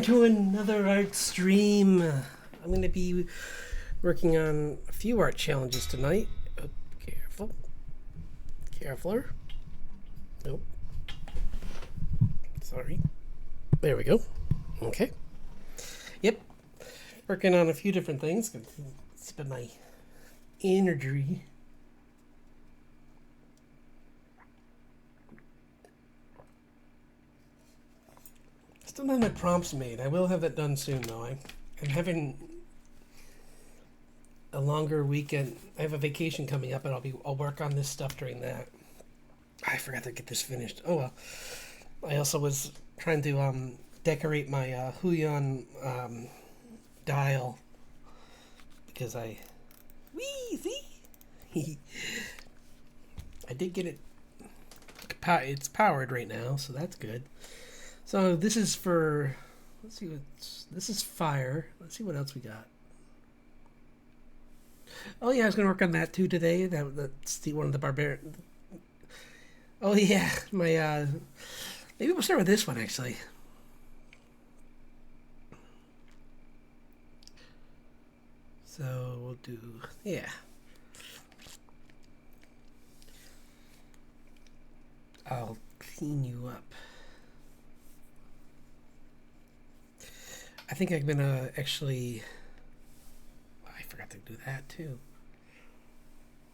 welcome to another art stream. I'm going to be working on a few art challenges tonight. Oh, careful. Careful. Nope. Sorry. There we go. Okay. Yep. Working on a few different things. Spend my energy. Still not have my prompts made. I will have that done soon, though. I'm having a longer weekend. I have a vacation coming up, and I'll work on this stuff during that. I forgot to get this finished. Oh well. I also was trying to decorate my Huion dial because see I did get it. It's powered right now, so that's good. So this is for, let's see this is fire. Let's see what else we got. Oh yeah, I was gonna work on that too today. That's one of the barbarian. Oh yeah, my maybe we'll start with this one actually. So we'll do, yeah. I'll clean you up. I think I'm gonna actually, I forgot to do that too.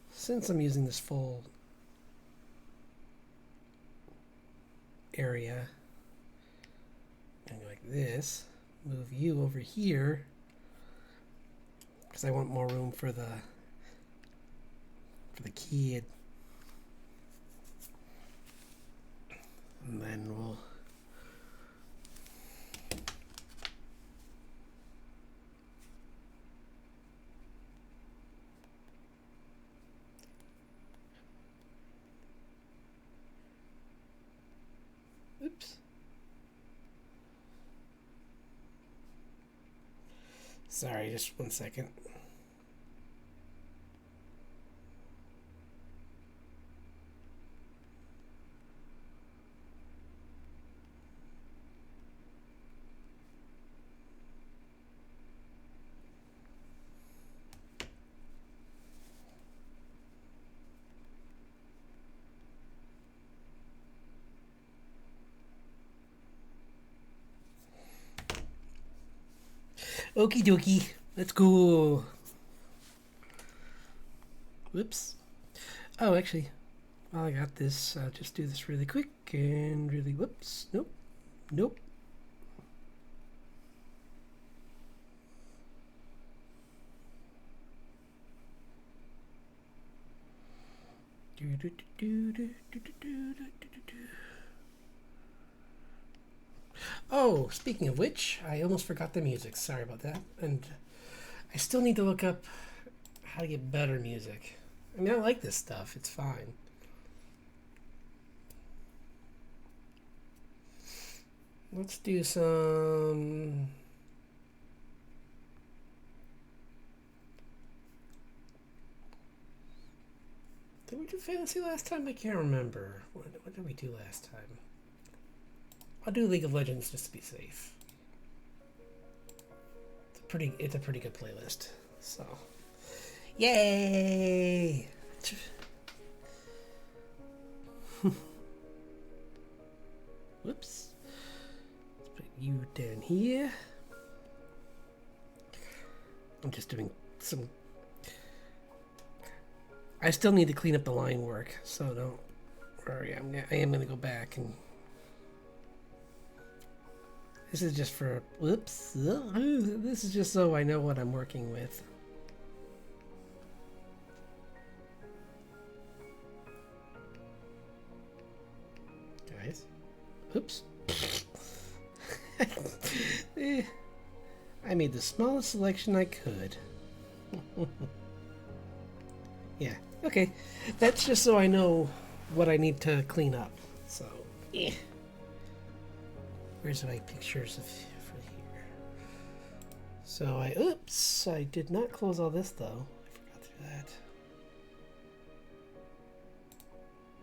Since I'm using this full area, and go like this, move you over here, because I want more room for the kid. And then we'll oops. Sorry, just 1 second. Okie dokie, let's go. Whoops. Oh, actually, while I got this, I'll just do this really quick and really, whoops, nope, nope. Oh, speaking of which, I almost forgot the music. Sorry about that. And I still need to look up how to get better music. I mean, I like this stuff. It's fine. Let's do some... Did we do fantasy last time? I can't remember. What did we do last time? I'll do League of Legends just to be safe. It's a pretty good playlist. So, yay! Whoops. Let's put you down here. I'm just doing some. I still need to clean up the line work, so don't worry. I am going to go back and. This is just for, whoops, this is just so I know what I'm working with. Guys, oops. I made the smallest selection I could. Yeah, okay. That's just so I know what I need to clean up, so, yeah. Where's my pictures of for here? So oops, I did not close all this though. I forgot to do that.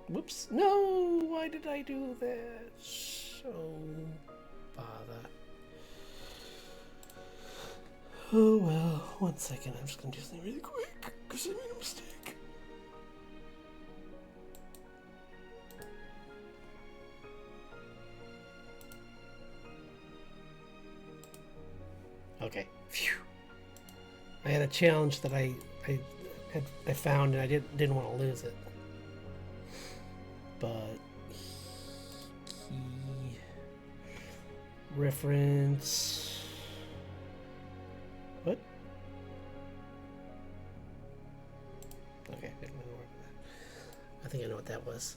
Whoops, no, why did I do that? So bother. Oh well, 1 second. I'm just gonna do something really quick because I made a mistake. Okay. Phew. I had a challenge that I found and I didn't want to lose it. But key reference. What? Okay, I think I know what that was.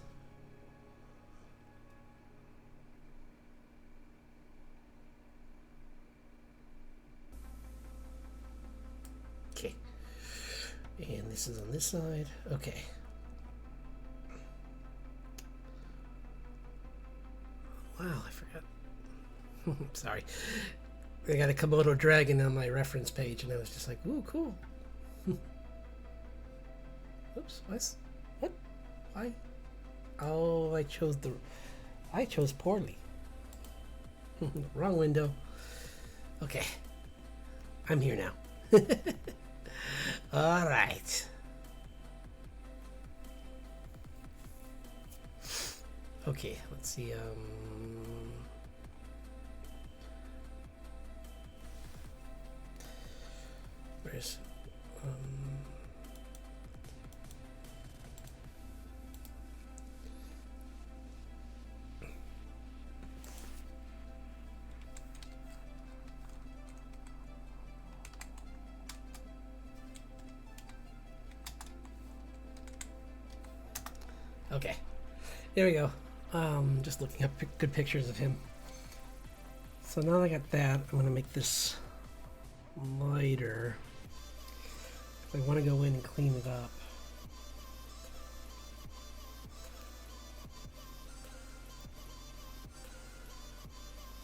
Okay. And this is on this side. Okay. Wow, I forgot. Sorry. I got a Komodo dragon on my reference page, and I was just like, ooh, cool. Oops, what? Why? Oh, I chose poorly. Wrong window. Okay. I'm here now. All right. Okay, let's see. Where's okay, there we go. Just looking up good pictures of him. So now that I got that, I'm gonna make this lighter. I want to go in and clean it up.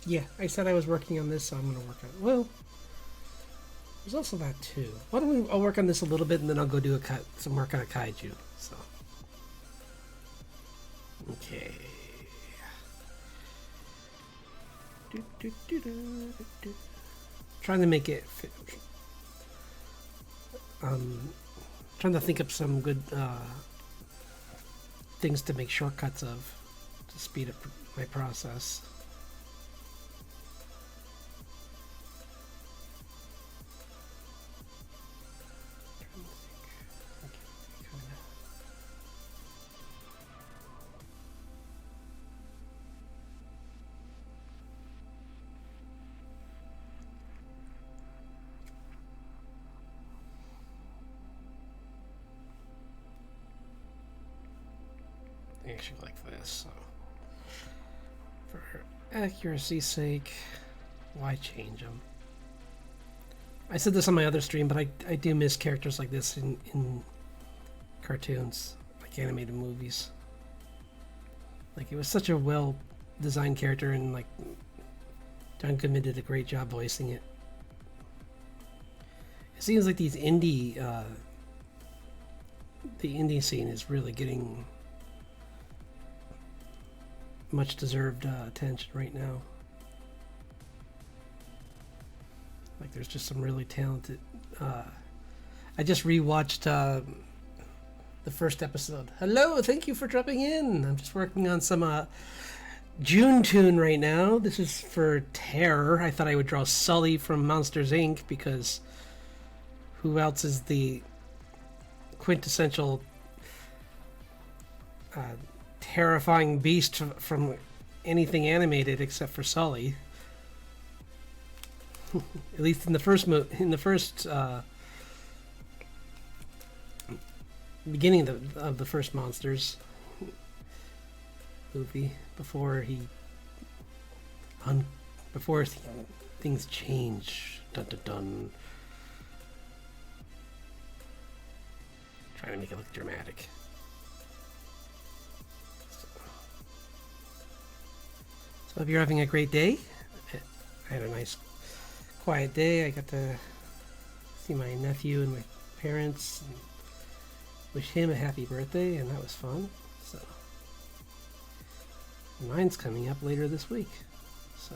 Yeah, I said I was working on this, so I'm gonna work on it. Well, there's also that too. Why don't I'll work on this a little bit and then I'll go do some work on a kaiju. So, okay. Trying to make it fit. Trying to think up some good things to make shortcuts of to speed up my process. Actually like this, so for accuracy's sake, why change them? I said this on my other stream, but I do miss characters like this in cartoons, like animated movies. Like, it was such a well designed character, and like John Goodman did a great job voicing it. It seems like these the indie scene is really getting much deserved attention right now. Like, there's just some really talented. I just rewatched the first episode. Hello, thank you for dropping in. I'm just working on some Junetoon right now. This is for Terror. I thought I would draw Sully from Monsters Inc. because who else is the quintessential terrifying beast from anything animated except for Sully. At least in the first beginning of the first Monsters movie, before things change. Dun dun dun. Trying to make it look dramatic. So if you're having a great day, I had a nice quiet day. I got to see my nephew and my parents and wish him a happy birthday, and that was fun. So mine's coming up later this week, so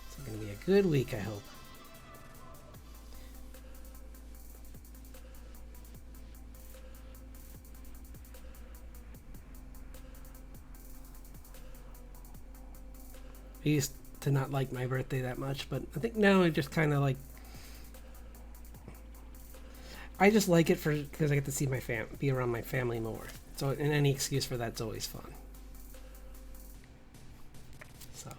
it's going to be a good week, I hope. I used to not like my birthday that much, but I think now I just kind of like. I just like it because I get to see be around my family more. So, and any excuse for that's always fun. So.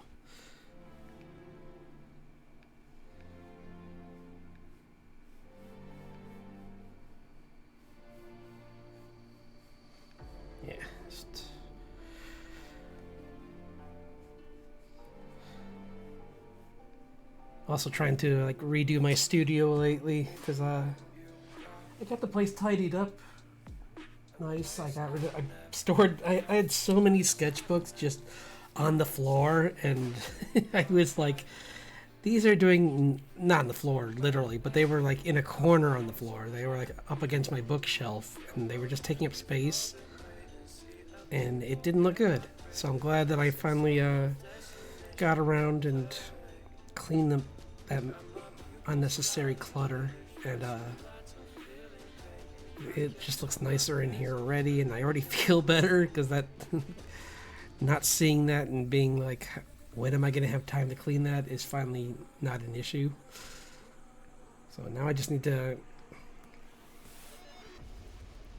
Yeah. Also trying to like redo my studio lately because I got the place tidied up. Nice. I got rid of. I stored. I had so many sketchbooks just on the floor, and I was like, these are doing not on the floor literally, but they were like in a corner on the floor. They were like up against my bookshelf, and they were just taking up space, and it didn't look good. So I'm glad that I finally got around and cleaned that unnecessary clutter, and it just looks nicer in here already, and I already feel better because that not seeing that and being like, when am I going to have time to clean that is finally not an issue. So now I just need to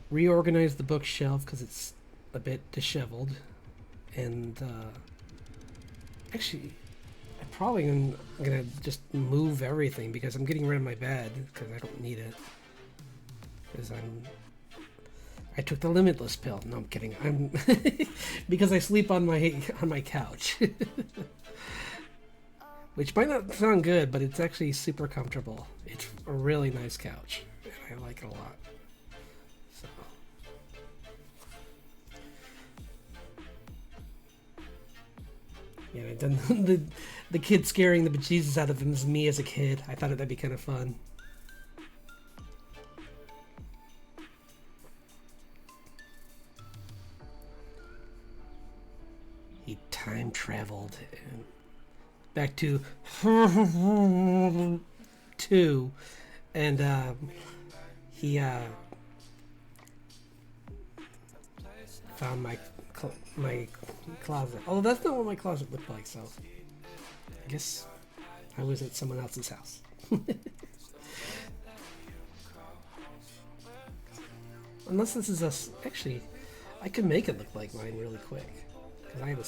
reorganize the bookshelf because it's a bit disheveled, and actually I probably am going to just move everything because I'm getting rid of my bed because I don't need it. Because I took the limitless pill. No, I'm kidding. I'm because I sleep on my couch, which might not sound good, but it's actually super comfortable. It's a really nice couch, and I like it a lot. So. Yeah, I done the kid scaring the bejesus out of him is me as a kid. I thought that'd be kind of fun. He time traveled and back to 2, and he found my closet. Although that's not what my closet looked like, so I guess I was at someone else's house. Unless this is actually, I could make it look like mine really quick. Because I have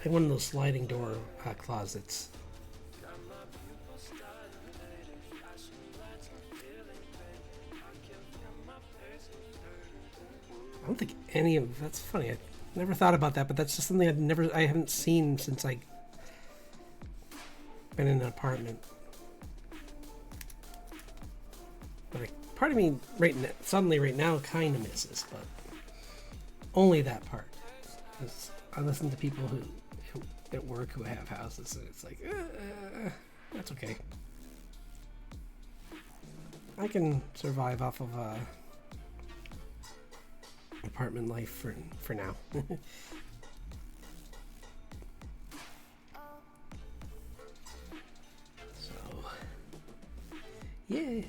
one of those sliding door closets. I don't think any of that's funny. I never thought about that, but that's just something I haven't seen since I been in an apartment. But part of me right now kind of misses, but only that part. Because I listen to people who at work who have houses, and it's like, that's okay. I can survive off of apartment life for now. So, yay.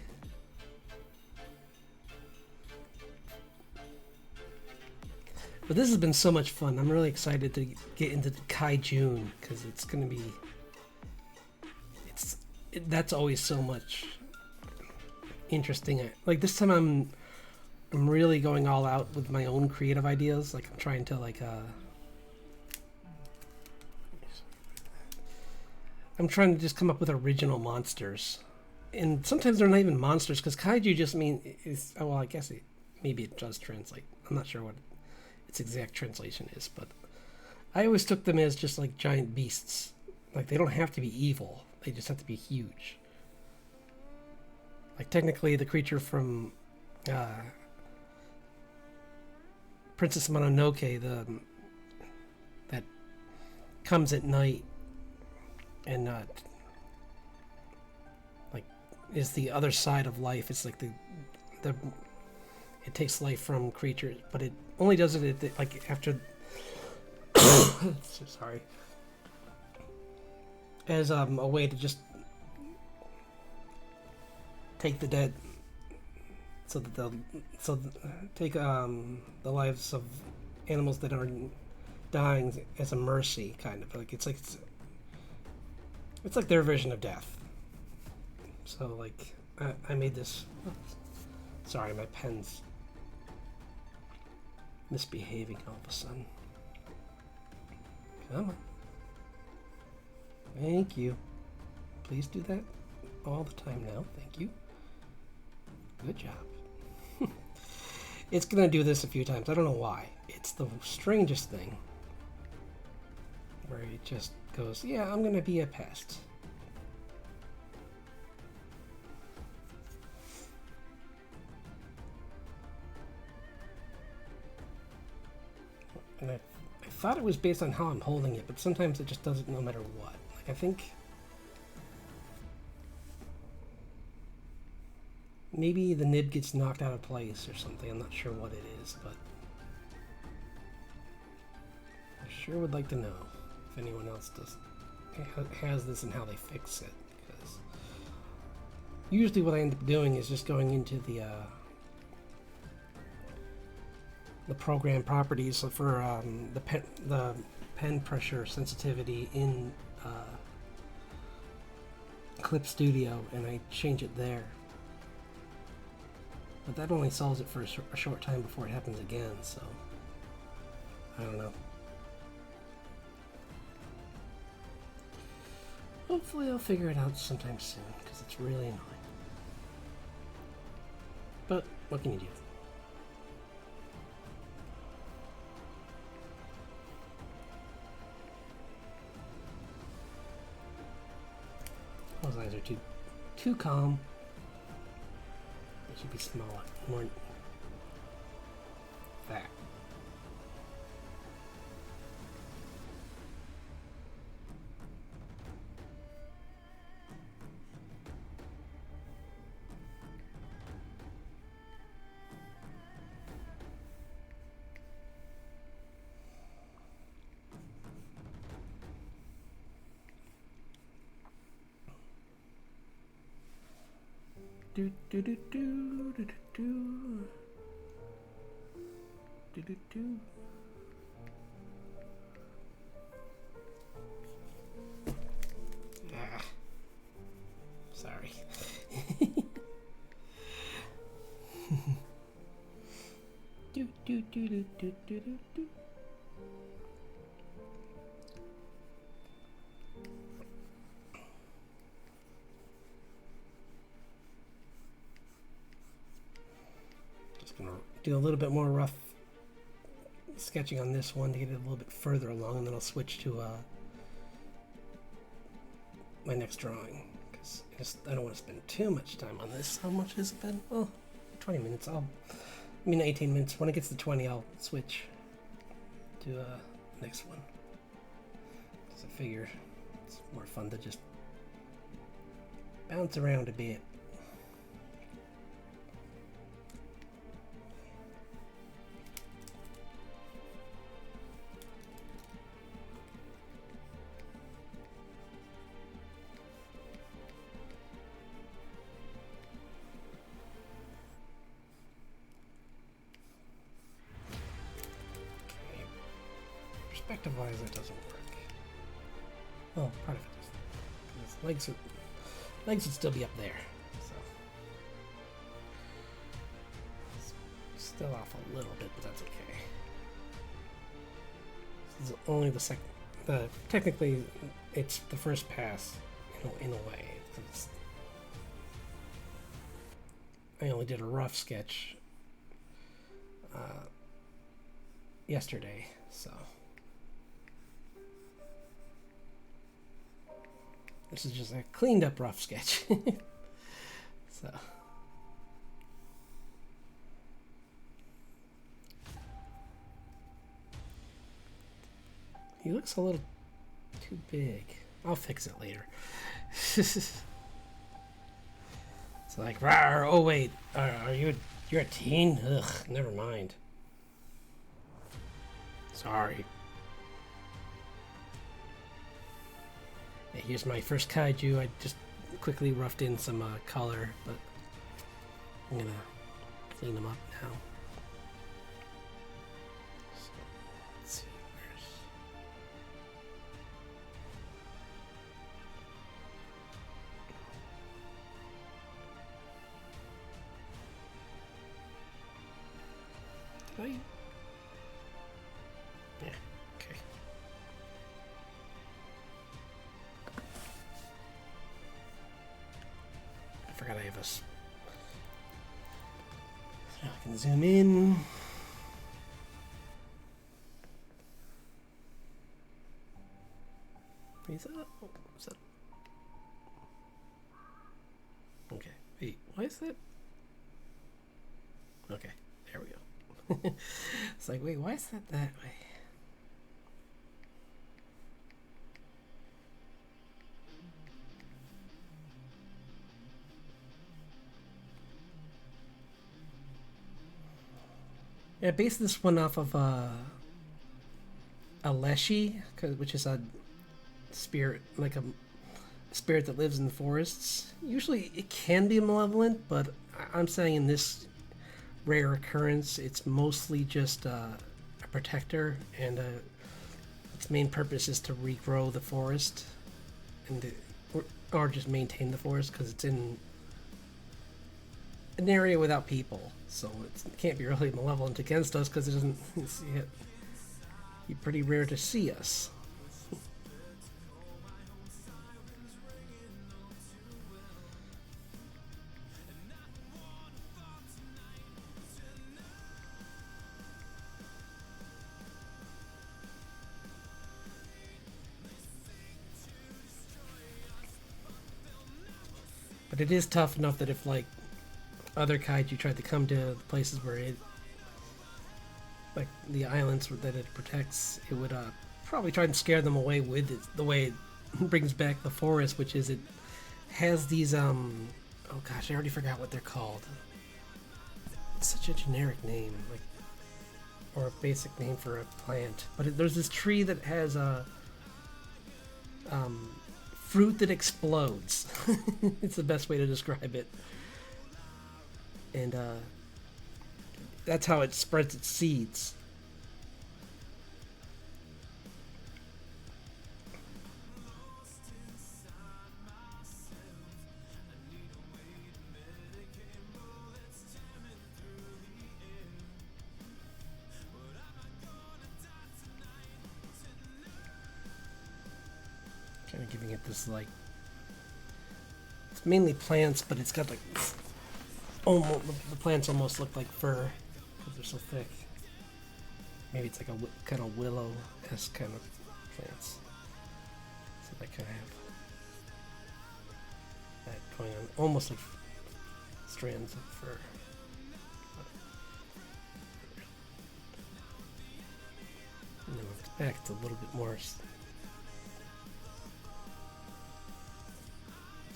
But this has been so much fun. I'm really excited to get into KaiJune because it's going to be. That's always so much interesting. Like this time, I'm really going all out with my own creative ideas. Like I'm trying to I'm trying to just come up with original monsters, and sometimes they're not even monsters because kaiju just is. Oh, well, I guess maybe it does translate. I'm not sure what its exact translation is, but I always took them as just like giant beasts. Like they don't have to be evil; they just have to be huge. Like technically, the creature from Princess Mononoke, that comes at night and like is the other side of life. It's like the it takes life from creatures, but it only does it like after. Sorry. As a way to just take the dead, so that take the lives of animals that are dying as a mercy, kind of like it's like their version of death. So like I made this. Oops, sorry, my pen's misbehaving all of a sudden. Come on. Thank you. Please do that all the time now. Thank you. Good job. It's gonna do this a few times. I don't know why. It's the strangest thing. Where it just goes, yeah, I'm gonna be a pest. And I thought it was based on how I'm holding it, but sometimes it just does it no matter what. Like, I think maybe the nib gets knocked out of place or something. I'm not sure what it is, but I sure would like to know if anyone else has this and how they fix it. Because usually what I end up doing is just going into the program properties for the pen pressure sensitivity in Clip Studio, and I change it there. But that only solves it for a short time before it happens again, so I don't know. Hopefully I'll figure it out sometime soon, because it's really annoying. But what can you do? Those eyes are too calm. They should be smaller, more fat. Do do do do do do do do do. Ah, sorry. Do do do do do do do do. Do a little bit more rough sketching on this one to get it a little bit further along, and then I'll switch to my next drawing, because I don't want to spend too much time on this. How much has it been? Oh, 20 minutes. 18 minutes. When it gets to 20, I'll switch to next one, because I figure it's more fun to just bounce around a bit. Perspective-wise, that doesn't work. Well, part of it does. His legs would still be up there, so it's still off a little bit, but that's okay. This is only the second. Technically, it's the first pass in a way. I only did a rough sketch yesterday, so. This is just a cleaned up rough sketch. So. He looks a little too big. I'll fix it later. It's like, rawr, oh wait, you're a teen? Ugh, never mind. Sorry. Here's my first kaiju. I just quickly roughed in some color, but I'm gonna clean them up now. So, let's see, forgot I have a... So I can zoom in. Is that... Oh, is that... Okay. Wait, why is that? Okay, there we go. It's like, wait, why is that that way? Yeah, I based this one off of a leshy, which is a spirit, like a spirit that lives in the forests. Usually it can be malevolent, but I'm saying in this rare occurrence, it's mostly just a protector, and its main purpose is to regrow the forest, and or just maintain the forest, because it's in an area without people, so it can't be really malevolent against us, because it doesn't. It's pretty rare to see us. But it is tough enough that if, like, other kaiju tried to come to the places where it, like the islands that it protects, it would probably try and scare them away with it, the way it brings back the forest, which is it has these, oh gosh, I already forgot what they're called. It's such a generic name, like, or a basic name for a plant. But there's this tree that has a, fruit that explodes. It's the best way to describe it. And that's how it spreads its seeds. Kind of giving it this, like, it's mainly plants, but it's got like almost, the plants almost look like fur because they're so thick. Maybe it's like a kind of willow-esque kind of plants. So they kind of have that going on, almost like strands of fur. And then when it's back, it's a little bit more.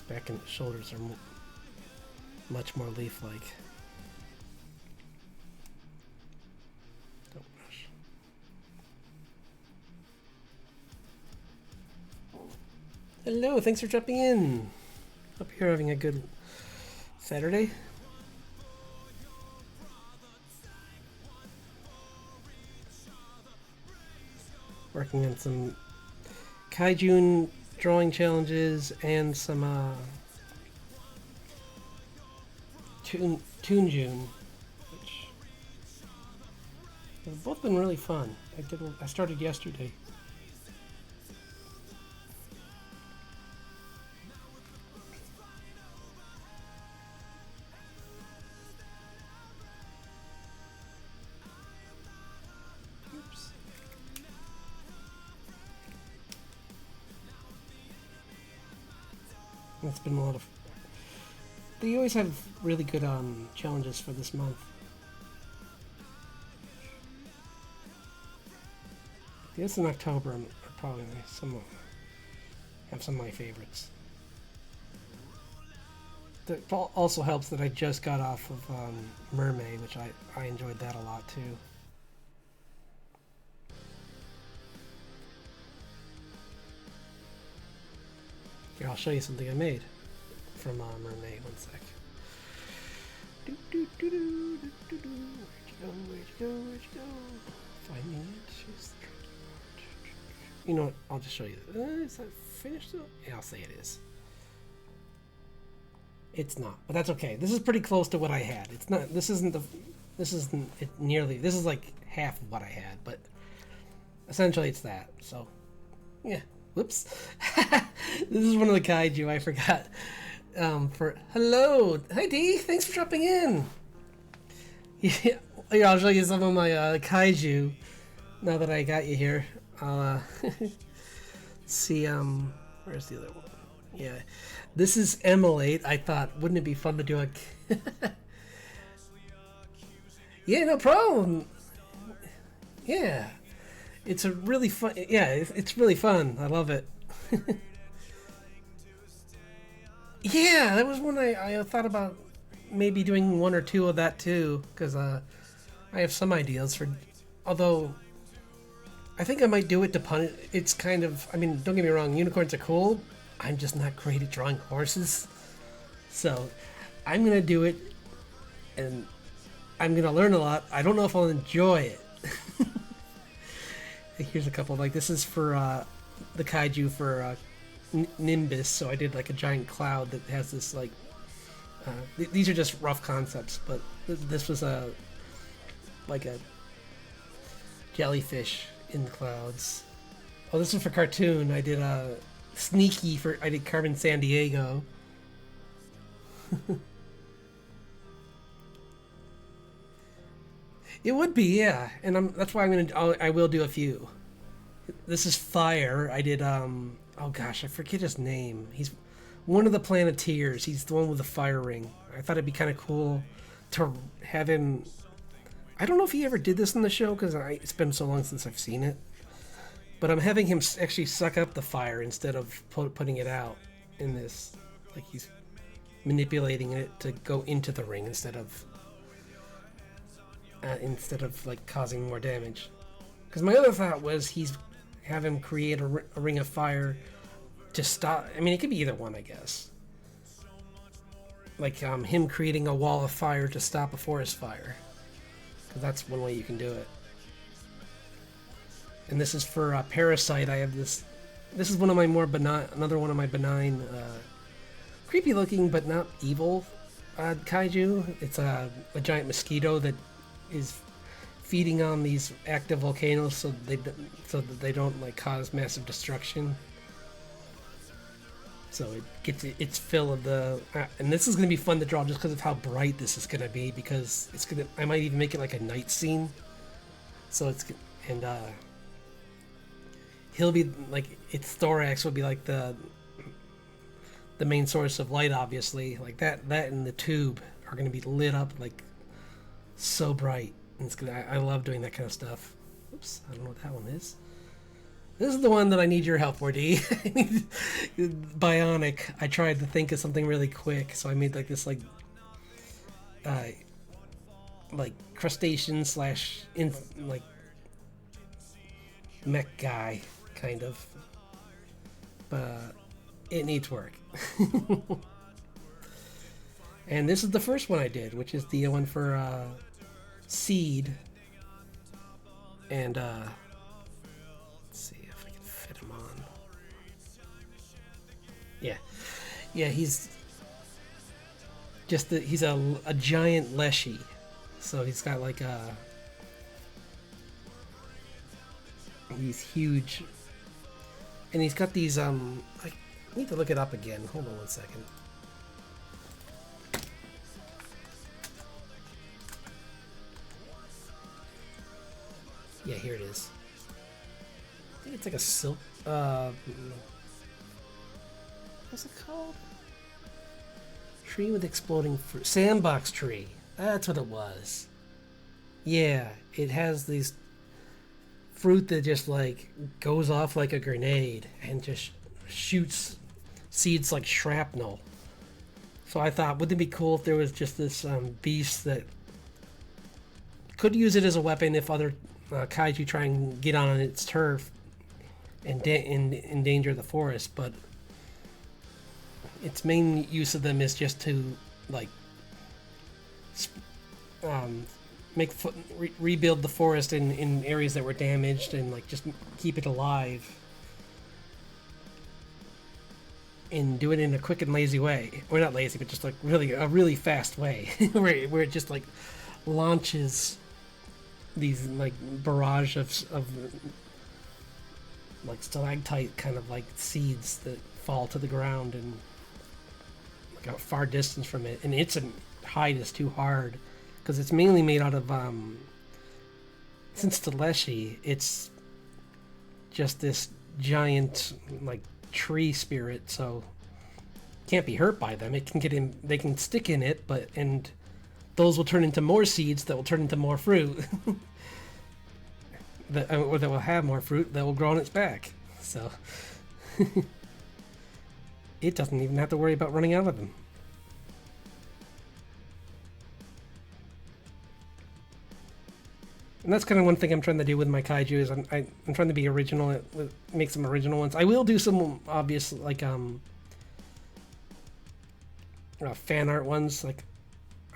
Back and its shoulders are much more leaf-like. Don't rush. Hello, thanks for jumping in. Hope you're having a good Saturday. Working on some KaiJune drawing challenges and some Junetoon, which have both been really fun. I started yesterday. Oops. It's been a lot of... They always have really good challenges for this month. This in October are probably have some of my favorites. That also helps that I just got off of Mermaid, which I enjoyed that a lot too. Here, I'll show you something I made from Mermaid. One sec. Where'd you go? Where'd you go? Finding it. You know what? I'll just show you. Is that finished though? Yeah, I'll say it is. It's not, but that's okay. This is pretty close to what I had. It's not. This isn't it nearly. This is like half of what I had, but essentially it's that. So, yeah. Whoops. This is one of the kaiju I forgot. for hello, hi D, thanks for dropping in. Yeah, here, I'll show you some of my kaiju. Now that I got you here, I'll see. Where's the other one? Yeah, this is Emulate. I thought, wouldn't it be fun to do a? Yeah, no problem. Yeah, it's a really fun. Yeah, it's really fun. I love it. Yeah, that was one I thought about maybe doing one or two of that too, because I have some ideas for. Although I think I might do it to punish. It's kind of. I mean, don't get me wrong. Unicorns are cool. I'm just not great at drawing horses, so I'm gonna do it, and I'm gonna learn a lot. I don't know if I'll enjoy it. Here's a couple. Like this is for the kaiju for Nimbus. So I did like a giant cloud that has this like. These are just rough concepts, but this was like a jellyfish in the clouds. Oh, this is for cartoon. I did Sneaky for. I did Carmen San Diego. It would be, yeah, and that's why I will do a few. This is Fire. I did oh gosh, I forget his name. He's one of the Planeteers. He's the one with the fire ring. I thought it'd be kind of cool to have him. I don't know if he ever did this in the show because it's been so long since I've seen it. But I'm having him actually suck up the fire instead of putting it out in this. Like he's manipulating it to go into the ring instead of like causing more damage. Because my other thought was have him create a ring of fire to stop. I mean, it could be either one, I guess. Like him creating a wall of fire to stop a forest fire. Because that's one way you can do it. And this is for Parasite. I have this. This is one of my more benign. Another one of my benign, creepy looking but not evil kaiju. It's a giant mosquito that is feeding on these active volcanoes so that they don't like cause massive destruction. So it gets its fill of the. And this is going to be fun to draw just because of how bright this is going to be. Because it's gonna. I might even make it like a night scene. So it's and. He'll be like its thorax will be like the main source of light, obviously. Like that and the tube are going to be lit up like so bright. And it's gonna. I love doing that kind of stuff. Oops, I don't know what that one is. This is the one that I need your help for, D. Bionic. I tried to think of something really quick, so I made like this like crustacean slash like mech guy. Kind of, but it needs work. And this is the first one I did, which is the one for Seed. And let's see if I can fit him on. Yeah, he's just he's a giant leshy, so he's got like he's huge. And he's got these, I need to look it up again. Hold on one second. Yeah, here it is. I think it's like a silk, what's it called? Tree with exploding fruit. Sandbox tree. That's what it was. Yeah, it has these fruit that just like goes off like a grenade and just shoots seeds like shrapnel. So I thought, wouldn't it be cool if there was just this beast that could use it as a weapon if other kaiju try and get on its turf and endanger the forest, but its main use of them is just to like rebuild the forest in areas that were damaged and like just keep it alive and do it in a quick and lazy way, or not lazy but just like really fast way where it just like launches these like barrage of like stalactite kind of like seeds that fall to the ground and like a far distance from it, and its height is too hard because it's mainly made out of since the Leshy, it's just this giant like tree spirit, so can't be hurt by them. It can get in, they can stick in it, but and those will turn into more seeds that will turn into more fruit. Or that will have more fruit that will grow on its back. So it doesn't even have to worry about running out of them. And that's kind of one thing I'm trying to do with my kaiju is I'm trying to be original, make some original ones. I will do some obvious like fan art ones. Like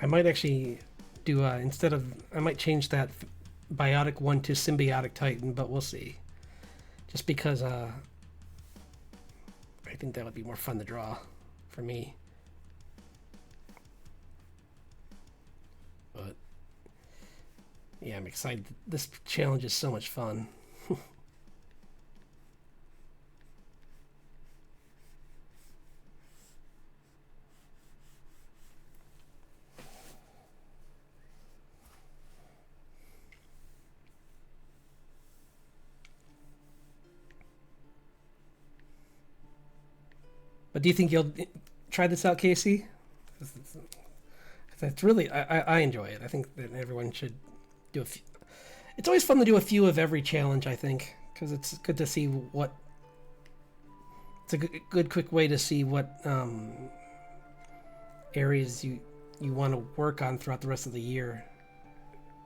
I might actually do instead of, I might change that biotic one to symbiotic titan, but we'll see. Just because I think that would be more fun to draw for me. But yeah, I'm excited. This challenge is so much fun. But do you think you'll try this out, Casey? It's really, I enjoy it. I think that everyone should do a few. It's always fun to do a few of every challenge, I think, because it's good to see what. It's a good quick way to see what areas you want to work on throughout the rest of the year,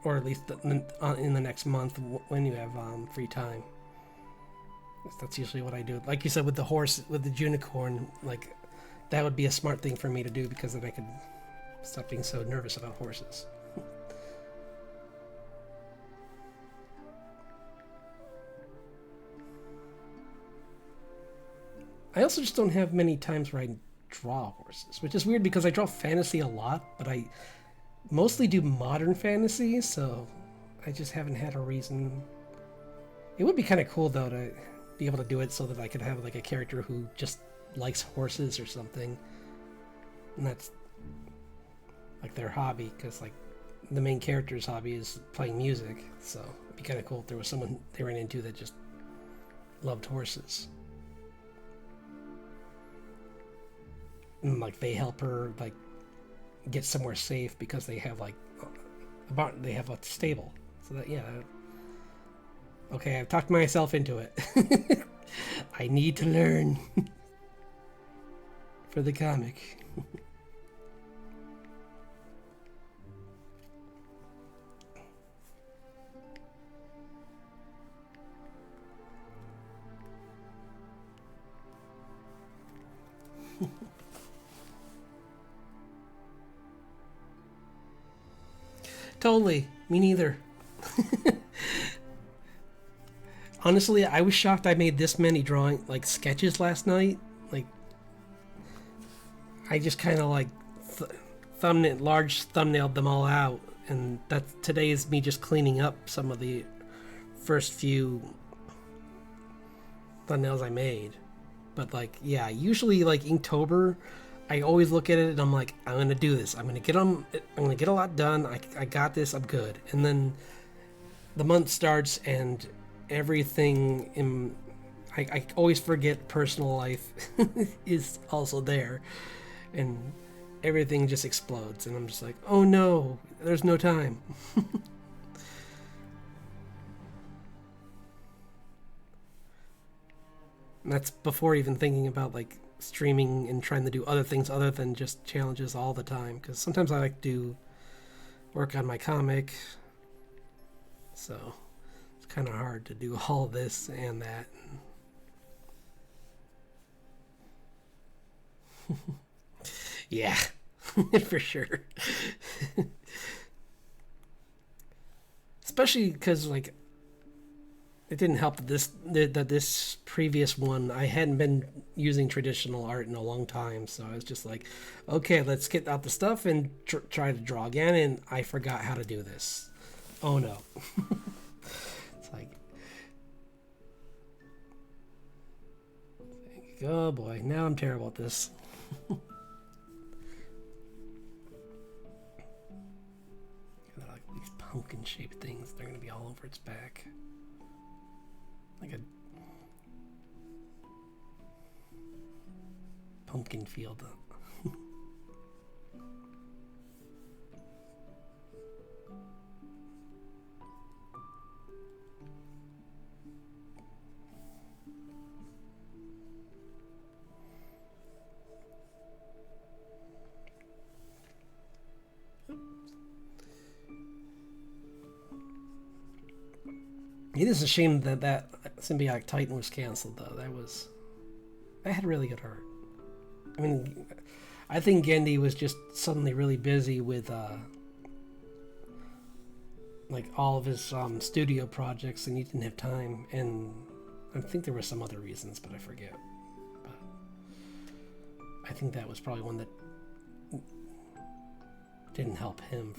or at least in the next month when you have free time. That's usually what I do. Like you said, with the horse, with the Junicorn, like that would be a smart thing for me to do because then I could stop being so nervous about horses. I also just don't have many times where I draw horses, which is weird because I draw fantasy a lot, but I mostly do modern fantasy, so I just haven't had a reason. It would be kind of cool though to be able to do it so that I could have like a character who just likes horses or something, and that's like their hobby, because like the main character's hobby is playing music, so it'd be kind of cool if there was someone they ran into that just loved horses, and like they help her like get somewhere safe because they have like they have a stable, so that yeah. Okay, I've talked myself into it. I need to learn for the comic. Totally. Me neither. Honestly, I was shocked I made this many sketches last night. Like, I just kind of like thumbnailed them all out, and today is me just cleaning up some of the first few thumbnails I made. But like, yeah, usually like Inktober, I always look at it and I'm like, I'm gonna do this. I'm gonna get a lot done. I got this. I'm good. And then the month starts and everything in I always forget personal life is also there, and everything just explodes, and I'm just like, oh no, there's no time. And that's before even thinking about like streaming and trying to do other things other than just challenges all the time, because sometimes I like to work on my comic, so kind of hard to do all this and that. Yeah, for sure. Especially because like it didn't help that this previous one I hadn't been using traditional art in a long time, so I was just like, okay, let's get out the stuff and try to draw again, and I forgot how to do this. Oh no. Like, oh boy, now I'm terrible at this. pumpkin-shaped things. They're gonna be all over its back, like a pumpkin field. It is a shame that that Symbiotic Titan was canceled, though. That had really good art. I mean, I think Gendy was just suddenly really busy with like all of his studio projects, and he didn't have time. And I think there were some other reasons, but I forget. But I think that was probably one that didn't help him.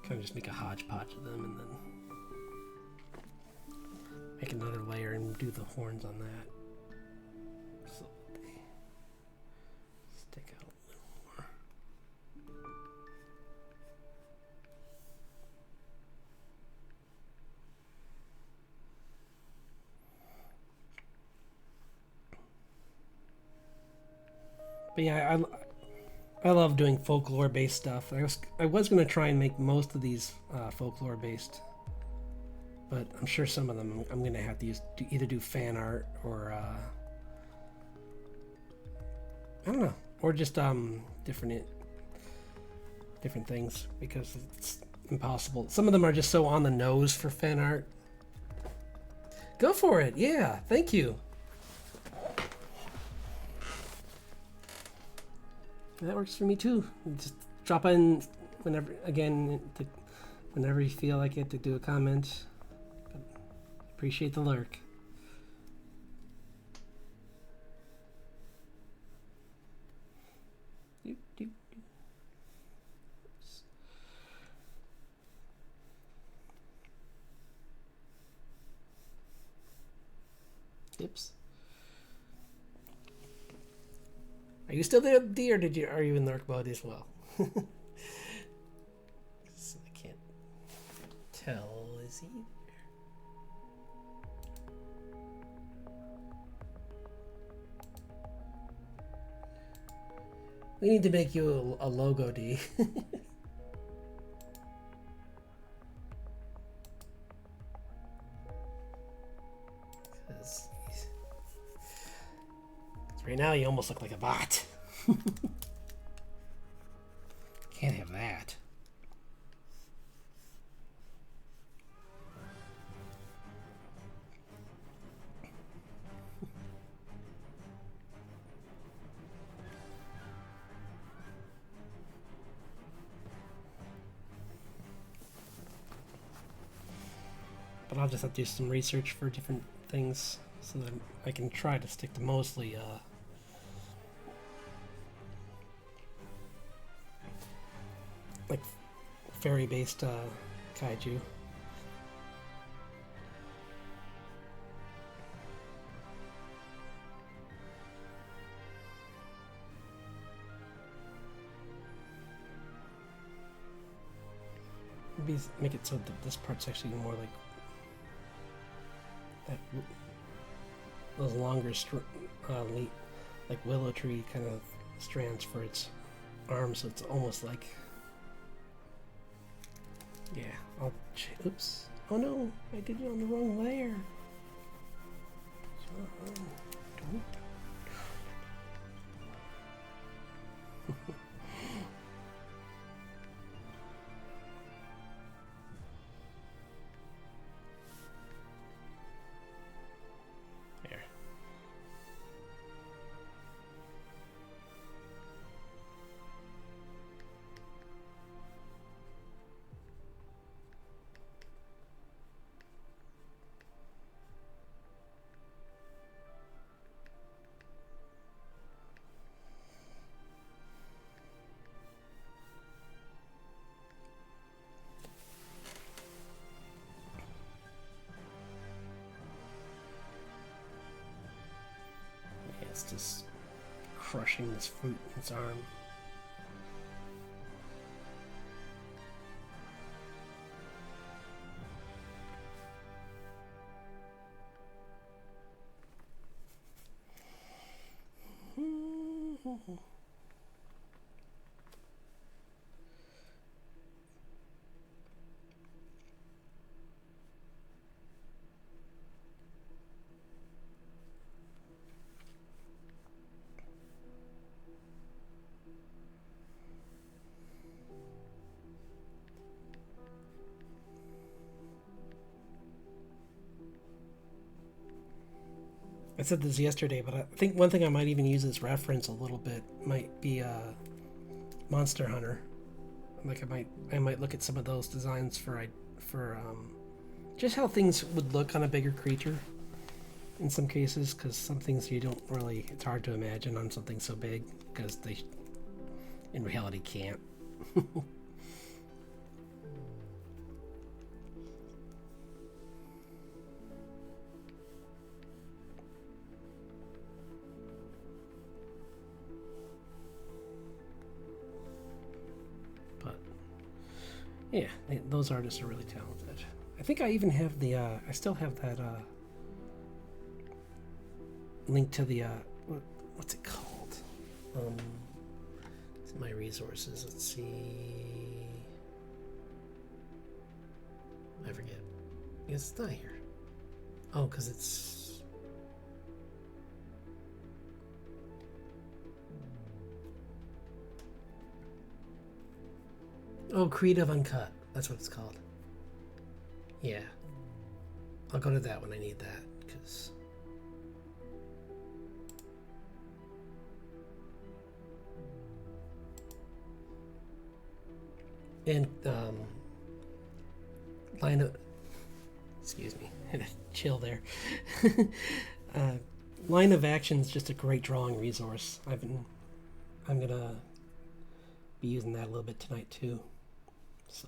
Kind of just make a hodgepodge of them and then make another layer and do the horns on that. So they stick out a little more. But yeah, I love doing folklore-based stuff. I was going to try and make most of these folklore-based, but I'm sure some of them I'm going to have to either do fan art or I don't know, or just different things, because it's impossible. Some of them are just so on the nose for fan art. Go for it. Yeah, thank you. That works for me too. Just drop in whenever you feel like it to do a comment. But appreciate the lurk. Oops. Are you still there, D, or are you in lurk mode as well? I can't tell. Is he there? We need to make you a logo, D. Right now, you almost look like a bot. Can't have that. But I'll just have to do some research for different things so that I can try to stick to mostly like fairy-based kaiju. Maybe make it so that this part's actually more like that, those longer like willow tree kind of strands for its arms, so it's almost like, yeah. Oops. Oh no, I did it on the wrong layer. There. is crushing this fruit in its arm. I said this yesterday, but I think one thing I might even use as reference a little bit might be Monster Hunter. Like I might look at some of those designs for just how things would look on a bigger creature in some cases, because some things you don't really, it's hard to imagine on something so big because they in reality can't. Yeah, those artists are really talented. I think I even have the, I still have that link to the, what's it called? It's my resources. Let's see. I forget. It's not here. Oh, because it's... Oh, Creative Uncut. That's what it's called. Yeah. I'll go to that when I need that, because... And, line of... Excuse me. Chill there. Line of Action is just a great drawing resource. I'm gonna be using that a little bit tonight, too. So...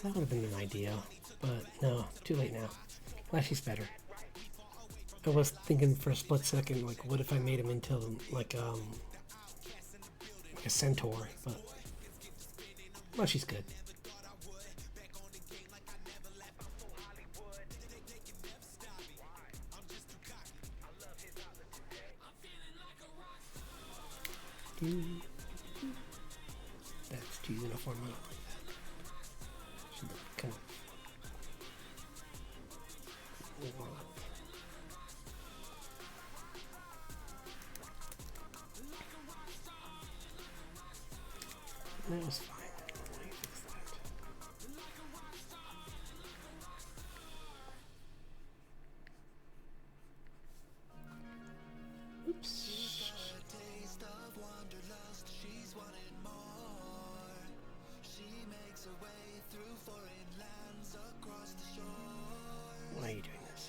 That would have been an idea, but no, too late now. Flashy's better. I was thinking for a split second, like, what if I made him into, like a centaur, but Flashy's good. That's too uniform. I don't like that. Should come on. That was fine. Let me fix that. Oops. Why are you doing this?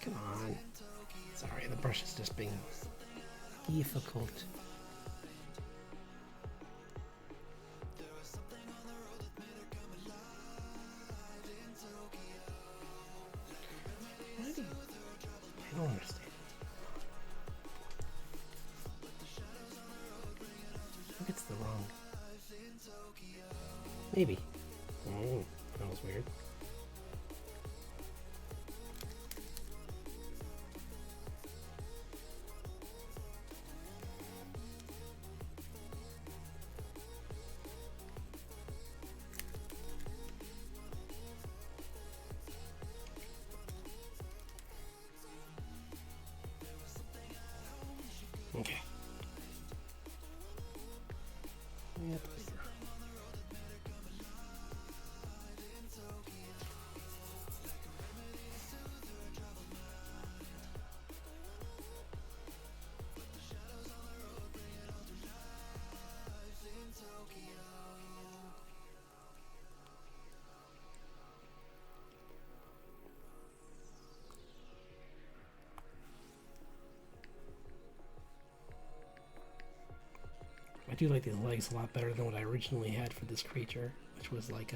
Come on. Come on. Sorry, the brush is just being difficult. I don't understand. I think it's the wrong. Maybe. Oh, that was weird. Okay. Yep. I do like the legs a lot better than what I originally had for this creature, which was like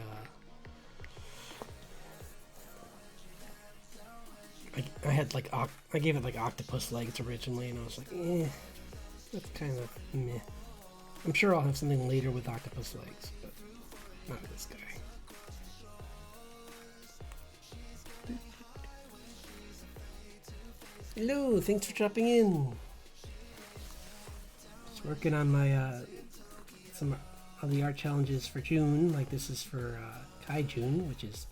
I had like I gave it like octopus legs originally, and I was like, that's kind of meh. I'm sure I'll have something later with octopus legs, but not this guy. Hello, thanks for dropping in. Just working on my some of the art challenges for June. Like this is for KaiJune, which has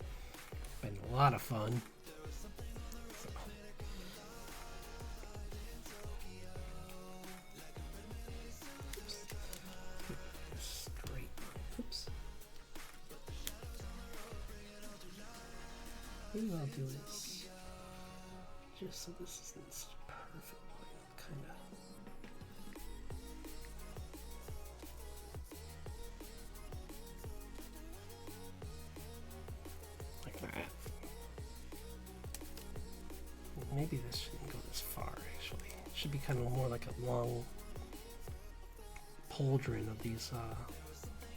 been a lot of fun. Straight. Oops. Maybe I'll do this just so this isn't perfectly kind of. Maybe this shouldn't go this far, actually. It should be kind of more like a long pauldron of these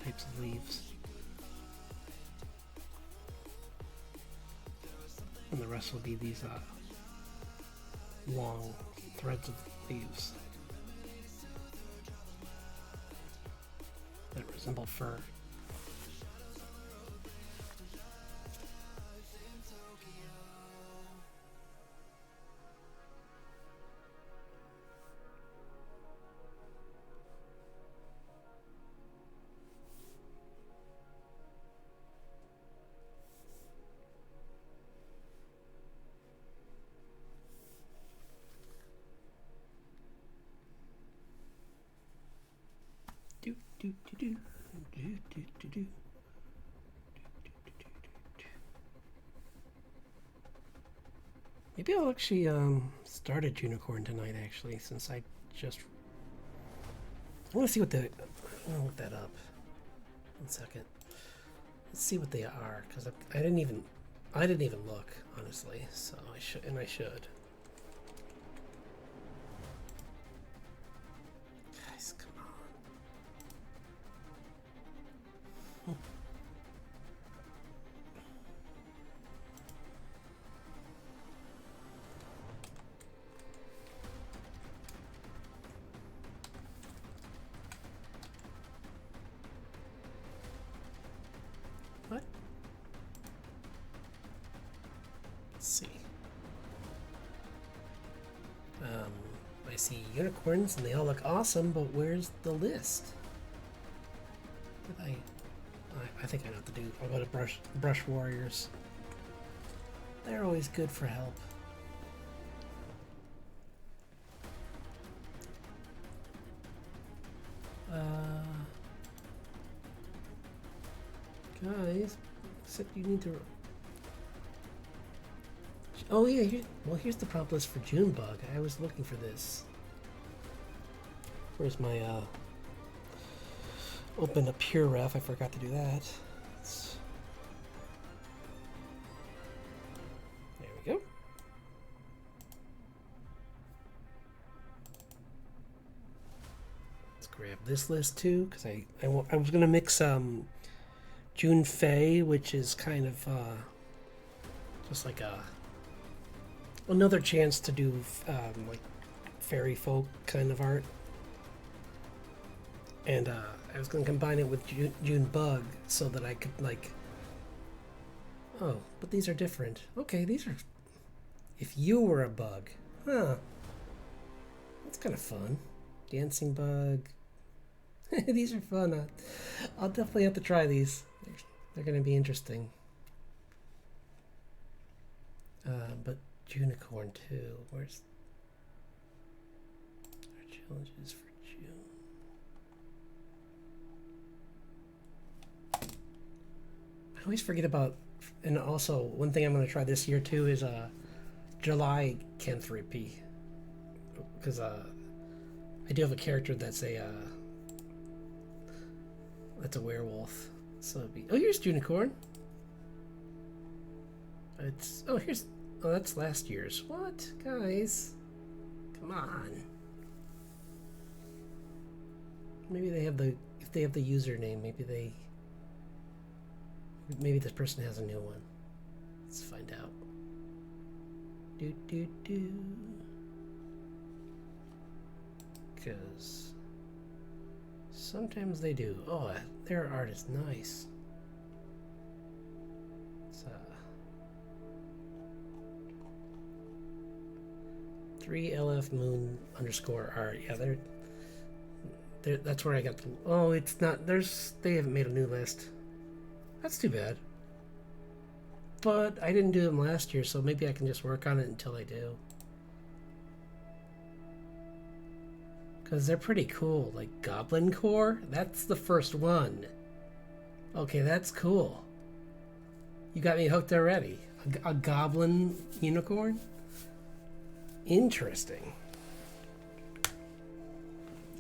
types of leaves. And the rest will be these long threads of leaves that resemble fur. Maybe I'll actually start a Junicorn tonight, actually, since I just... I want to see what the... I'm going to look that up. 1 second. Let's see what they are, because I didn't even look, honestly, so I should, and I should. Guys, come on. What? Let's see. I see unicorns and they all look awesome, but where's the list? I think I know what to do. I'll go to brush warriors. They're always good for help. Guys, except you need to... Oh yeah, here's the prompt list for Junebug. I was looking for this. Where's my open a pure ref? I forgot to do that. There we go. grab this list too, because I was gonna mix June Fei, which is kind of just like another chance to do like fairy folk kind of art, and I was gonna combine it with June Bug so that I could like. Oh, but these are different. Okay, these are. If you were a bug, huh? That's kind of fun. Dancing bug. These are fun. I'll definitely have to try these. They're going to be interesting. But Junicorn too. Where's our challenges for June? I always forget about. And also, one thing I'm going to try this year too is July Canthropy, because I do have a character that's a werewolf. So it'd be, oh, here's Junicorn. It's that's last year's. What, guys? Come on. Maybe they have if they have the username, maybe this person has a new one. Let's find out. Because sometimes they do. Oh, their art is nice. It's 3LF Moon _ art. Yeah, they're that's where I got the. Oh, it's not. They haven't made a new list. That's too bad. But I didn't do them last year, so maybe I can just work on it until I do. Because they're pretty cool. Like Goblin Core, that's the first one. Okay, that's cool. You got me hooked already. A goblin unicorn? Interesting.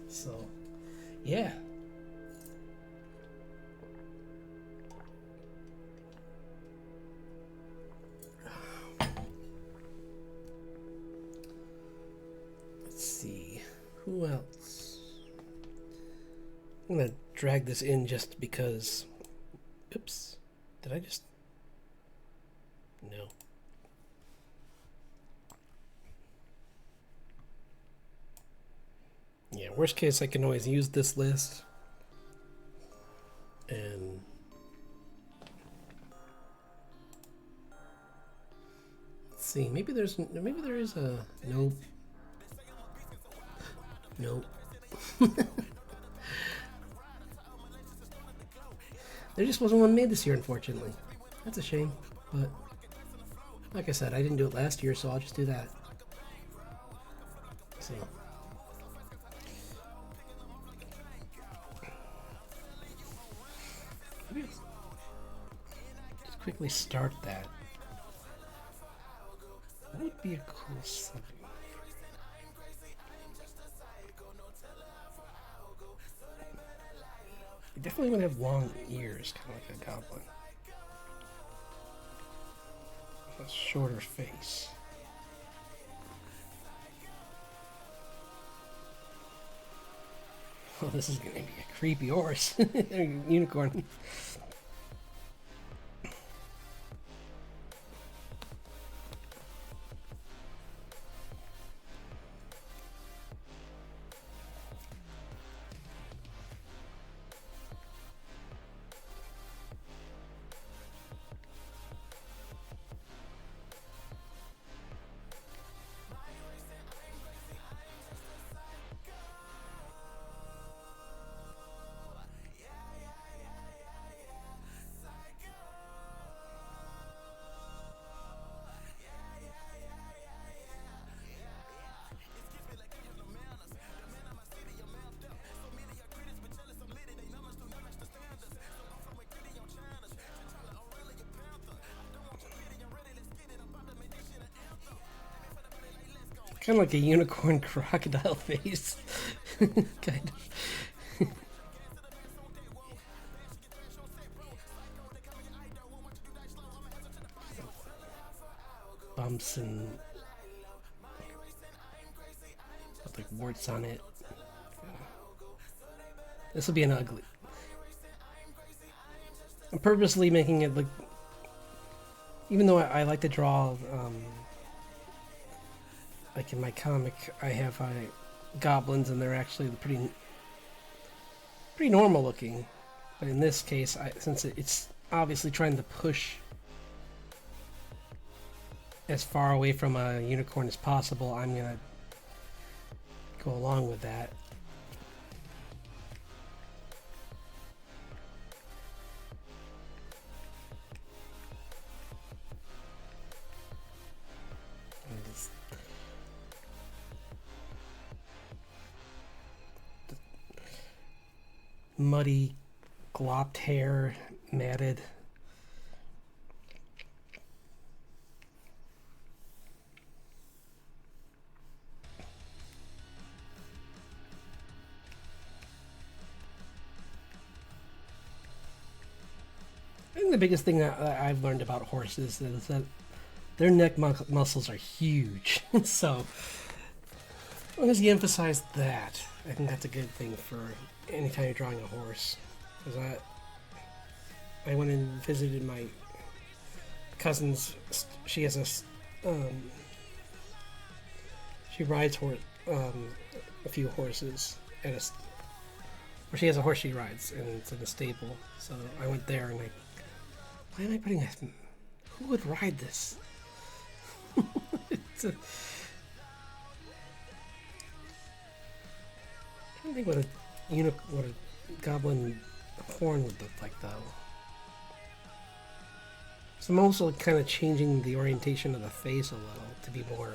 So, yeah. Let's see. Who else? I'm gonna drag this in just because. Oops. Did I just. No. Yeah, worst case, I can always use this list. And. Let's see, maybe there is a. Nope. Nope. There just wasn't one made this year, unfortunately. That's a shame, but like I said, I didn't do it last year, so I'll just do that. So. Maybe just quickly start that. What would be a cool subject? You definitely want to have long ears, kind of like a goblin. A shorter face. Oh, this is going to be a creepy horse. Unicorn. Kind of like a unicorn crocodile face. Kind of. Bumps and with like warts on it. This will be an ugly. I'm purposely making it look, even though I like to draw, like in my comic, I have goblins and they're actually pretty normal looking. But in this case, since it's obviously trying to push as far away from a unicorn as possible, I'm gonna go along with that. Muddy, glopped hair, matted. I think the biggest thing that I've learned about horses is that their neck muscles are huge. So, as long as you emphasize that, I think that's a good thing for anytime you're drawing a horse. Because I went and visited my cousin's. She has she rides a few horses at a. Or she has a horse she rides, and it's in a stable. So I went there and why am I putting that? Who would ride this? I don't think what a goblin horn would look like, though. So I'm also kind of changing the orientation of the face a little to be more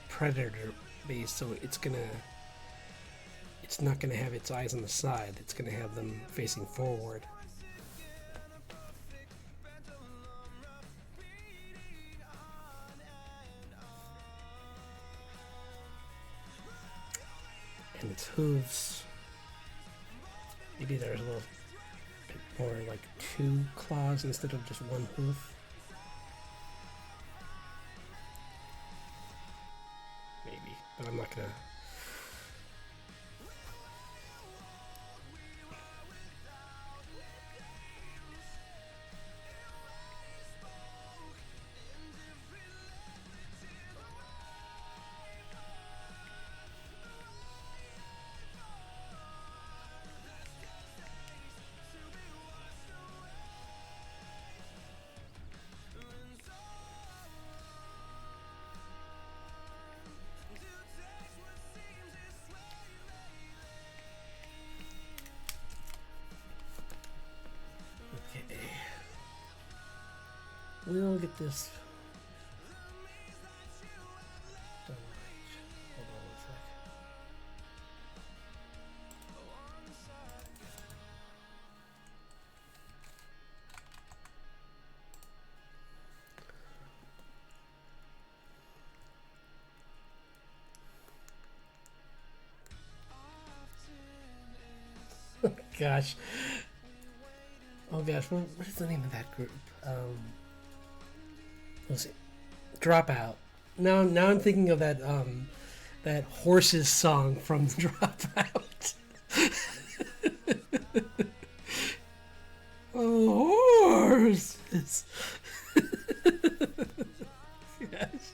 predator-based. So it's not gonna have its eyes on the side. It's gonna have them facing forward. And its hooves, maybe there's a little bit more like 2 claws instead of just 1 hoof. Maybe, but I'm not gonna. We'll get this done right. Hold on 1 sec. Gosh. Oh gosh, what is the name of that group? Let's see. Dropout. Now I'm thinking of that that Horses song from Dropout. Oh, horses. Gosh.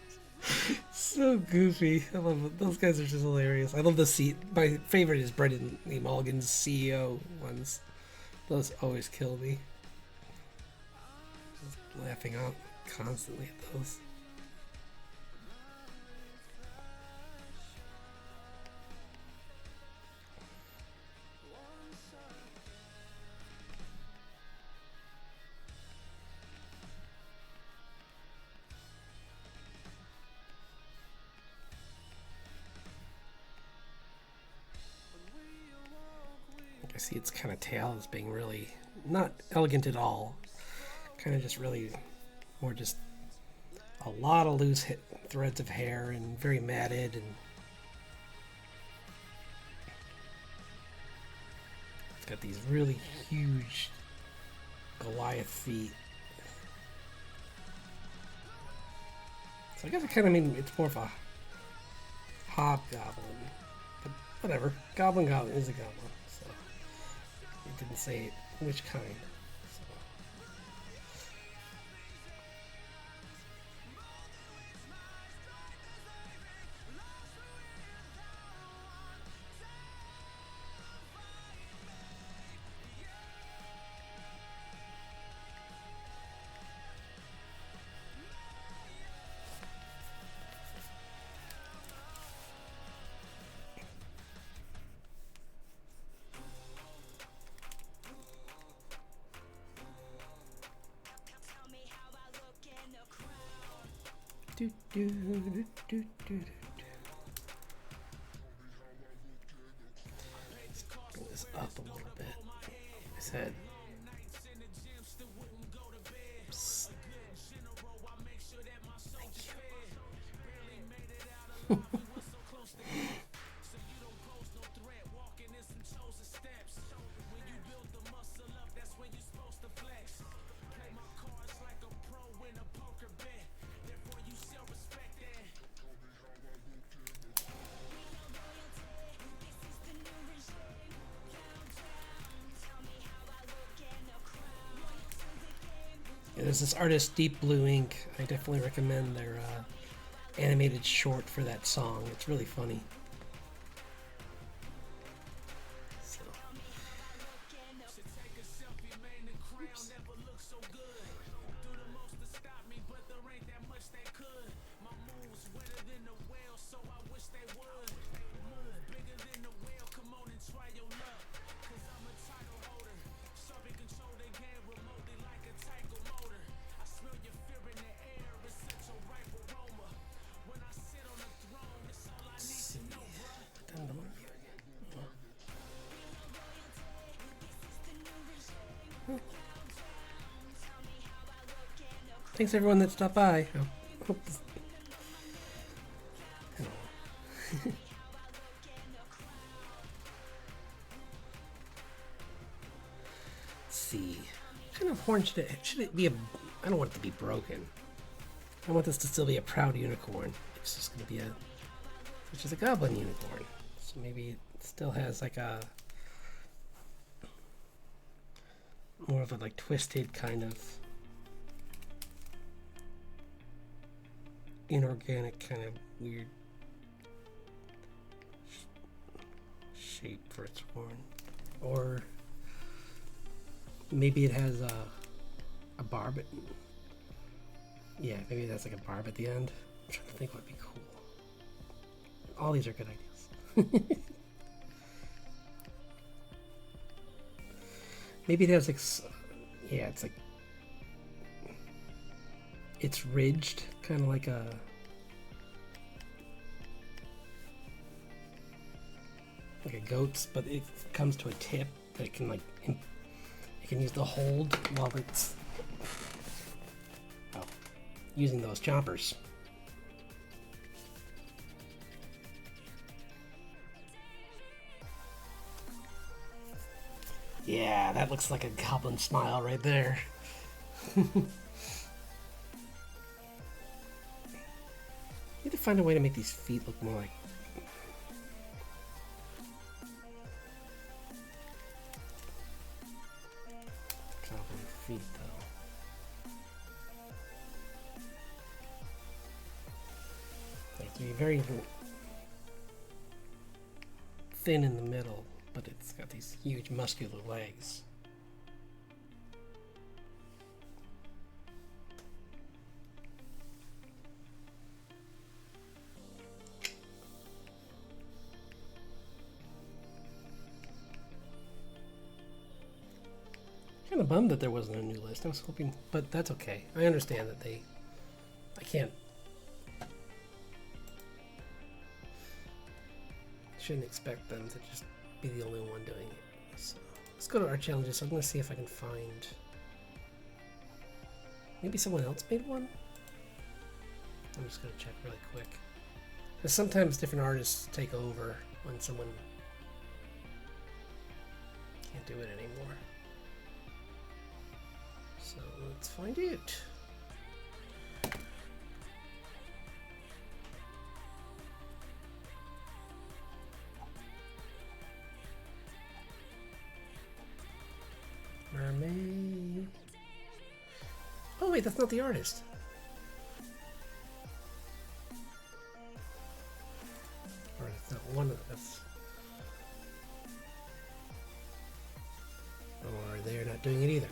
So goofy. I love it. Those guys are just hilarious. I love the seat. My favorite is Brendan Lee Mulligan's CEO ones. Those always kill me. Just laughing out constantly at those. I see its kind of tail as being really not elegant at all. Kind of just really more just a lot of loose threads of hair and very matted, and it's got these really huge Goliath feet. So I guess it kind of mean it's more of a hobgoblin, but whatever. Goblin is a goblin. So didn't say which kind. So. Do, do, do, do, do. Let's bring this up a little bit. His head. Psst. Thank you. There's this artist, Deep Blue Ink. I definitely recommend their animated short for that song. It's really funny. So. Oops. Thanks everyone that stopped by. Hope this... Let's see. What kind of horn should it be? I don't want it to be broken. I want this to still be a proud unicorn. It's just going to be which is a goblin unicorn. So maybe it still has like a more of a like twisted kind of inorganic kind of weird shape for its horn. Or maybe it has a barb. Yeah, maybe that's like a barb at the end. I'm trying to think what would be cool. All these are good ideas. Maybe it has like, yeah, it's like, it's ridged, kind of like a, goat's, but it comes to a tip that it can like, you can use the hold while it's, using those chompers. Yeah, that looks like a goblin smile right there. Need to find a way to make these feet look more like goblin feet, though. They have to be very thin in the middle, but it's got these huge muscular legs. Kind of bummed that there wasn't a new list. I was hoping, but that's okay. I understand that I can't. Shouldn't expect them to just be the only one doing it. So let's go to our challenges. So I'm going to see if I can find. Maybe someone else made one? I'm just going to check really quick. Because sometimes different artists take over when someone can't do it anymore. So let's find it. Anime. Oh wait, that's not the artist. Or that's not one of us. Or they're not doing it either.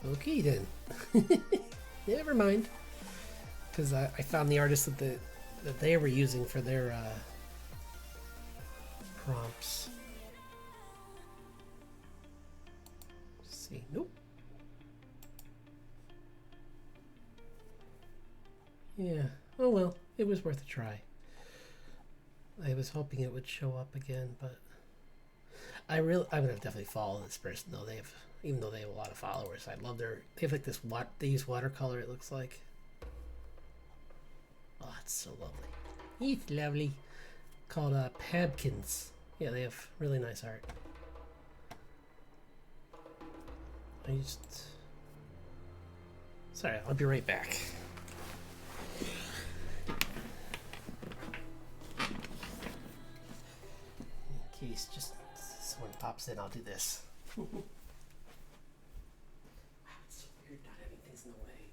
Okay then. Never mind. Because I found the artist that they were using for their prompts. Let's see. Nope. Yeah. Oh well. It was worth a try. I was hoping it would show up again, but I would have definitely followed this person though. Even though they have a lot of followers, I love they have like this they use watercolor. It looks like. Oh, it's so lovely. It's lovely. Called Pabkins. Yeah, they have really nice art. Sorry, I'll be right back. In case just someone pops in, I'll do this. Wow, it's so weird not having things in the way.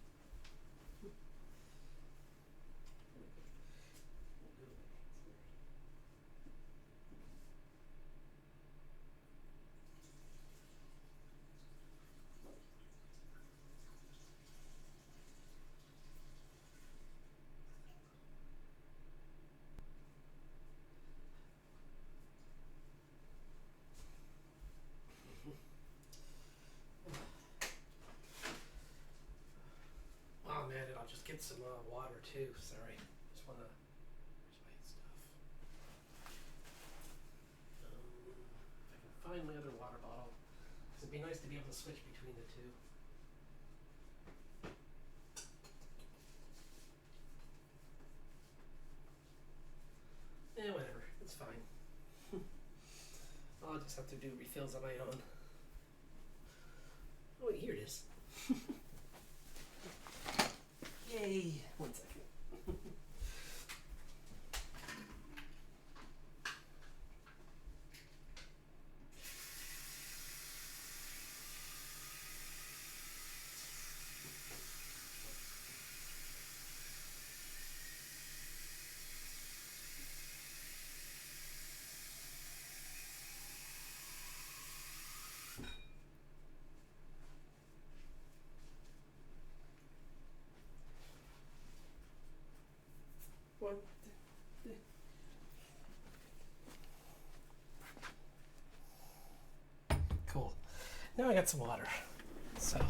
Oh man, and I'll just get some water too. Sorry, just wanna. Where's my stuff? If I can find my other water bottle, because it'd be nice to be able to switch between the two. Whatever, it's fine. I'll just have to do refills on my own. Oh wait, here it is. Yay! 1 second. One. Cool. Now I got some water. So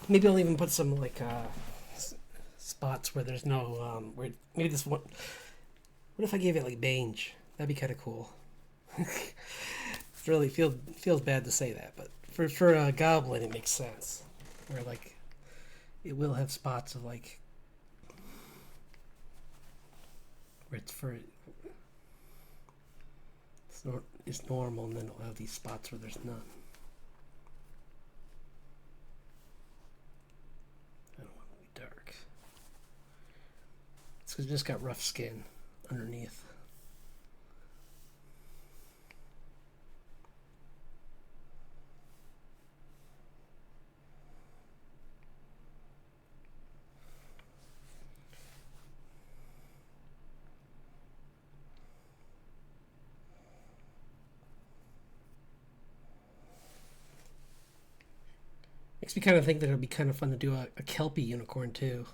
maybe I'll even put some like spots where there's no where maybe this one. What if I gave it like mange? That'd be kind of cool. It really feels bad to say that, but for a goblin it makes sense. Where like it will have spots of like where it's normal, and then it'll have these spots where there's none. I don't want it to be dark. It's because it just got rough skin underneath. Makes me kind of think that it would be kind of fun to do a Kelpie unicorn too.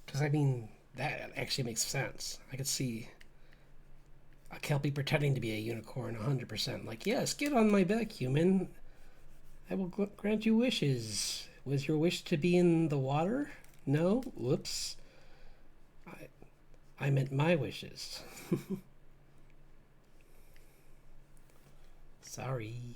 Because I mean, that actually makes sense. I could see a Kelpie pretending to be a unicorn 100%. Like, yes, get on my back, human. I will grant you wishes. Was your wish to be in the water? No? Whoops. I meant my wishes. Sorry.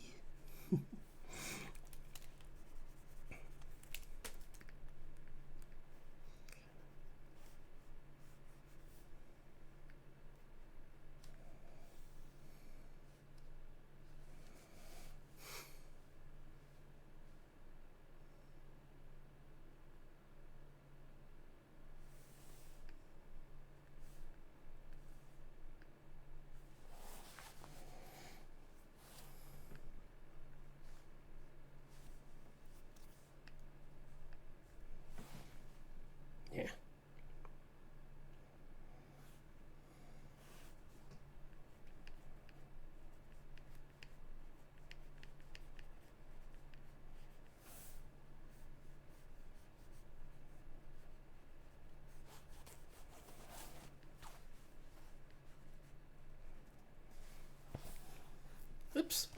Oops.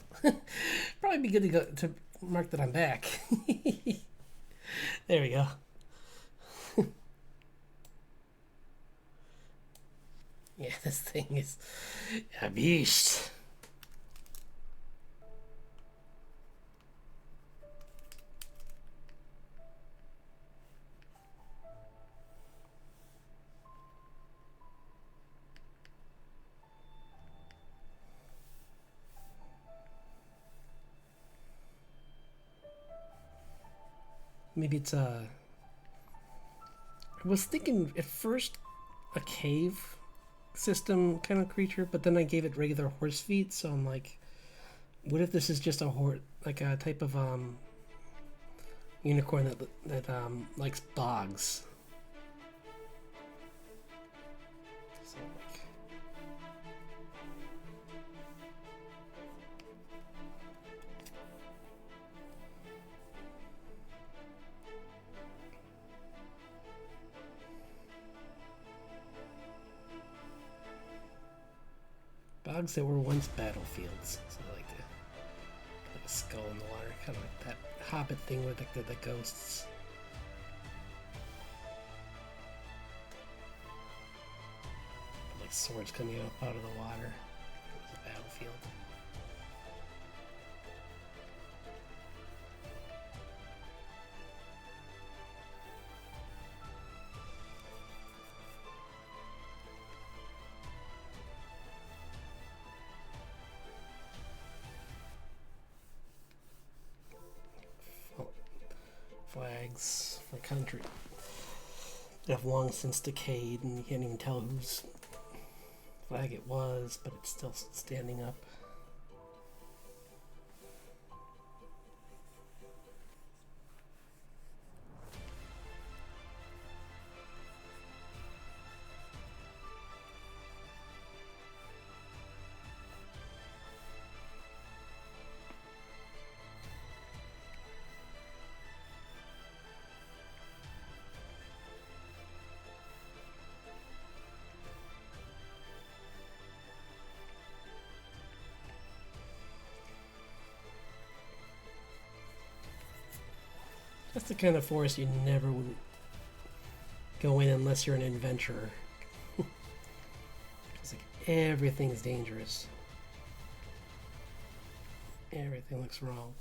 Probably be good to go to mark that I'm back. There we go. Yeah, this thing is a beast. Maybe it's I was thinking at first a cave system kind of creature, but then I gave it regular horse feet, so I'm like, what if this is just a horse, like a type of unicorn that likes bogs? So like, bogs that were once battlefields. So like a skull in the water, kind of like that Hobbit thing with the ghosts. Like swords coming up out of the water. It was a battlefield. Flags for country that have long since decayed, and you can't even tell whose flag it was, but it's still standing up. That's the kind of forest you never would go in unless you're an adventurer. It's like everything's dangerous. Everything looks wrong.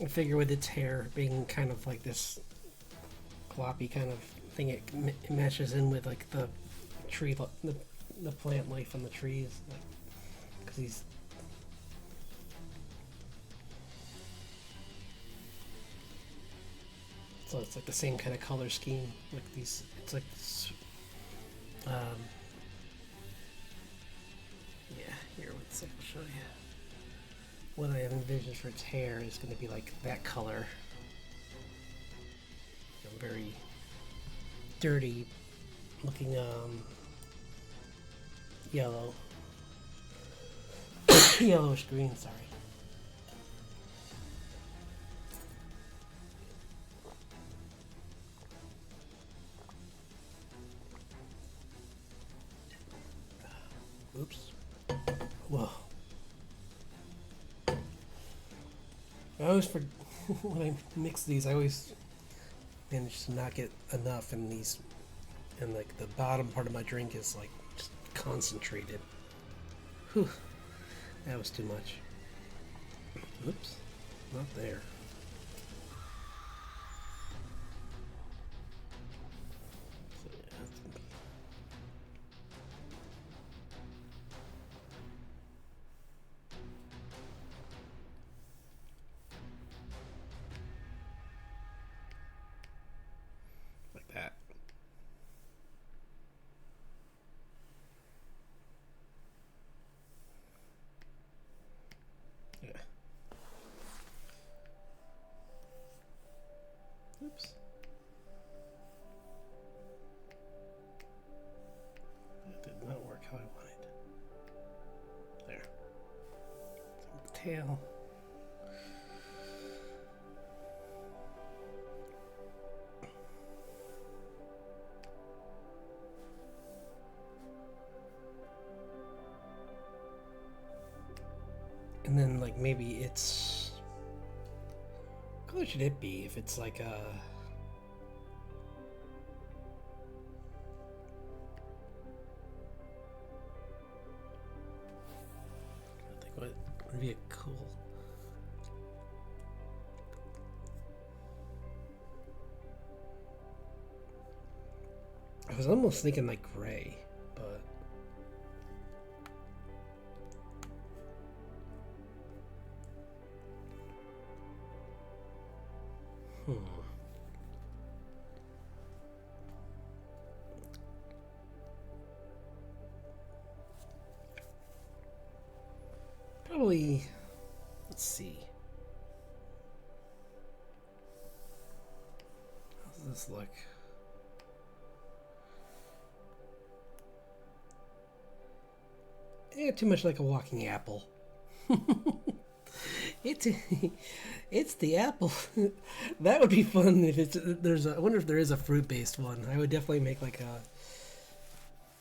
I figure with its hair being kind of like this gloppy kind of thing, it matches in with like the tree, the plant life on the trees, like, because he's so it's like the same kind of color scheme, like these. It's like yeah. Here, let's see. I'll show you. What I have envisioned for its hair is going to be like that color. Very dirty looking yellow. Yellowish green, sorry. Oops. Whoa. I always when I mix these, I always manage to not get enough in these, and like the bottom part of my drink is like just concentrated. Whew, that was too much. Oops, not there. So, yeah, that's gonna be... Did not work how I wanted. There. Tail. And then, like, maybe it's... What color should it be if it's like a... I think what would be a cool... I was almost thinking like gray, but... Probably, let's see. How does this look? Yeah, too much like a walking apple. It's the apple. That would be fun if I wonder if there is a fruit-based one. I would definitely make like a...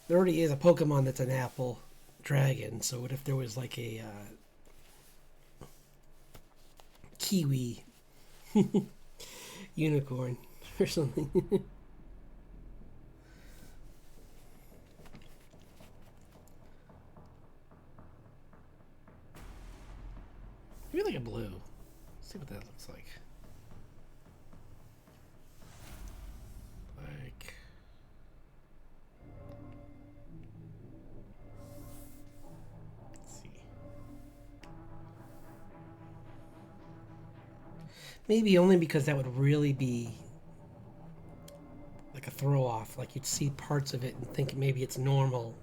There already is a Pokemon that's an apple dragon, so what if there was like a kiwi unicorn or something? Maybe like a blue. Let's see what that looks like. Like... Let's see. Maybe only because that would really be like a throw off. Like you'd see parts of it and think maybe it's normal.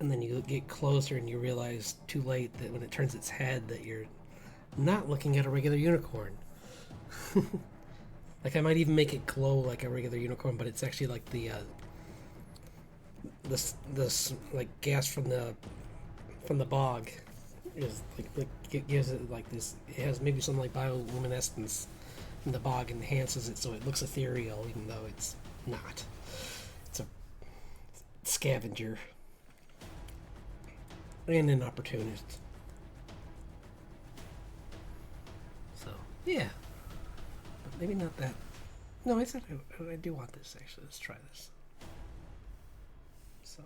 And then you get closer and you realize too late that when it turns its head that you're not looking at a regular unicorn. Like I might even make it glow like a regular unicorn, but it's actually like the this like gas from the bog is like it gives it like this. It has maybe some like bioluminescence in the bog, enhances it so it looks ethereal even though it's not. It's a scavenger. And an opportunist. So, yeah. But maybe not that. No, I said I do want this, actually. Let's try this. So.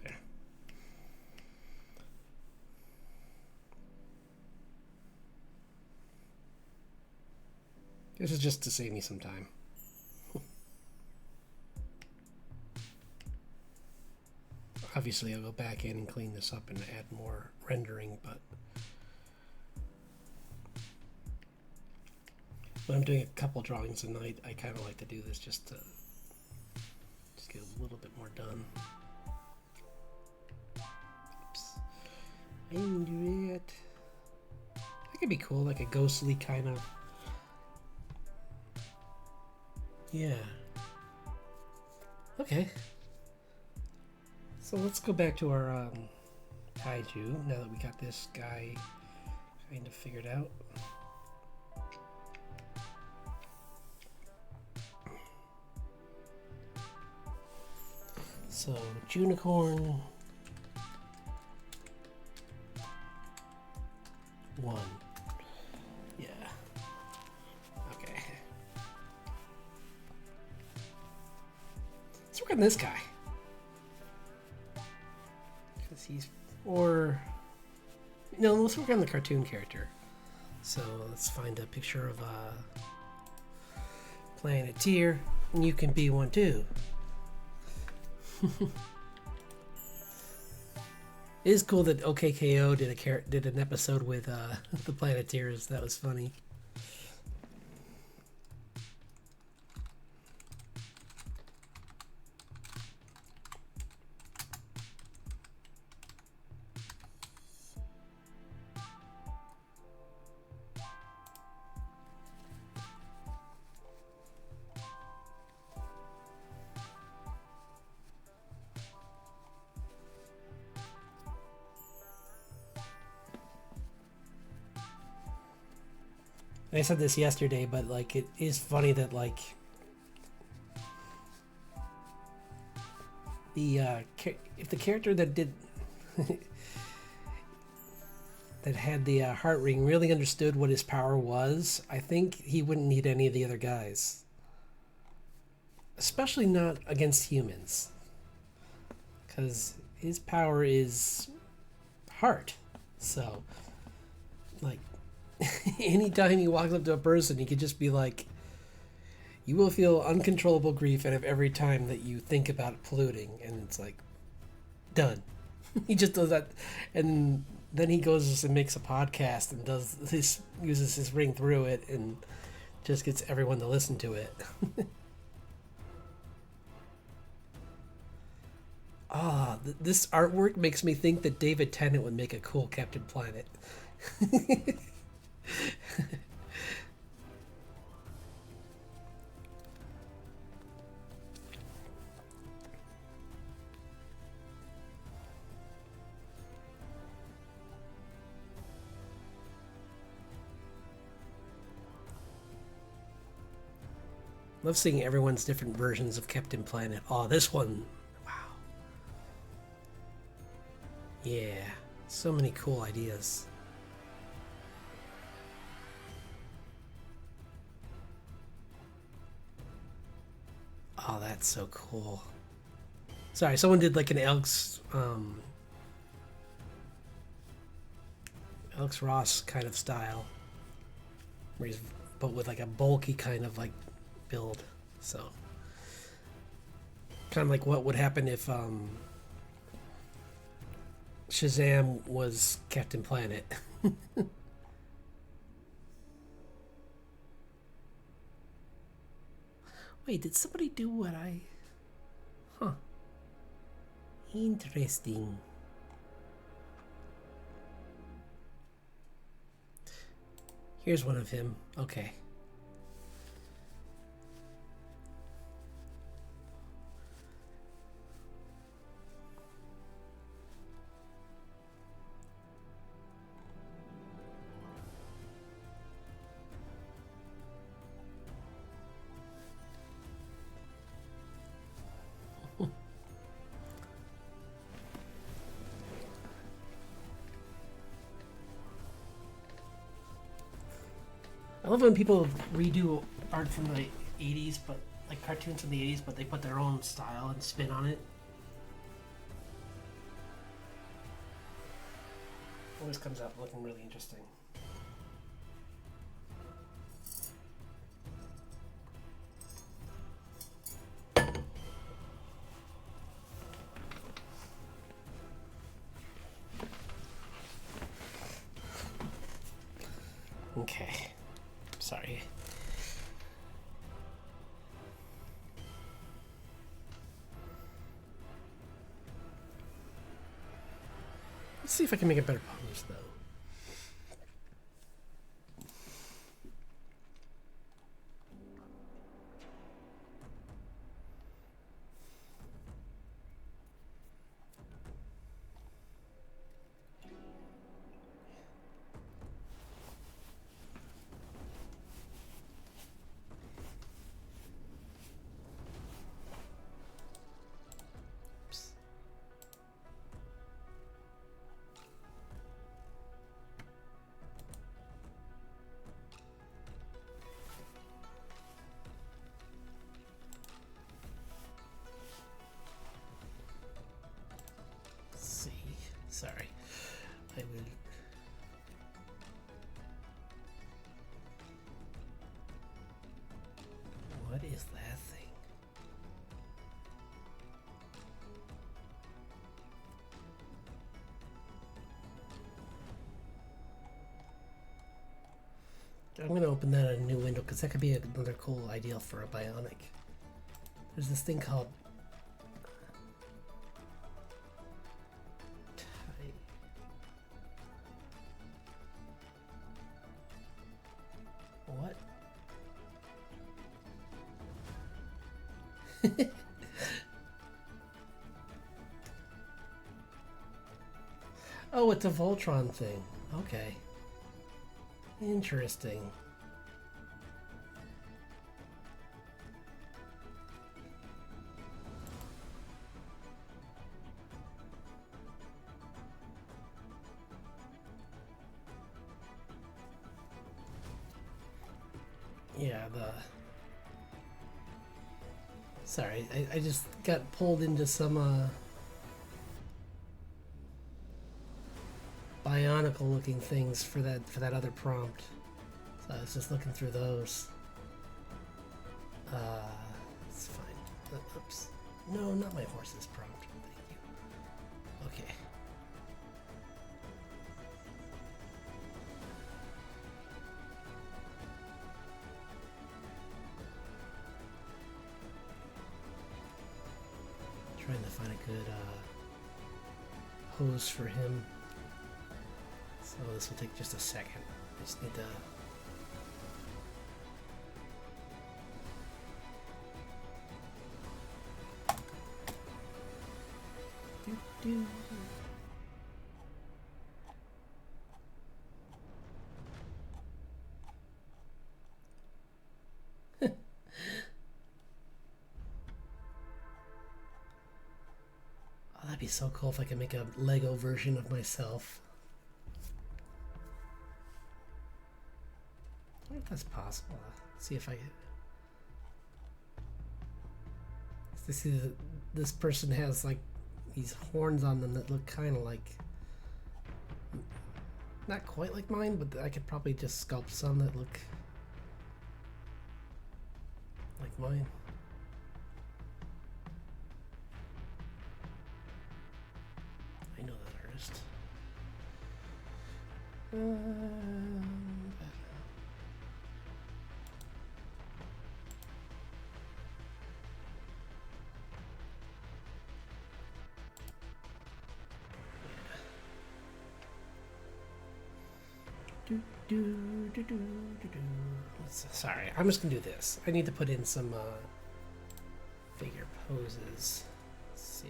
There. This is just to save me some time. Obviously, I'll go back in and clean this up and add more rendering, but when I'm doing a couple drawings a night, I kind of like to do this just to get a little bit more done. Oops. I didn't do it. That could be cool, like a ghostly kind of... Yeah. Okay. So let's go back to our KaiJune now that we got this guy kind of figured out. So Junicorn 1. Yeah. Okay. Let's work on this guy. Because he's... Or... No, let's work on the cartoon character. So let's find a picture of a Planeteer. And you can be one too. It is cool that OKKO did an episode with the Planeteers. That was funny. I said this yesterday, but like it is funny that like the if the character that did that had the heart ring really understood what his power was, I think he wouldn't need any of the other guys, especially not against humans, because his power is heart. So like anytime he walks up to a person, he could just be like, you will feel uncontrollable grief out of every time that you think about polluting, and it's like done. He just does that, and then he goes and makes a podcast and does this, uses his ring through it, and just gets everyone to listen to it. This artwork makes me think that David Tennant would make a cool Captain Planet. Love seeing everyone's different versions of Captain Planet. Oh, this one. Wow. Yeah. So many cool ideas. Oh, that's so cool. Sorry, someone did like an Alex Ross kind of style, where he's, but with like a bulky kind of like build. So kind of like what would happen if Shazam was Captain Planet. Wait, did somebody do what I... Huh. Interesting. Here's one of him. Okay. I love when people redo art from the 80s, but like cartoons from the 80s, but they put their own style and spin on it. Always comes out looking really interesting. Okay. Sorry. Let's see if I can make a better pose, though. Sorry. I will. What is that thing? I'm going to open that in a new window because that could be another cool idea for a bionic. There's this thing called what? Oh, it's a Voltron thing. Okay. Interesting. Yeah, sorry, I just got pulled into some bionicle looking things for that other prompt. So I was just looking through those. It's fine. Oops. No, not my horse's prompt. Thank you. Okay. Trying to find a good pose for him. So this will take just a second. I just need to... Do. Oh, that'd be so cool if I could make a Lego version of myself. I wonder if that's possible. Let's see if I... This person has like these horns on them that look kind of like, not quite like mine, but I could probably just sculpt some that look like mine. I know that artist. Sorry, I'm just gonna do this. I need to put in some figure poses. Let's see.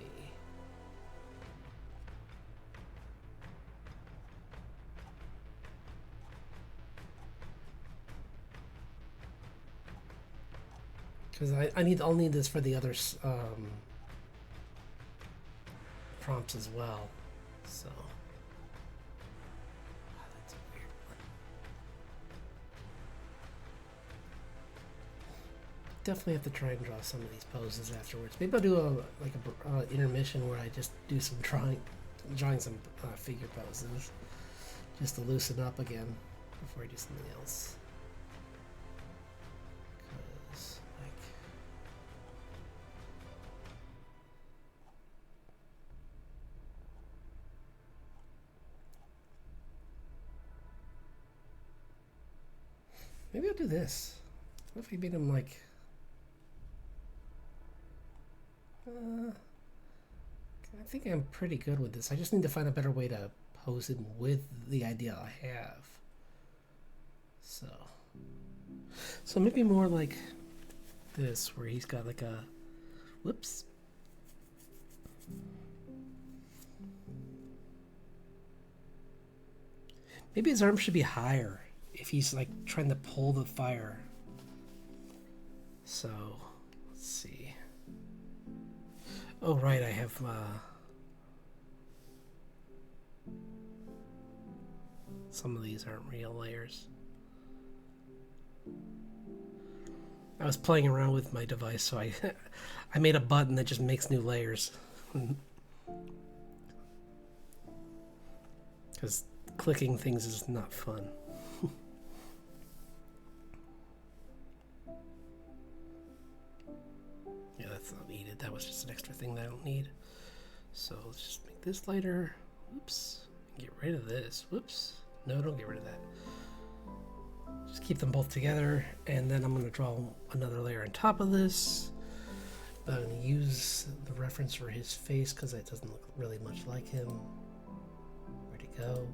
Because I'll need this for the other prompts as well. So. Definitely have to try and draw some of these poses afterwards. Maybe I'll do a intermission where I just do some drawing some figure poses, just to loosen up again before I do something else. Because maybe I'll do this. What if we made him like? I think I'm pretty good with this. I just need to find a better way to pose him with the idea I have. So maybe more like this, where he's got like a, whoops. Maybe his arm should be higher if he's like trying to pull the fire. So, let's see. Oh, right, I have, some of these aren't real layers. I was playing around with my device, so I I made a button that just makes new layers. Because clicking things is not fun. Yeah, that's not needed. That was just an extra thing that I don't need. So let's just make this lighter. Oops. Get rid of this. Whoops. No, don't get rid of that. Just keep them both together, and then I'm going to draw another layer on top of this. I'm going to use the reference for his face because it doesn't look really much like him. Where'd it go?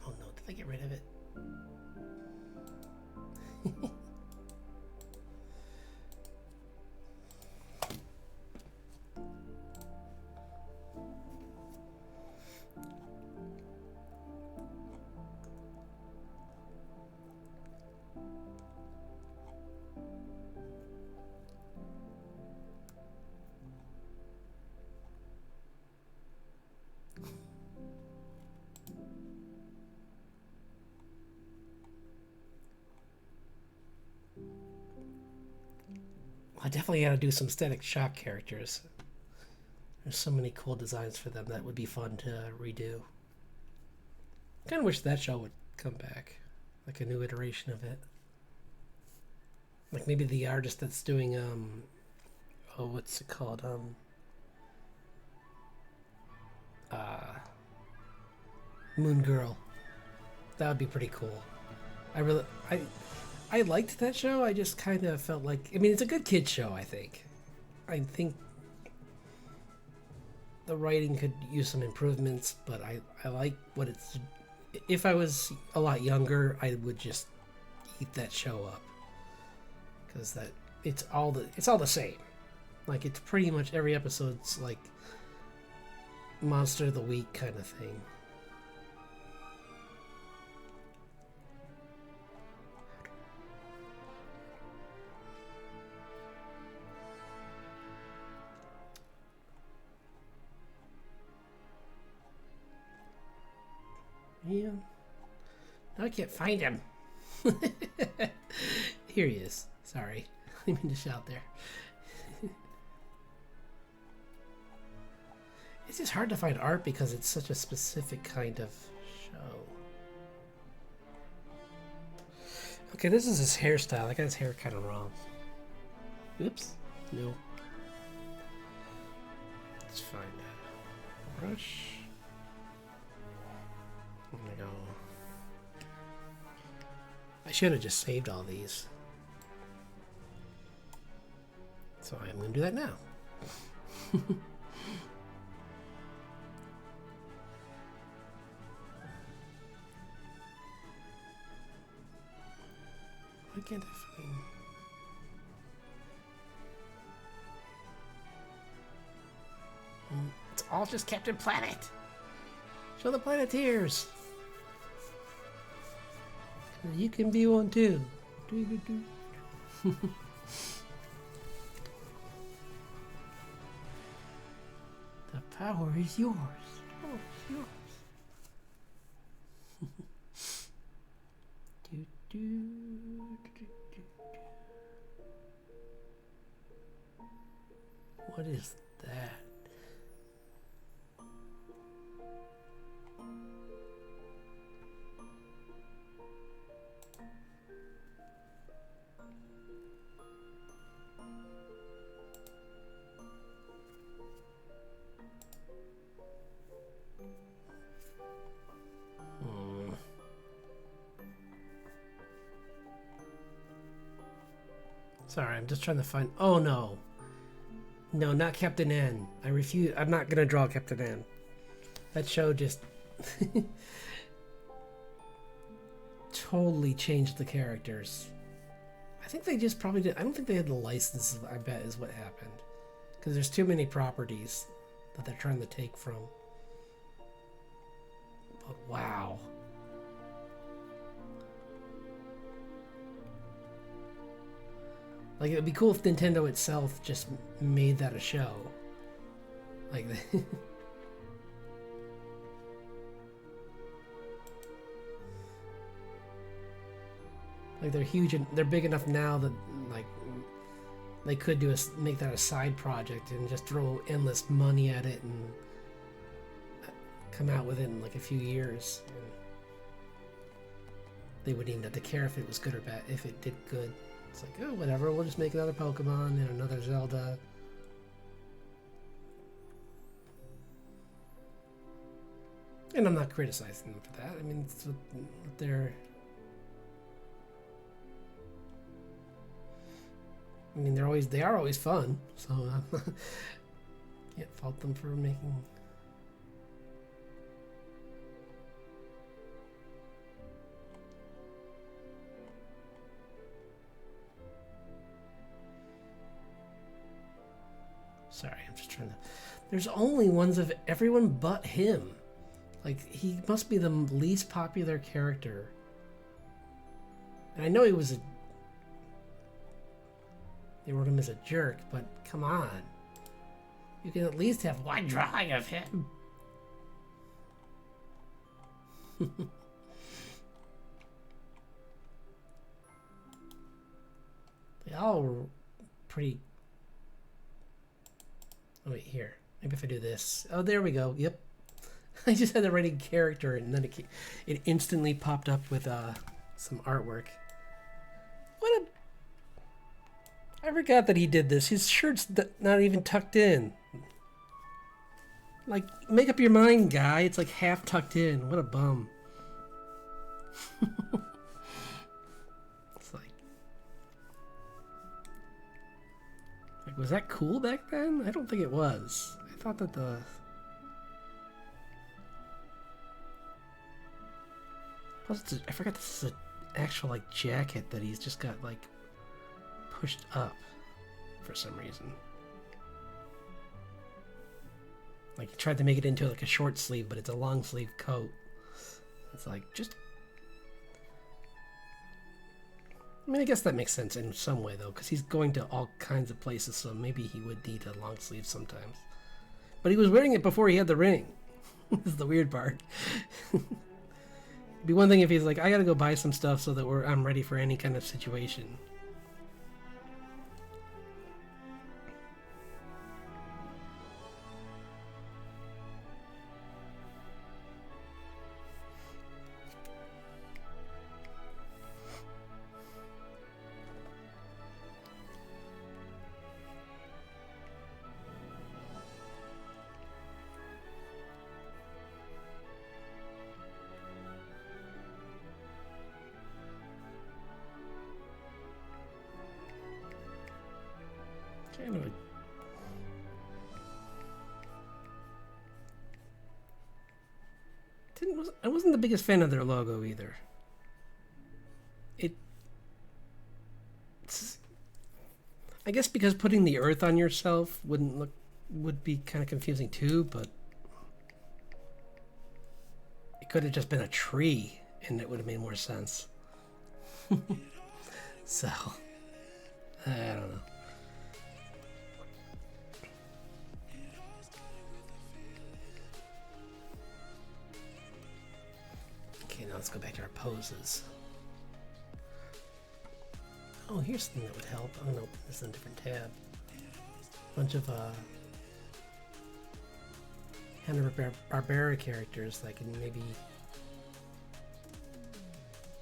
Oh no, did I get rid of it? definitely got to do some Static Shock characters. There's so many cool designs for them that would be fun to redo. Kind of wish that show would come back, like a new iteration of it. Like maybe the artist that's doing oh, what's it called? Moon Girl. That would be pretty cool. I liked that show. I just kind of felt like, I mean, it's a good kid show. I think the writing could use some improvements, but I like what it's. If I was a lot younger, I would just eat that show up because it's all the same. Like it's pretty much every episode's like Monster of the Week kind of thing. Yeah. Now I can't find him. Here he is. Sorry. I didn't mean to shout there. It's just hard to find art because it's such a specific kind of show. Okay, this is his hairstyle. I got his hair kind of wrong. Oops. No. Let's find a brush. I'm gonna go. I should have just saved all these. So I'm gonna do that now. Why can't I find? It's all just Captain Planet. Show the Planeteers. You can be one too. The power is yours. Yours. What is that? Sorry, I'm just trying to find. Oh no. No, not Captain N. I refuse. I'm not gonna draw Captain N. That show just totally changed the characters. I think they just probably did. I don't think they had the license, I bet, is what happened. Because there's too many properties that they're trying to take from. But wow. Like, it would be cool if Nintendo itself just made that a show. Like, like they're huge and they're big enough now that, like, they could make that a side project and just throw endless money at it and come out with it in, like, a few years. And they wouldn't even have to care if it was good or bad, if it did good. It's like, oh, whatever, we'll just make another Pokemon and another Zelda. And I'm not criticizing them for that. I mean, it's what they're... I mean, they are always fun, so can't fault them for making... Sorry, I'm just trying to... There's only ones of everyone but him. Like, he must be the least popular character. And I know he was a... They wrote him as a jerk, but come on. You can at least have one drawing of him. They all were pretty Oh wait, here. Maybe if I do this. Oh, there we go. Yep. I just had the right character, and then it instantly popped up with some artwork. What a... I forgot that he did this. His shirt's not even tucked in. Like, make up your mind, guy. It's like half tucked in. What a bum. It's like, was that cool back then? I don't think it was. I thought that the... Plus, I forgot this is an actual, like, jacket that he's just got, like, pushed up for some reason. Like, he tried to make it into, like, a short sleeve, but it's a long sleeve coat. It's like, just... I mean, I guess that makes sense in some way, though, because he's going to all kinds of places, so maybe he would need a long sleeve sometimes. But he was wearing it before he had the ring. This is the weird part. It'd be one thing if he's like, I gotta go buy some stuff so that I'm ready for any kind of situation. Kind of I wasn't the biggest fan of their logo either. I guess because putting the earth on yourself would be kind of confusing too, but it could have just been a tree and it would have made more sense. So, I don't know. Okay, now let's go back to our poses. Oh, here's something that would help. Oh no, this is a different tab. Bunch of Hanna-Barbera characters that can maybe...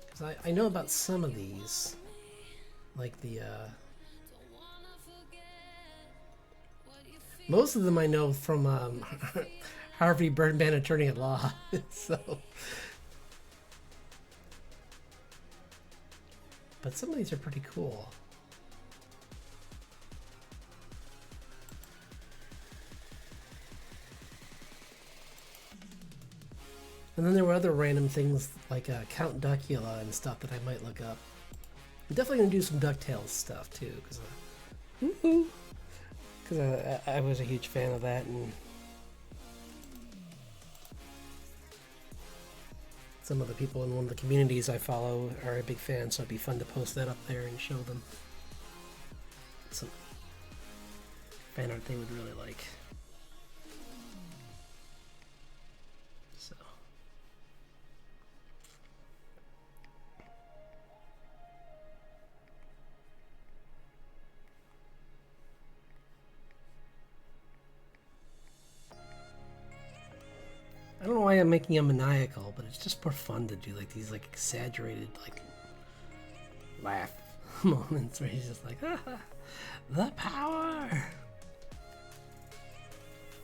Because I know about some of these. Like the... Most of them I know from Harvey Birdman Attorney at Law. So... But some of these are pretty cool. And then there were other random things like Count Duckula and stuff that I might look up. I'm definitely going to do some DuckTales stuff too, because I was a huge fan of that, and some of the people in one of the communities I follow are a big fan, so it'd be fun to post that up there and show them some fan art they would really like. So. I don't know why I'm making him maniacal, but it's just more fun to do like these like exaggerated like laugh moments where he's just like, ah, the power.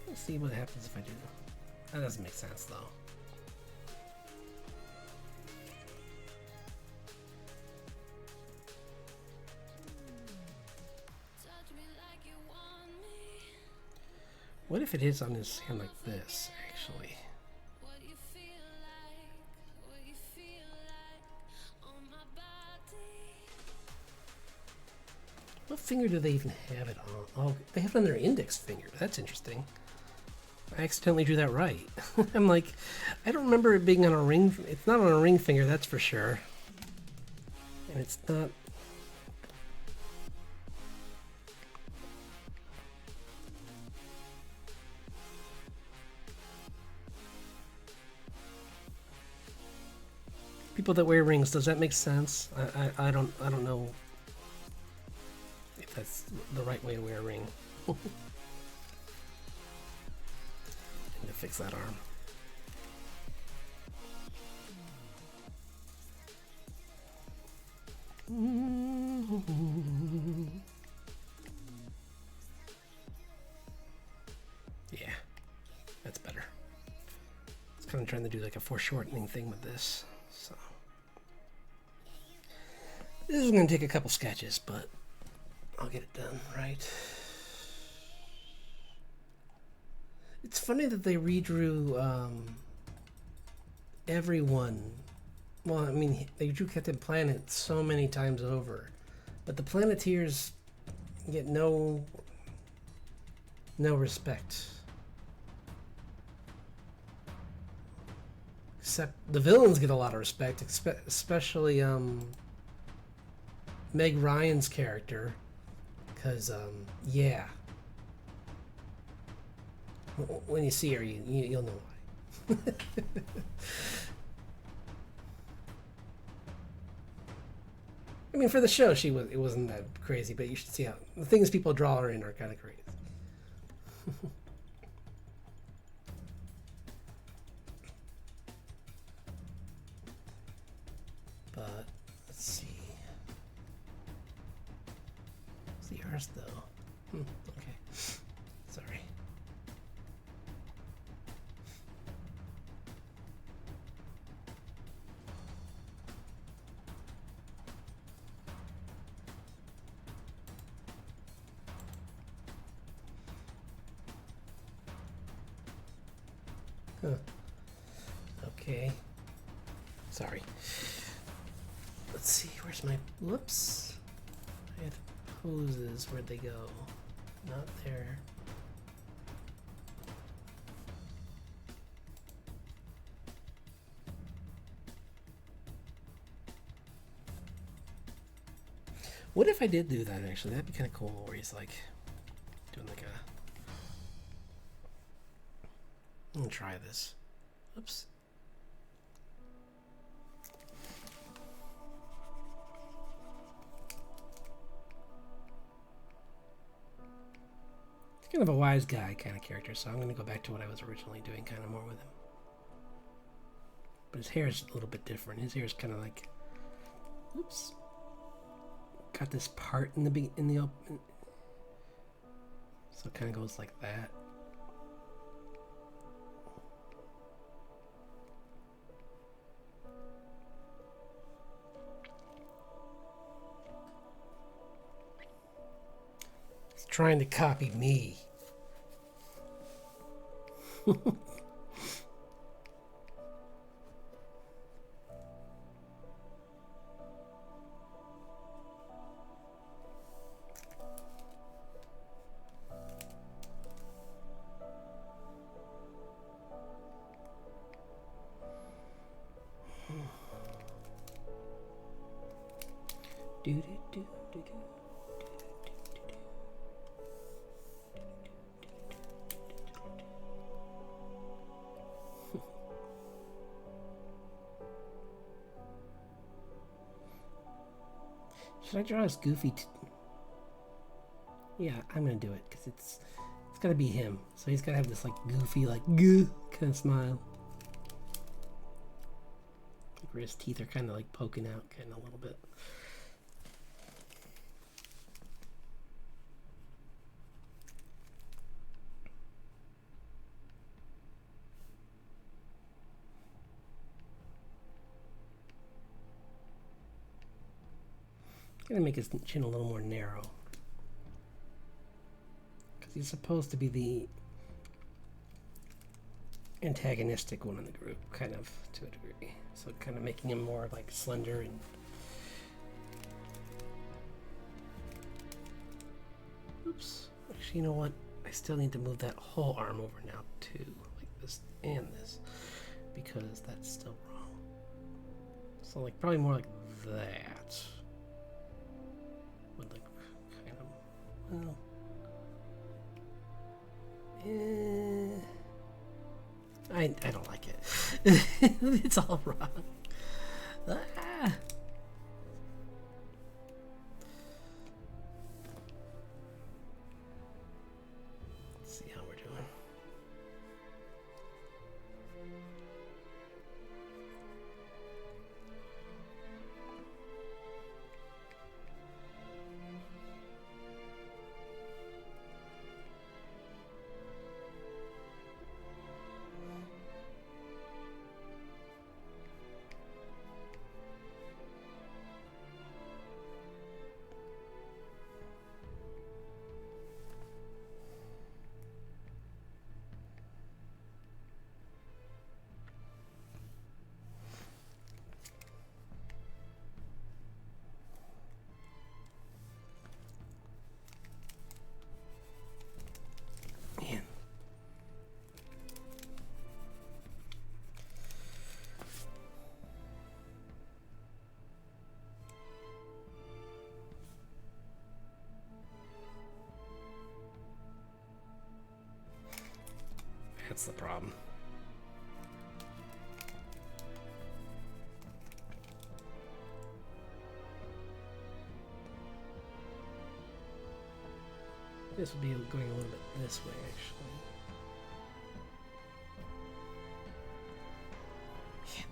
Let's see what happens if I do that. That doesn't make sense though. What if it is on his hand like this, actually? What finger do they even have it on? Oh, they have it on their index finger. That's interesting. I accidentally drew that right. I'm like, I don't remember it being on a ring. It's not on a ring finger, that's for sure. And it's not... People that wear rings, does that make sense? I don't know if that's the right way to wear a ring. fix that arm. Yeah, that's better. I was kind of trying to do like a foreshortening thing with this, so this is going to take a couple sketches, but I'll get it done, right? It's funny that they redrew everyone. Well, I mean, they drew Captain Planet so many times over, but the Planeteers get no respect. Except the villains get a lot of respect, especially Meg Ryan's character, because yeah, when you see her, you'll know why. I mean, for the show, it wasn't that crazy, but you should see how the things people draw her in are kind of crazy. But let's see. What's the arse though? Okay, sorry. Huh. Okay. Sorry. Let's see, where's my... Whoops. I had poses. Where'd they go? Not there. What if I did do that, actually? That'd be kind of cool, where he's like... doing like a... I'm gonna try this. Oops. He's kind of a wise guy kind of character, so I'm gonna go back to what I was originally doing kind of more with him. But his hair is a little bit different. His hair is kind of like... Oops. Got this part in the open. So it kind of goes like that. Trying to copy me. Should I draw his goofy? Yeah, I'm gonna do it because it's gotta be him. So he's gotta have this like goofy, like goo kind of smile. Like where his teeth are kind of like poking out, kind of a little bit. Gonna make his chin a little more narrow because he's supposed to be the antagonistic one in the group, kind of to a degree. So kind of making him more like slender and oops. Actually, you know what? I still need to move that whole arm over now too, like this and this, because that's still wrong. So like probably more like that. Would like kind of well. I don't like it. It's all wrong. Ah. Let's see how we're doing. That's the problem. This would be going a little bit this way, actually. Yeah.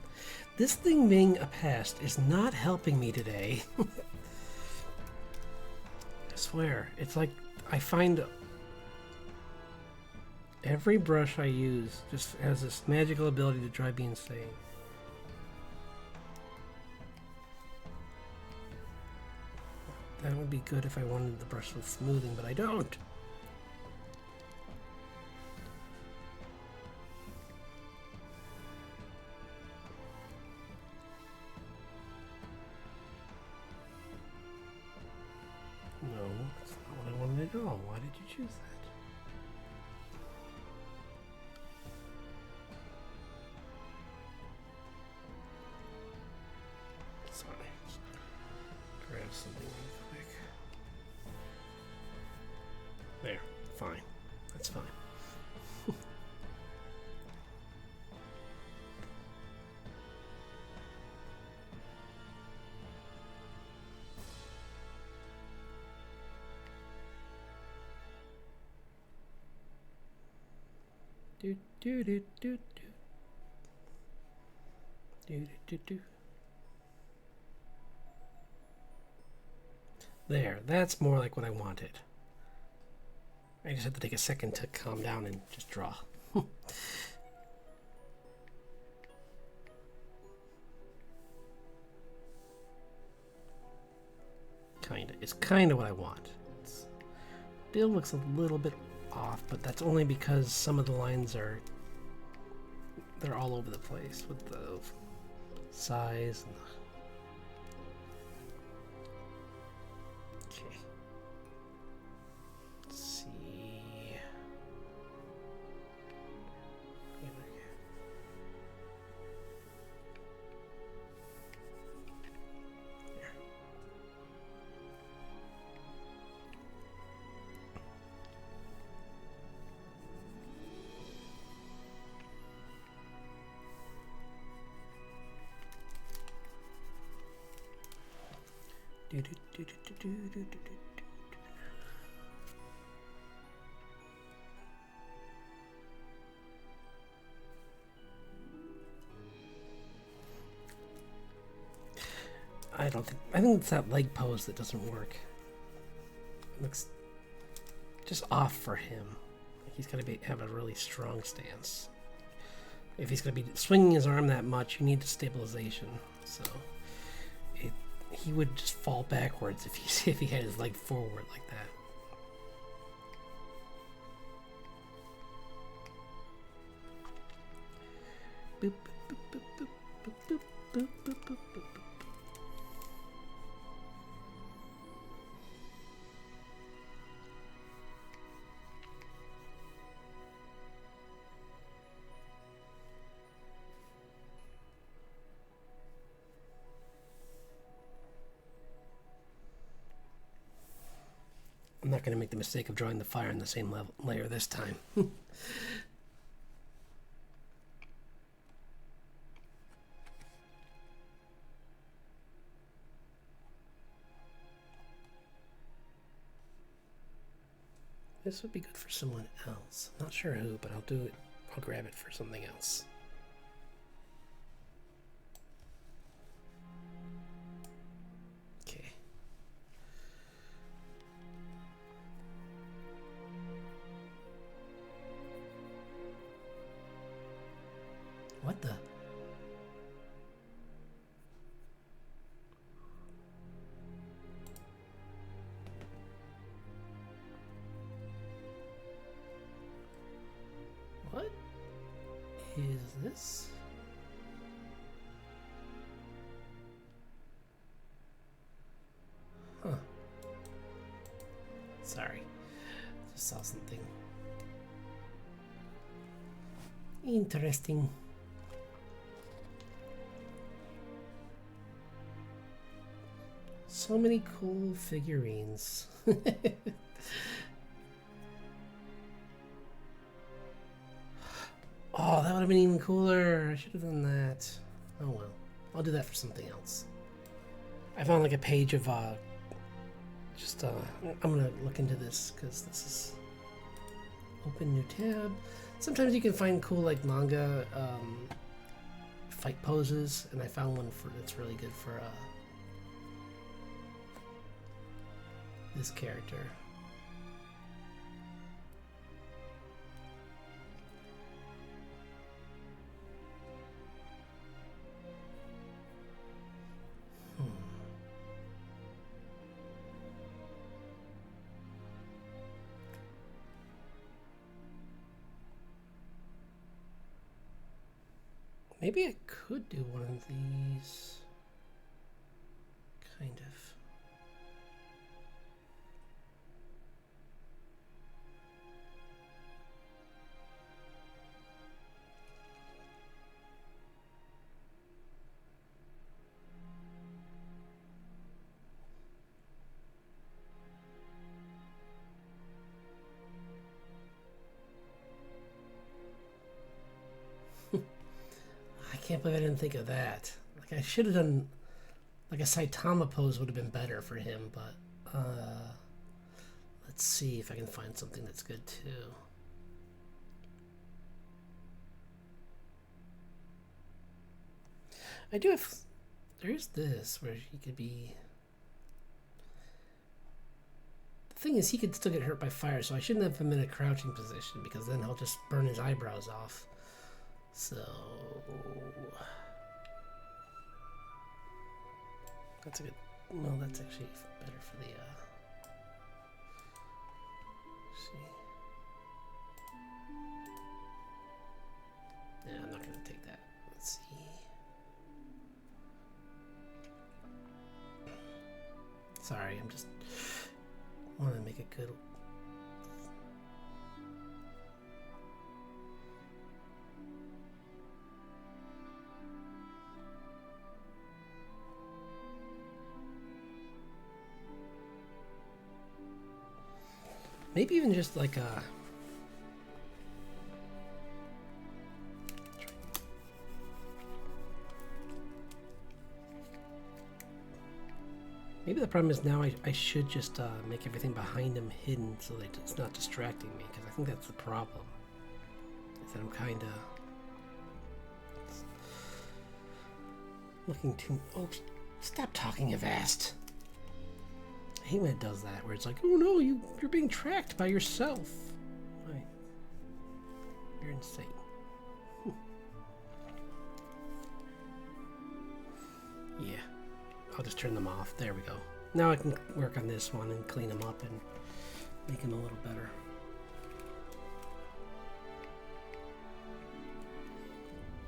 This thing being a pest is not helping me today. I swear. It's like I find every brush I use just has this magical ability to drive me insane. That would be good if I wanted the brush with smoothing, but I don't. No, that's not what I wanted at all. Why did you choose that? Sorry. Grab something real quick. There. Fine. That's fine. Do do do do do do do do. There, that's more like what I wanted. I just have to take a second to calm down and just draw. Kinda. It's kinda what I want. It still looks a little bit off, but that's only because some of the lines they're all over the place with the size and the... Okay. Let's see. I think it's that leg pose that doesn't work. It looks just off for him. He's got to have a really strong stance. If he's going to be swinging his arm that much, you need the stabilization. So he would just fall backwards if he had his leg forward like that. Boop, boop, boop, boop, boop, boop, boop, boop, boop, boop. I'm not going to make the mistake of drawing the fire in the same layer this time. This would be good for someone else. I'm not sure who, but I'll do it. I'll grab it for something else. Okay. What the? What is this? Huh. Sorry. Just saw something interesting. So many cool figurines. Oh, that would have been even cooler. I should have done that. Oh well. I'll do that for something else. I found like a page of I'm gonna look into this because this is open new tab. Sometimes you can find cool like manga fight poses, and I found one that's really good for this character. Maybe I could do one of these. Kind of. I can't believe I didn't think of that. Like, I should have done, like, a Saitama pose would have been better for him, but, let's see if I can find something that's good, too. I do have, there's this, where he could be, the thing is, he could still get hurt by fire, so I shouldn't have him in a crouching position, because then he'll just burn his eyebrows off. So that's a good. Well, that's actually better for the. See. Yeah, I'm not gonna take that. Let's see. Sorry, I'm just want to make it good. Maybe even just like a... Maybe the problem is now I should just make everything behind him hidden so that it's not distracting me, because I think that's the problem. Is that I'm kind of... looking too... Oh, stop talking, Avast! I hate when it does that, where it's like, oh no, you're being tracked by yourself. Right. You're insane. Yeah. I'll just turn them off. There we go. Now I can work on this one and clean them up and make them a little better.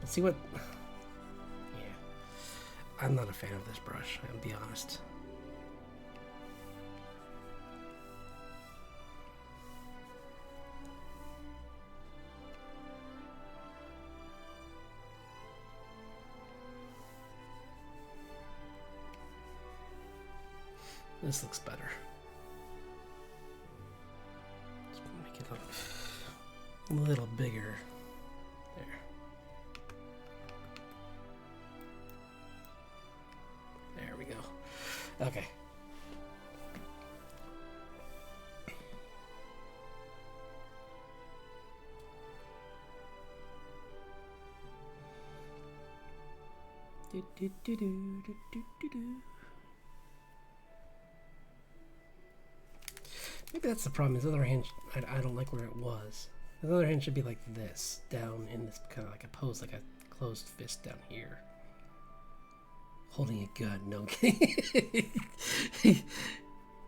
Let's see what... Yeah. I'm not a fan of this brush, I'll be honest. This looks better. Let's make it look a little bigger. There. There we go. Okay. Do, do, do, do, do, do, do, do. Maybe that's the problem. His other hand, I don't like where it was. His other hand should be like this, down in this kind of like a pose, like a closed fist down here. Holding a gun, no kidding.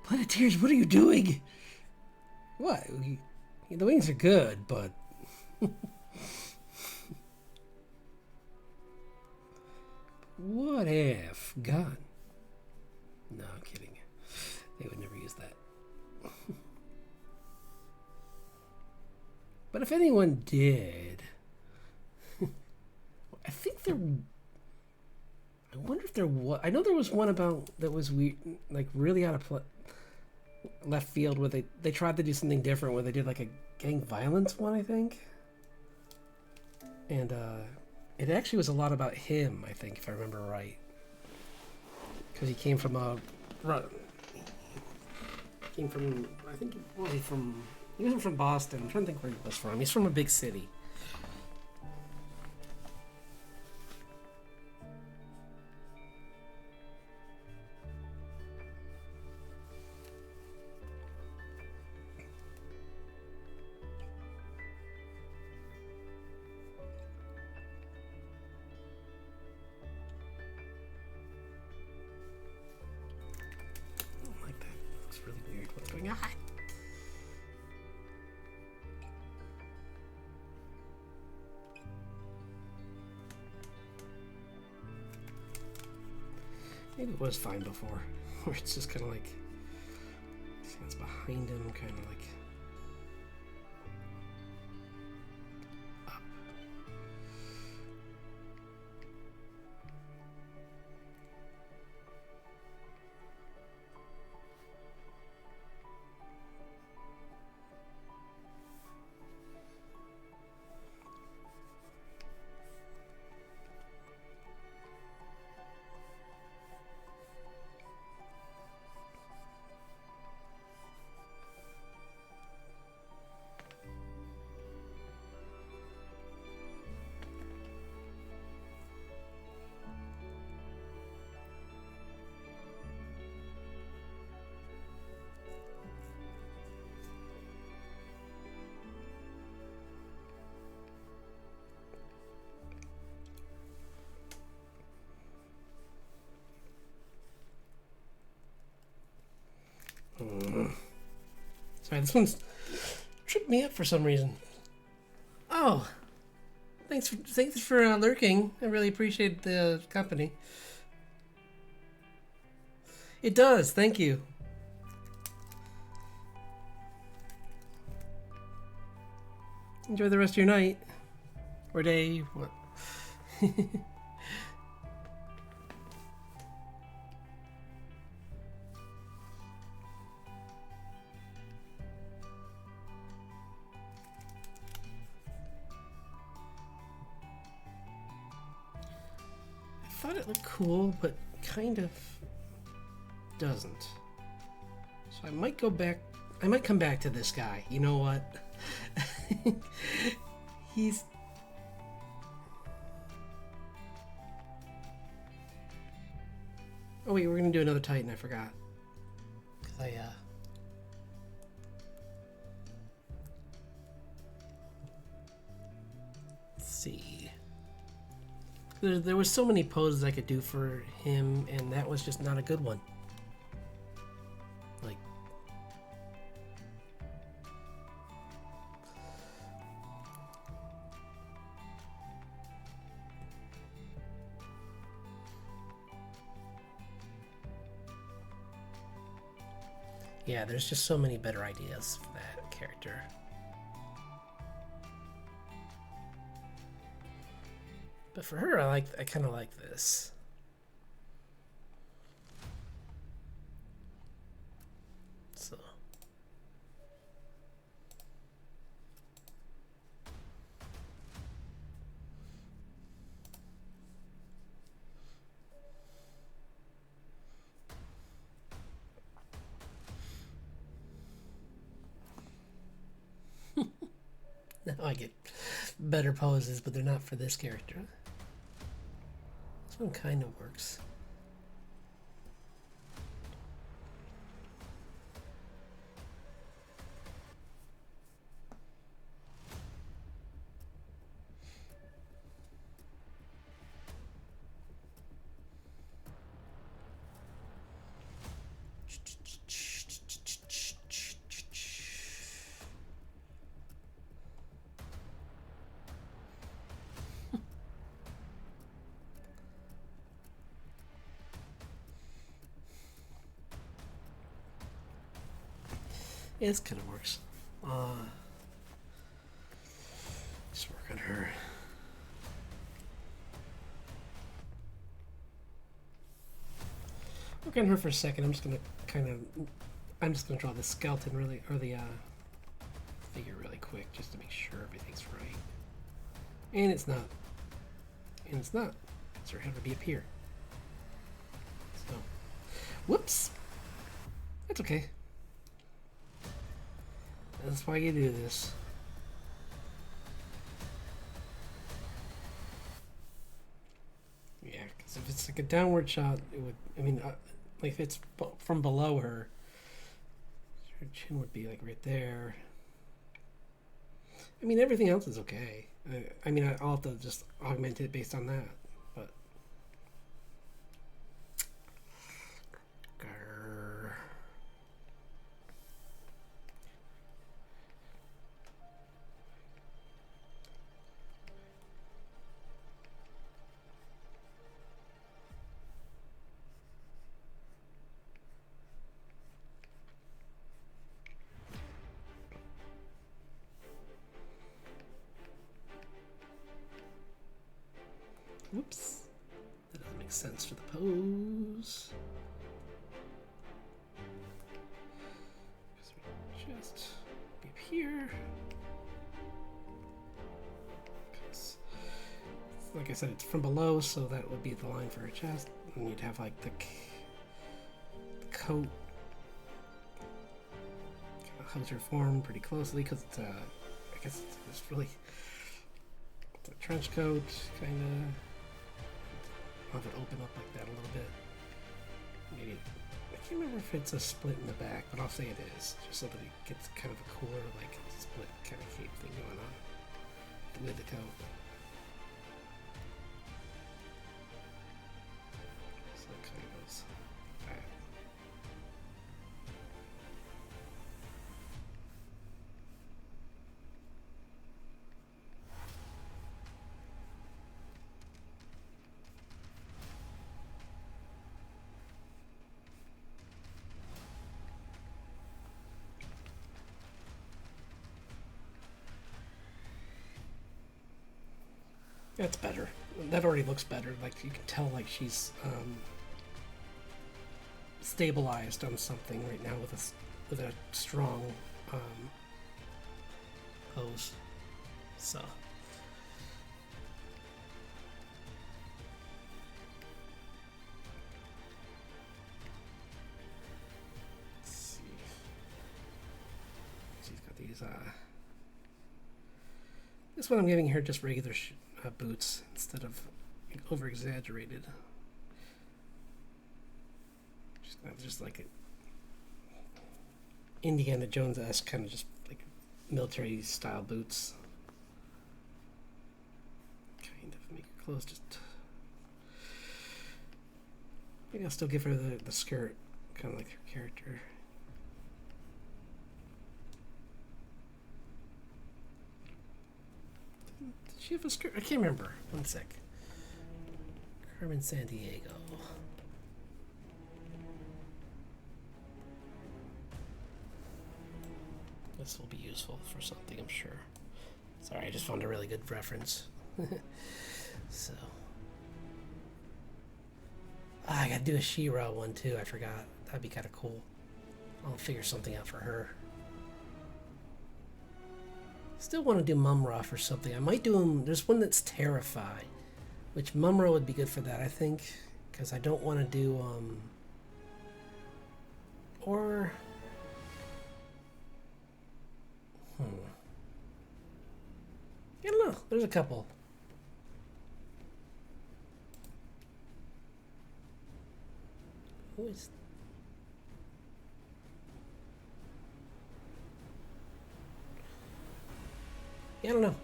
Planeteers, what are you doing? What? The wings are good, but... What if? Gun. No, I'm kidding. They would never use that. But if anyone did, I think there. I wonder if there was. I know there was one about that was weird, like really out of left field, where they tried to do something different, where they did like a gang violence one. I think. And it actually was a lot about him, I think, if I remember right. Because he came from a... Came from... I think... What was he from? He wasn't from Boston. I'm trying to think where he was from. He's from a big city. Maybe it was fine before, where it's just kind of like, it's behind him, kind of like up. Sorry, this one's tripped me up for some reason. Oh, thanks for lurking. I really appreciate the company. It does. Thank you. Enjoy the rest of your night or day. What? I thought it looked cool, but kind of doesn't. So I might go back. I might come back to this guy. You know what? He's... Oh wait, we're gonna do another Titan. I forgot. Cause let's see. There was so many poses I could do for him, and that was just not a good one. Like, yeah, there's just so many better ideas for that character. But for her, I kind of like this. So. Now I get better poses, but they're not for this character. This one kind of works. Yeah, this kind of works. Just work on her. Work on her for a second. I'm just gonna draw the skeleton really, or the figure really quick, just to make sure everything's right. And it's not. And it's not. So it had to be up here. So, whoops. That's okay. That's why you do this. Yeah, because if it's like a downward shot, it would, I mean, like if it's from below her, her chin would be like right there. I mean, everything else is okay. I mean, I'll have to just augment it based on that, but. Grr. Whoops. That doesn't make sense for the pose. Just be up here. Like I said, it's from below, so that would be the line for her chest. And you'd have like the coat kind of hugs her form pretty closely because it's I guess it's really it's a trench coat kind of. Have it open up like that a little bit. Maybe I can't remember if it's a split in the back, but I'll say it is, just so that it gets kind of a cooler, like split kind of cape thing going on with the coat. So it kind of goes back. That's better. That already looks better. Like you can tell, like she's stabilized on something right now with a strong pose. So. Let's see. She's got these. This one I'm giving her just regular boots instead of over exaggerated. Just like it. Indiana Jones-esque kind of just like military style boots. Kind of make her clothes just. Maybe I'll still give her the skirt, kind of like her character. Did she have a skirt? I can't remember. One sec. Carmen Sandiego. This will be useful for something, I'm sure. Sorry, I just found a really good reference. So. I gotta do a She-Ra one too, I forgot. That'd be kind of cool. I'll figure something out for her. Still want to do Mumra for something. I might do him. There's one that's Terrify, which Mumra would be good for that, I think, because I don't want to do or I don't know. There's a couple. Who is? Yeah, I don't know.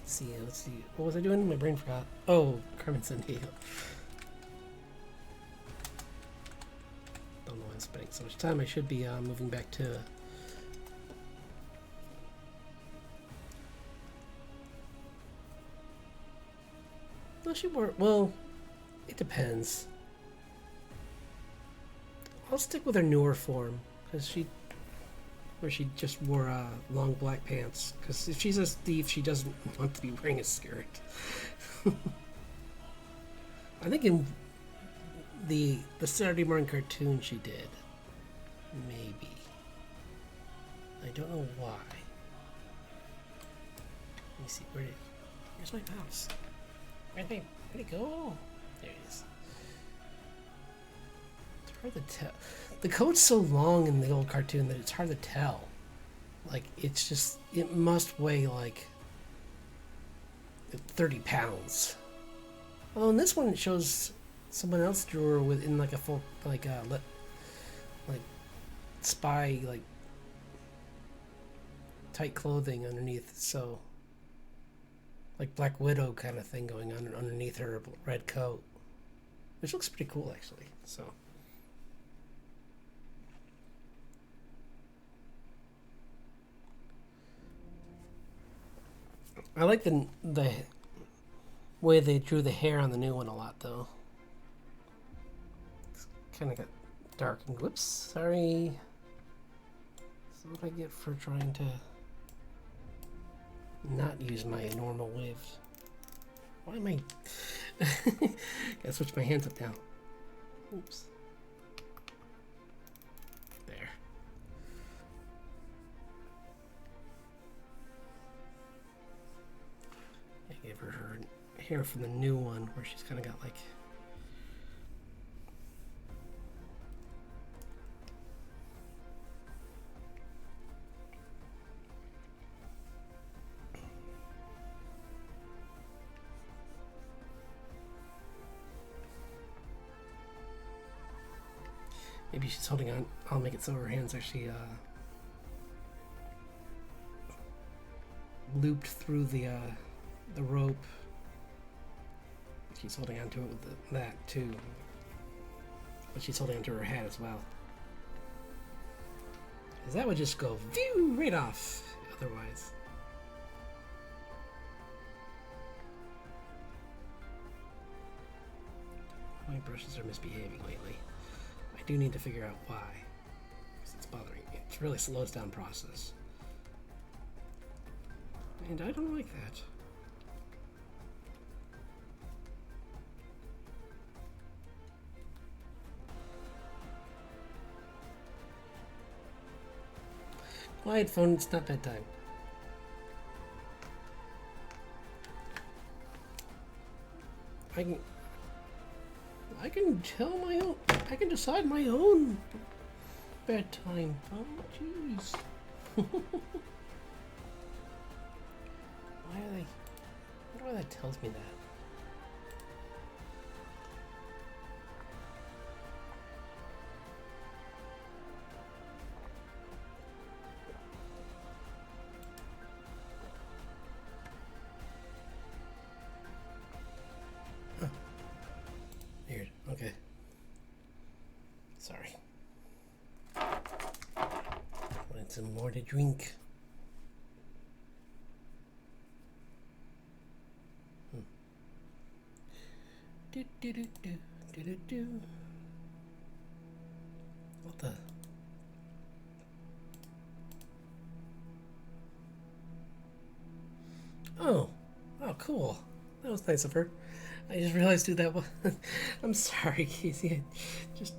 Let's see. What was I doing? My brain forgot. Oh, Carmen Sandiego. Don't know why I'm spending so much time. I should be moving back to. No, she wore. Well, it depends. I'll stick with her newer form because where she just wore long black pants. Because if she's a thief, she doesn't want to be wearing a skirt. I think in the Saturday morning cartoon she did. Maybe. I don't know why. Let me see. Where's my mouse? Where'd it go? There it is. It's hard to tell. The coat's so long in the old cartoon that it's hard to tell. Like, it's just, it must weigh like 30 pounds. Oh, in this one it shows someone else drew her within like a full, like spy, like tight clothing underneath, so like Black Widow kind of thing going on underneath her red coat, which looks pretty cool actually. So I like the way they drew the hair on the new one a lot, though. It's kind of got dark and whoops, sorry. So what do I get for trying to not use my normal waves? Why am I? Gotta switch my hands up now. Oops. There. I gave her hair from the new one where she's kind of got like. Maybe she's holding on. I'll make it so her hands actually looped through the rope. She's holding onto it with that too, but she's holding onto her head as well. Because that would just go phew, right off otherwise. My brushes are misbehaving lately. I do need to figure out why. Because it's bothering me. It really slows down process. And I don't like that. Quiet phone, it's not bedtime. I can tell my own. I can decide my own bedtime. Oh, jeez. Why are they? I wonder why that tells me that. Weird. Okay. Sorry. Wanted some more to drink. Do do do do do do do. What the? Oh, cool. That was nice of her. I just realized who that was. I'm sorry, Casey. Just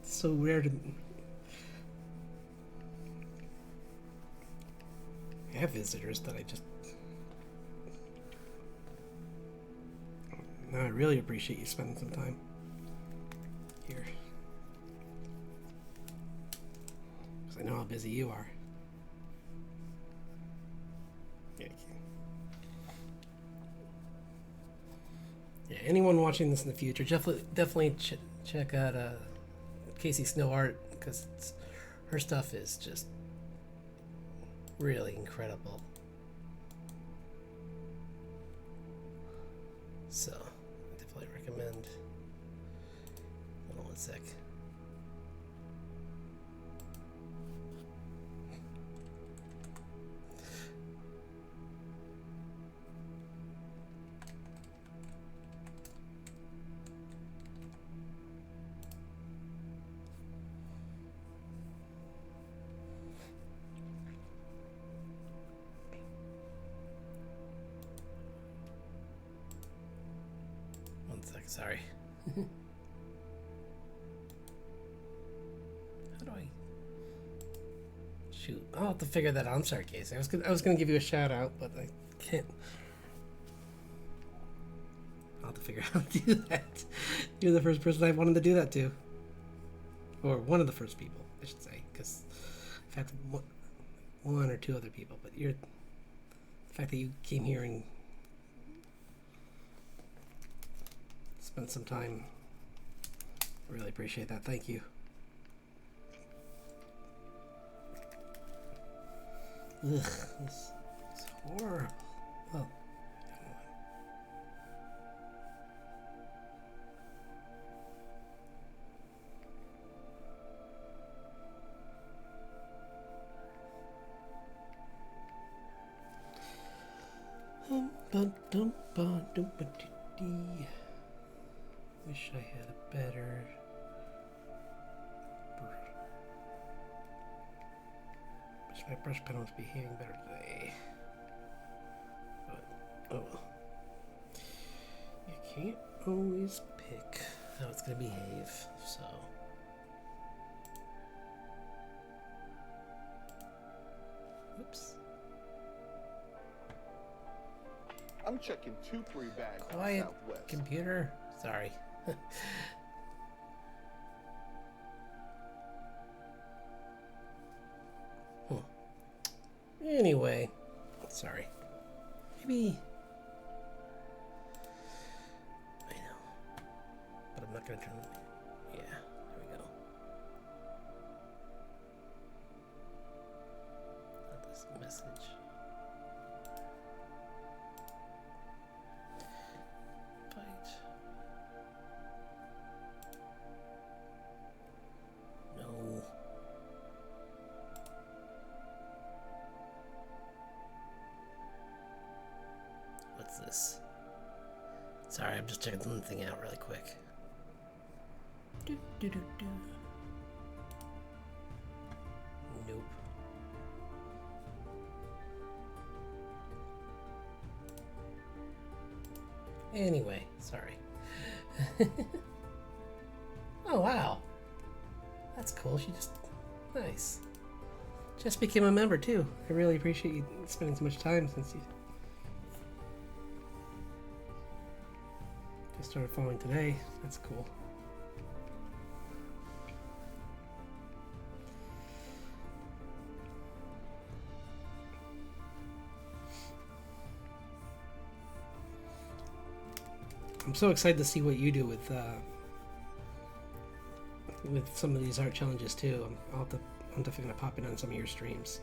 it's so rare to. I have visitors that I just. No, I really appreciate you spending some time here. Because I know how busy you are. Yeah, anyone watching this in the future, definitely check out Casey Snow Art, because her stuff is just really incredible. So, I definitely recommend. Hold on one sec. Sorry. How do I shoot? I'll have to figure that out. I'm sorry, Casey. I was gonna give you a shout out, but I can't. I'll have to figure out how to do that. You're the first person I wanted to do that to. Or one of the first people, I should say. Because I've had one or two other people. But the fact that you came here and spent some time, I really appreciate that. Thank you. Ugh, this is horrible. Well, wish I had a better. Wish my brush pen was behaving better today. But, oh well. You can't always pick how it's going to behave, so. Oops. I'm checking 2-3 bags. Quiet, Southwest. computer. Sorry. Anyway, sorry. Maybe. I know. But I'm not going to turn it. Yeah, there we go. Not this message. Fight. No. What's this? Sorry, I'm just checking something out really quick. Do, do, do, do. Nope. Anyway, sorry. Oh, wow. That's cool. She just... Nice. Just became a member, too. I really appreciate you spending so much time since you... just started following today. That's cool. I'm so excited to see what you do with some of these art challenges too. I'm definitely gonna pop in on some of your streams.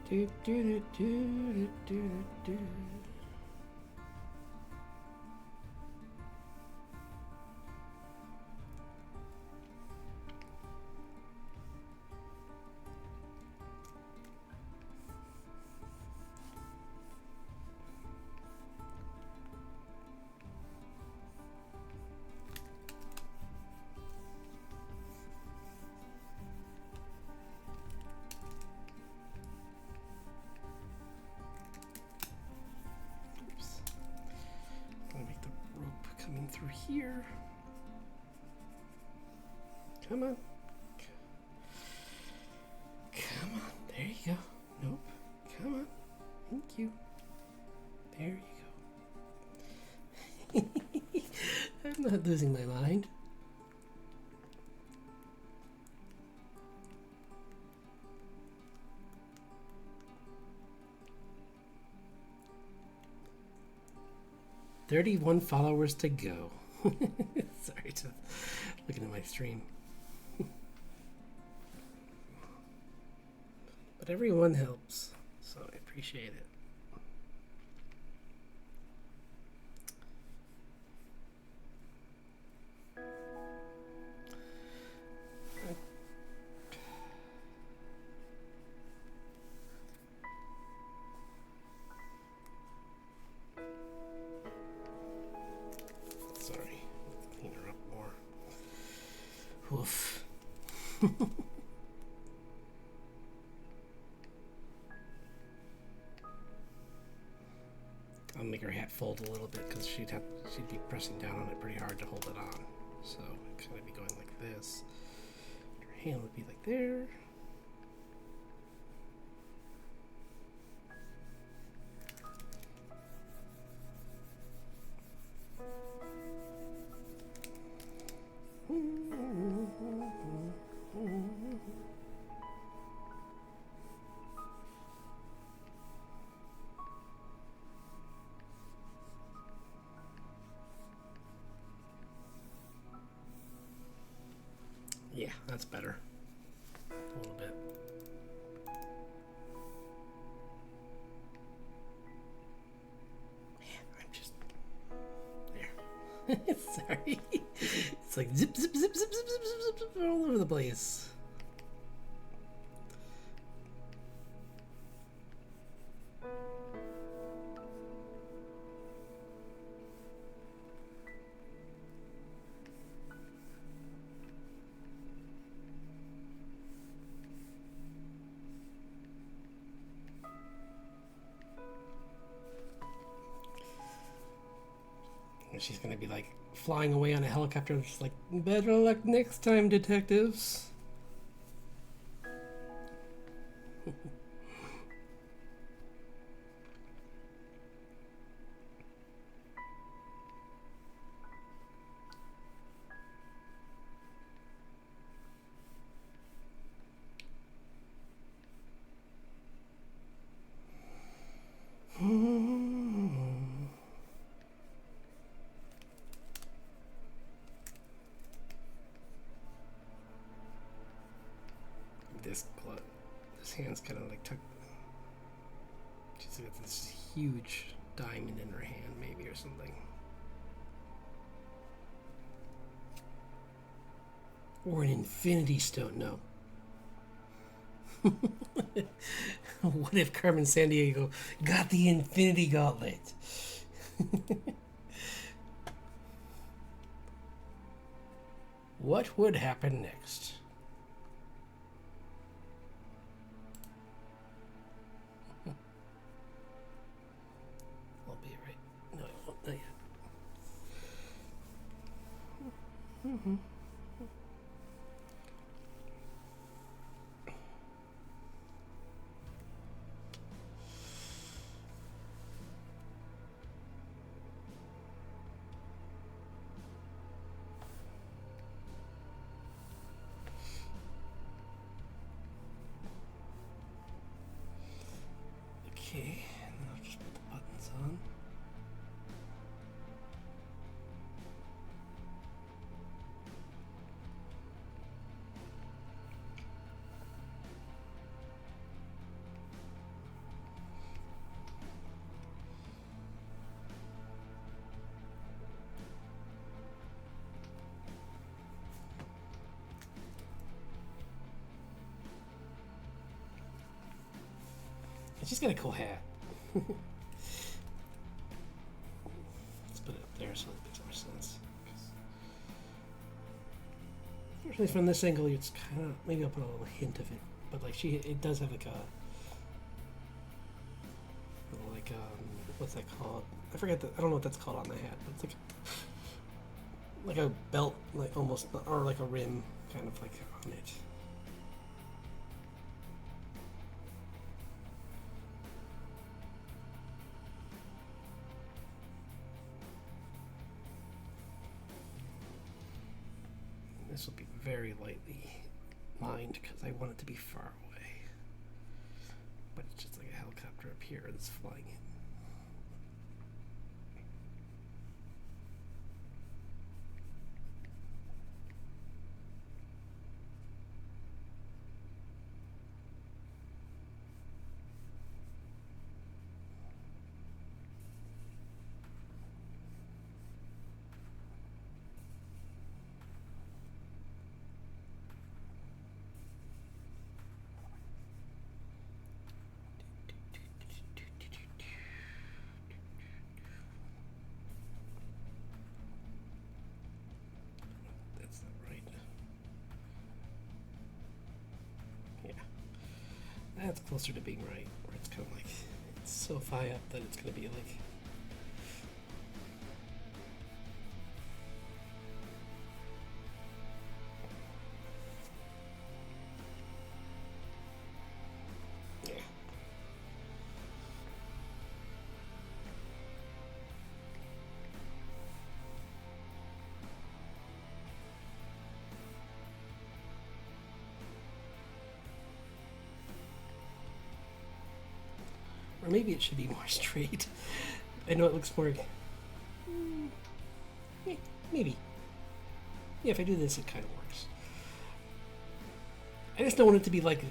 Do, do, do, do, do, do. Through here. Come on. Come on. There you go. Nope. Come on. Thank you. There you go. I'm not losing my mind. "31 followers to go." Sorry, just looking at my stream. But everyone helps, so I appreciate it. make her hat fold a little bit because she'd be pressing down on it pretty hard to hold it on. So it's gonna be going like this. Her hand would be like there. Yeah, that's better. A little bit. Man, I'm just there. Sorry. It's like zip, zip, zip, zip, zip, zip, zip, zip all over the place. She's gonna be like flying away on a helicopter, just like, better luck next time, detectives. This hand's kind of like tucked. She's got this huge diamond in her hand, maybe, or something. Or an infinity stone. No. What if Carmen Sandiego got the infinity gauntlet? What would happen next? I'll be right. No, I won't. Not yet. Mm-hmm. Okay, and then I'll just put the buttons on. She's got a cool hat. Let's put it up there so it makes more sense. Unfortunately, from this angle, it's kind of, maybe I'll put a little hint of it, but like it does have like what's that called? I forget I don't know what that's called on the hat, but it's like a belt, like almost, or like a rim, kind of like on it. This will be very lightly lined because I want it to be far away. But it's just like a helicopter up here that's flying in. That's closer to being right, where it's kind of like, it's so high up that it's going to be like Or maybe it should be more straight. I know it looks more... maybe. Yeah, if I do this, it kind of works. I just don't want it to be like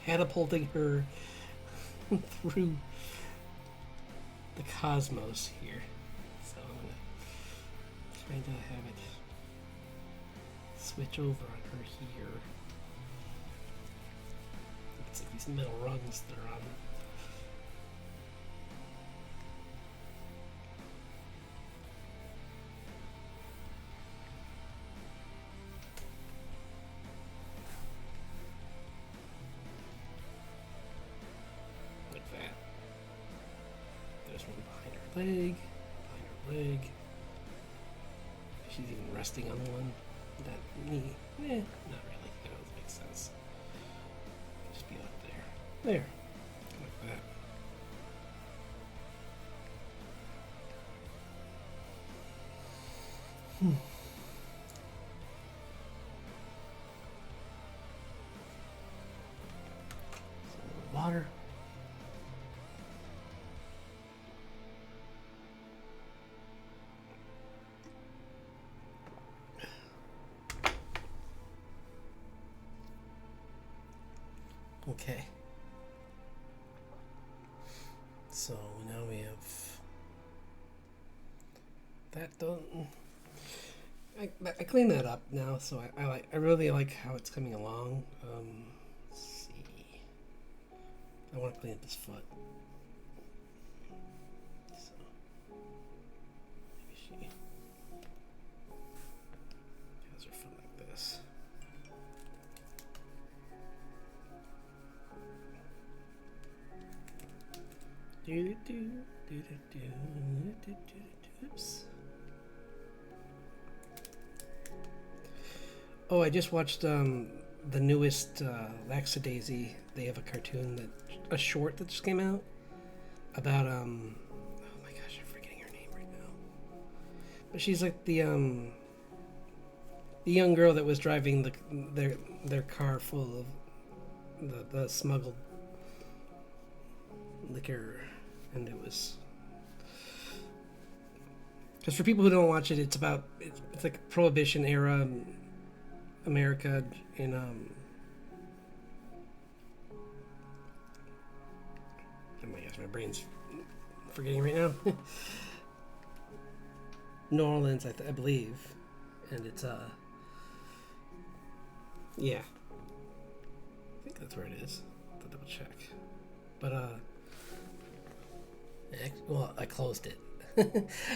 catapulting her through the cosmos here. So I'm going to kind of have it switch over on her here. It's like these metal rungs that are on. Like that. There's one behind her leg, behind her leg. She's even resting on one. That knee. Not really. That doesn't make sense. Just be up there. There. Like that. Some water. Okay. So now we have that done. I cleaned that up now, so I really like how it's coming along. Let's see. I want to clean up this foot. So maybe she has her foot like this. Oops. Oh, I just watched the newest Laxadaisy. They have a cartoon a short that just came out about oh my gosh, I'm forgetting her name right now. But she's like the young girl that was driving their car full of the smuggled liquor, and it was just for people who don't watch it. It's about it's like Prohibition era America in oh my gosh, my brain's forgetting right now. New Orleans, I believe, and it's yeah, I think that's where it is. I'll double check, but well, I closed it.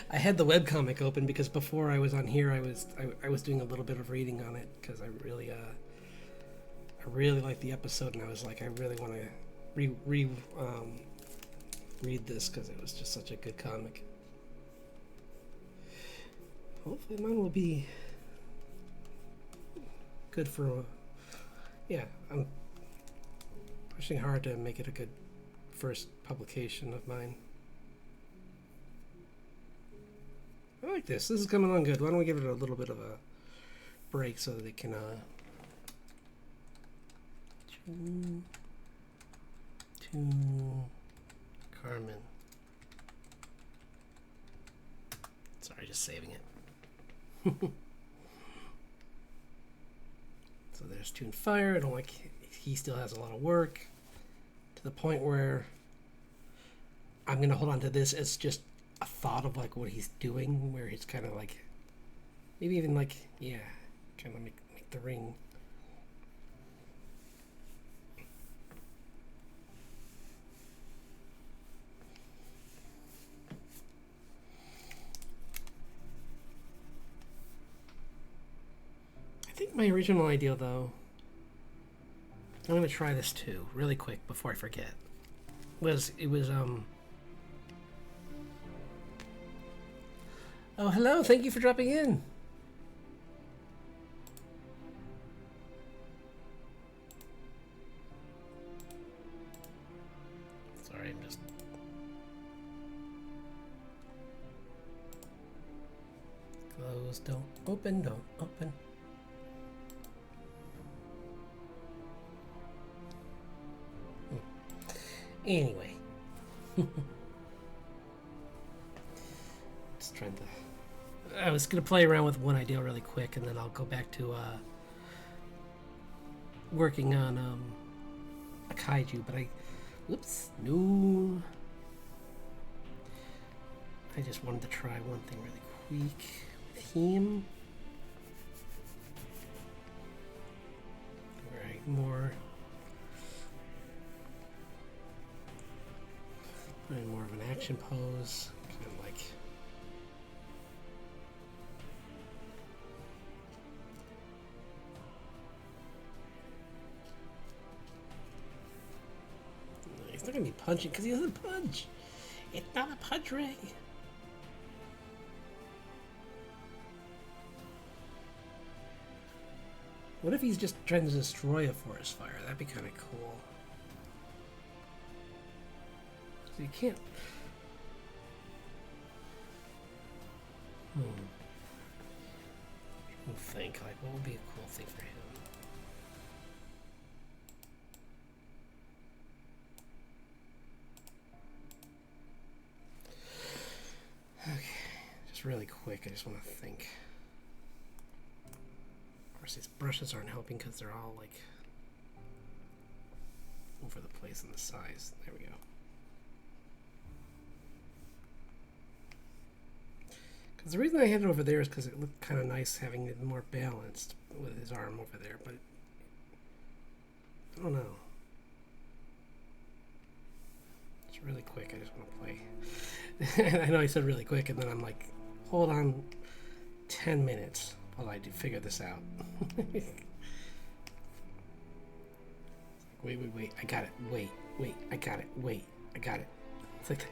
I had the webcomic open because before I was on here, I was doing a little bit of reading on it because I really liked the episode, and I was like, I really want to read this because it was just such a good comic. Hopefully mine will be good for yeah, I'm pushing hard to make it a good first publication of mine. I like this. This is coming along good. Why don't we give it a little bit of a break so that it can to Carmen. Sorry, just saving it. So there's Toon Fire. I don't like he still has a lot of work to the point where I'm gonna hold on to this as just a thought of like what he's doing, where he's kind of like maybe even like yeah, kind of make the ring. I think my original idea though, I'm gonna try this too really quick before I forget, it was oh, hello. Thank you for dropping in. Sorry, I'm just... Close, don't open, don't open. Anyway. Just trying to. I was gonna play around with one idea really quick, and then I'll go back to working on a kaiju. But whoops, no. I just wanted to try one thing really quick with him. Alright, more of an action pose, kind of like. He's not gonna be punching because he doesn't punch. It's not a punch ring. What if he's just trying to destroy a forest fire? That'd be kind of cool. So you can't. Think like what would be a cool thing for him? Okay, just really quick. I just want to think. Of course, these brushes aren't helping because they're all like over the place in the size. There we go. Because the reason I had it over there is because it looked kind of nice having it more balanced with his arm over there, but I don't know. It's really quick. I just want to play. I know I said really quick, and then I'm like, hold on 10 minutes while I do figure this out. Wait, I got it. Wait, I got it. Wait, I got it. It's like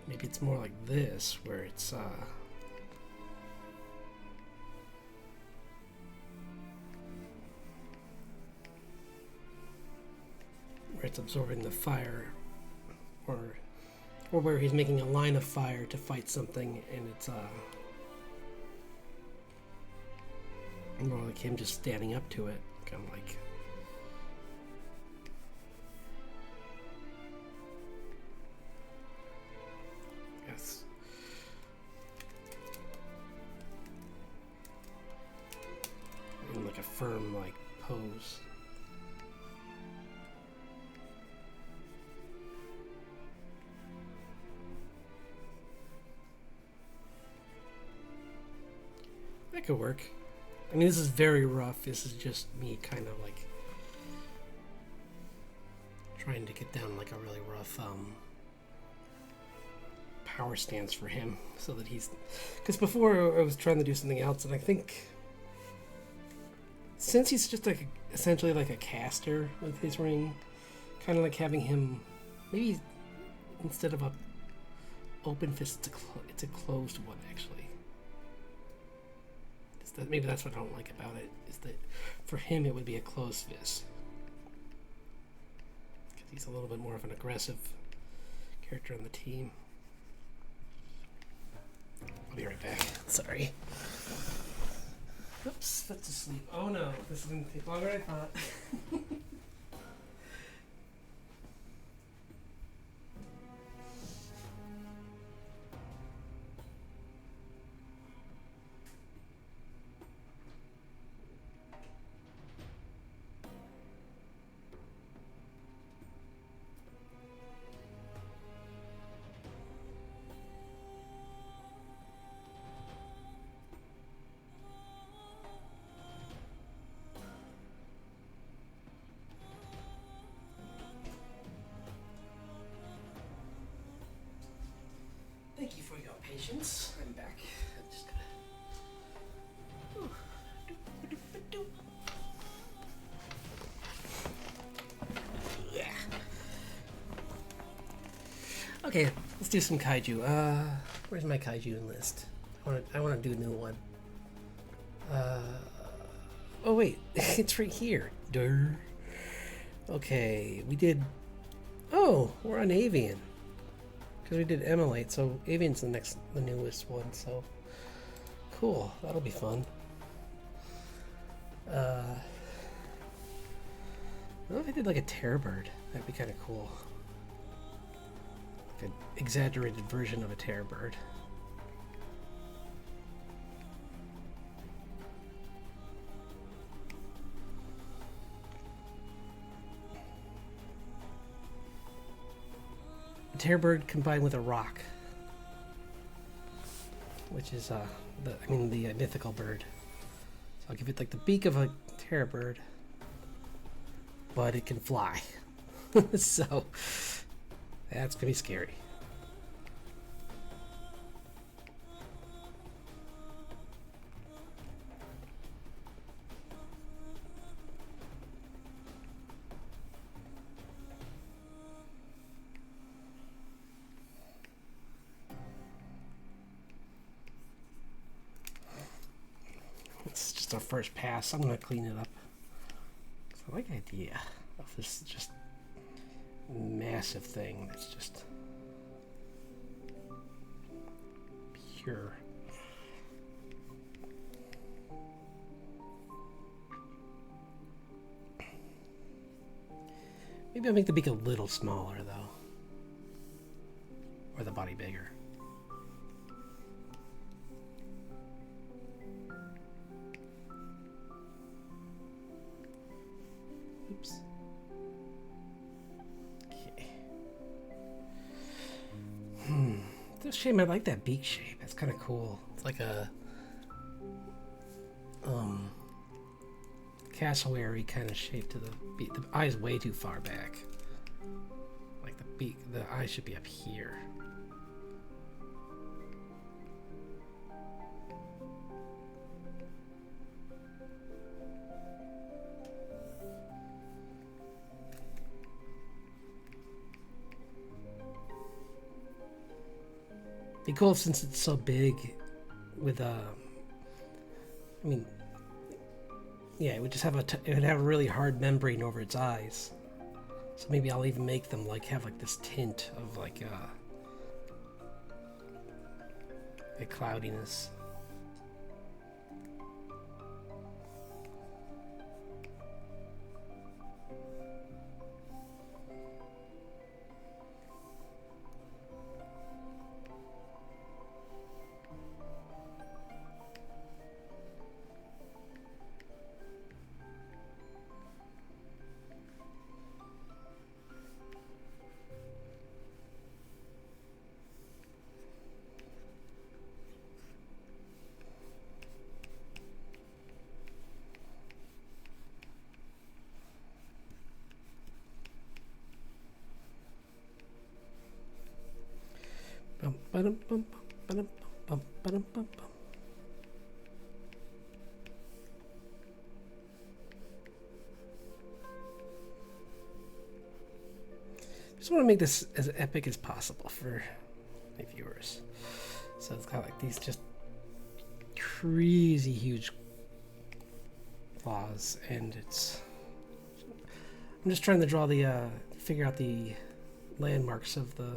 maybe it's more like this, where it's where it's absorbing the fire, or where he's making a line of fire to fight something, and it's more like him just standing up to it, kind of like. Yes. In like a firm like pose. That could work. I mean, this is very rough. This is just me kind of like trying to get down like a really rough power stance for him, so that he's, because before I was trying to do something else, and I think since he's just like essentially like a caster with his ring, kind of like having him maybe instead of a open fist, it's a closed one actually. Maybe that's what I don't like about it, is that for him it would be a closed fist. Because he's a little bit more of an aggressive character on the team. I'll be right back. Sorry. Oops, that's asleep. Oh no, this is going to take longer than I thought. Thank you for your patience. I'm back. I'm just gonna. Okay, let's do some kaiju. Where's my kaiju list? I want to do a new one. Oh wait, it's right here. Durr. Okay, we did. Oh, we're on Avian. because we did emulate, so avian's the newest one, so cool. That'll be fun. What if I did like a terror bird? That'd be kind of cool. Like an exaggerated version of a terror bird. A terror bird combined with a rock, which is the mythical bird. So I'll give it like the beak of a terror bird, but it can fly. So that's gonna be scary. It's just our first pass. I'm gonna clean it up. I like the idea of this just massive thing that's just pure. Maybe I'll make the beak a little smaller though, or the body bigger. Oops. Okay. It's a shame. I like that beak shape. That's kind of cool. It's like a cassowary kind of shape to the beak. The eye's way too far back. Like the beak, the eye should be up here. Be cool since it's so big with yeah, it would just have it would have a really hard membrane over its eyes. So maybe I'll even make them like have like this tint of like a cloudiness. Just want to make this as epic as possible for my viewers. So it's got like these just crazy huge claws, and I'm just trying to draw the figure out the landmarks of the.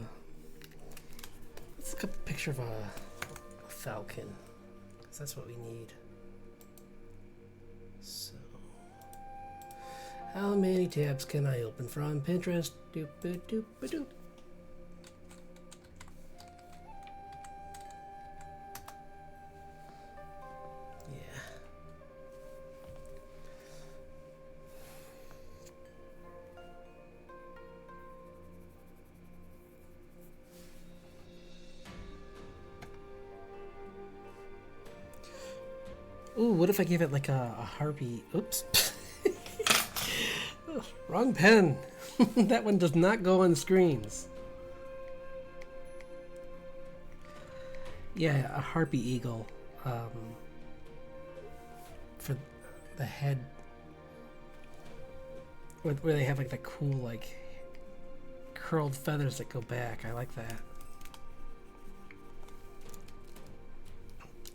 Let's look up a picture of a falcon, because that's what we need. So, how many tabs can I open from Pinterest? Doop doop doop doop. Yeah. Ooh, what if I gave it like a harpy? Oops. Oh, wrong pen. That one does not go on screens. Yeah, a harpy eagle. For the head. Where they have like the cool like curled feathers that go back. I like that.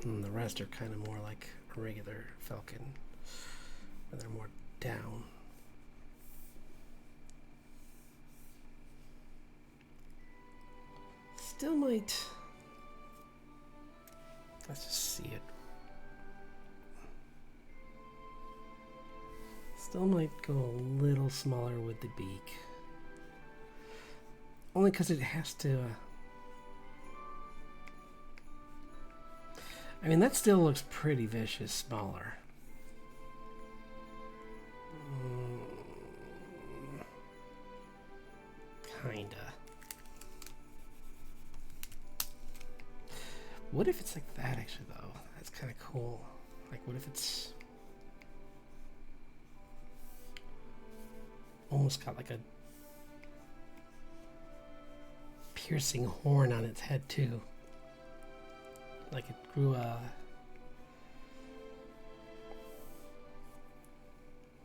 And the rest are kind of more like a regular falcon, where they're more down. still might... Let's just see it. Still might go a little smaller with the beak. Only because it has to... I mean, that still looks pretty vicious, smaller. Kinda. What if it's like that, actually, though? That's kind of cool. Like, what if it's... almost got like a piercing horn on its head, too. Like it grew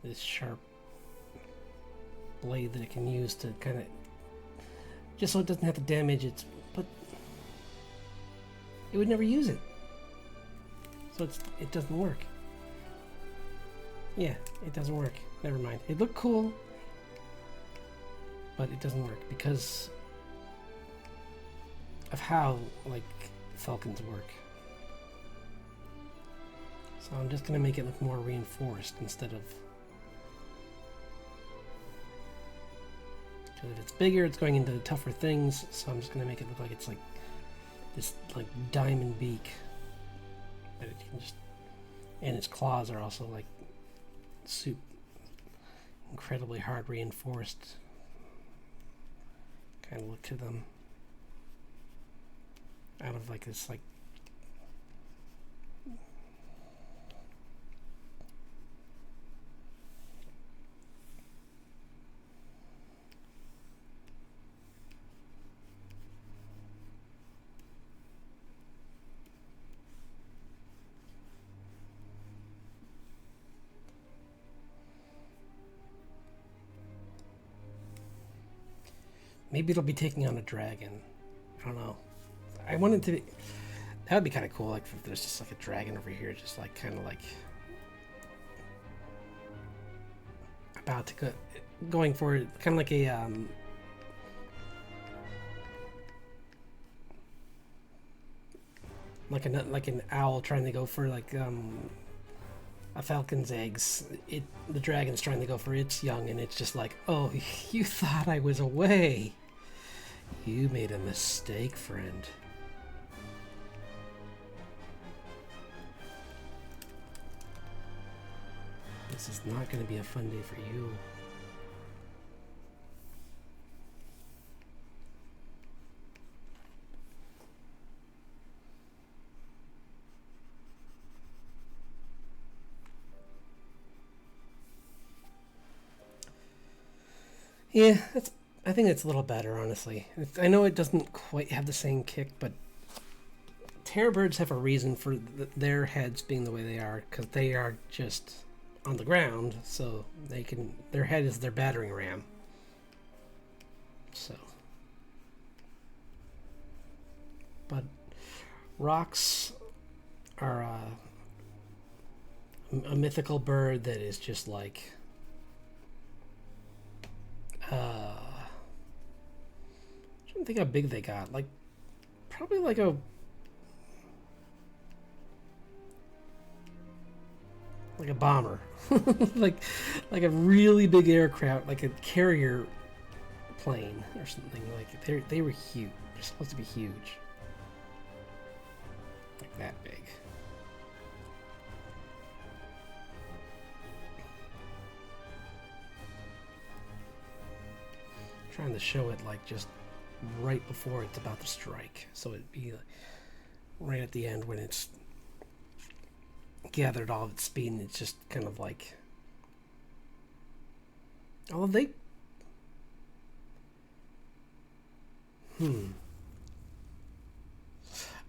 this sharp blade that it can use to kind of, just so it doesn't have to damage its, but it would never use it, so it doesn't work. Yeah, it doesn't work. Never mind. It looked cool, but it doesn't work because of how like falcons work. So I'm just gonna make it look more reinforced instead of, because if it's bigger it's going into the tougher things, so I'm just gonna make it look like it's like this like diamond beak that it can just, and its claws are also like incredibly hard reinforced kind of look to them, out of like this like maybe it'll be taking on a dragon. I don't know. I wanted to be, that would be kind of cool, like if there's just like a dragon over here, just like kind of like about to go, going for it, kind of like a like an owl trying to go for like a falcon's eggs. The dragon's trying to go for its young, and it's just like, oh, you thought I was away. You made a mistake, friend. This is not going to be a fun day for you. Yeah, I think it's a little better, honestly. I know it doesn't quite have the same kick, but terror birds have a reason for their heads being the way they are, because they are just on the ground, so their head is their battering ram. So, but rocks are a mythical bird that is just like I don't think how big they got. Like, probably like a bomber, like a really big aircraft, like a carrier plane or something. Like they were huge. They're supposed to be huge, like that big. Trying to show it like just right before it's about to strike, so it'd be right at the end when it's gathered all of its speed, and it's just kind of like, oh,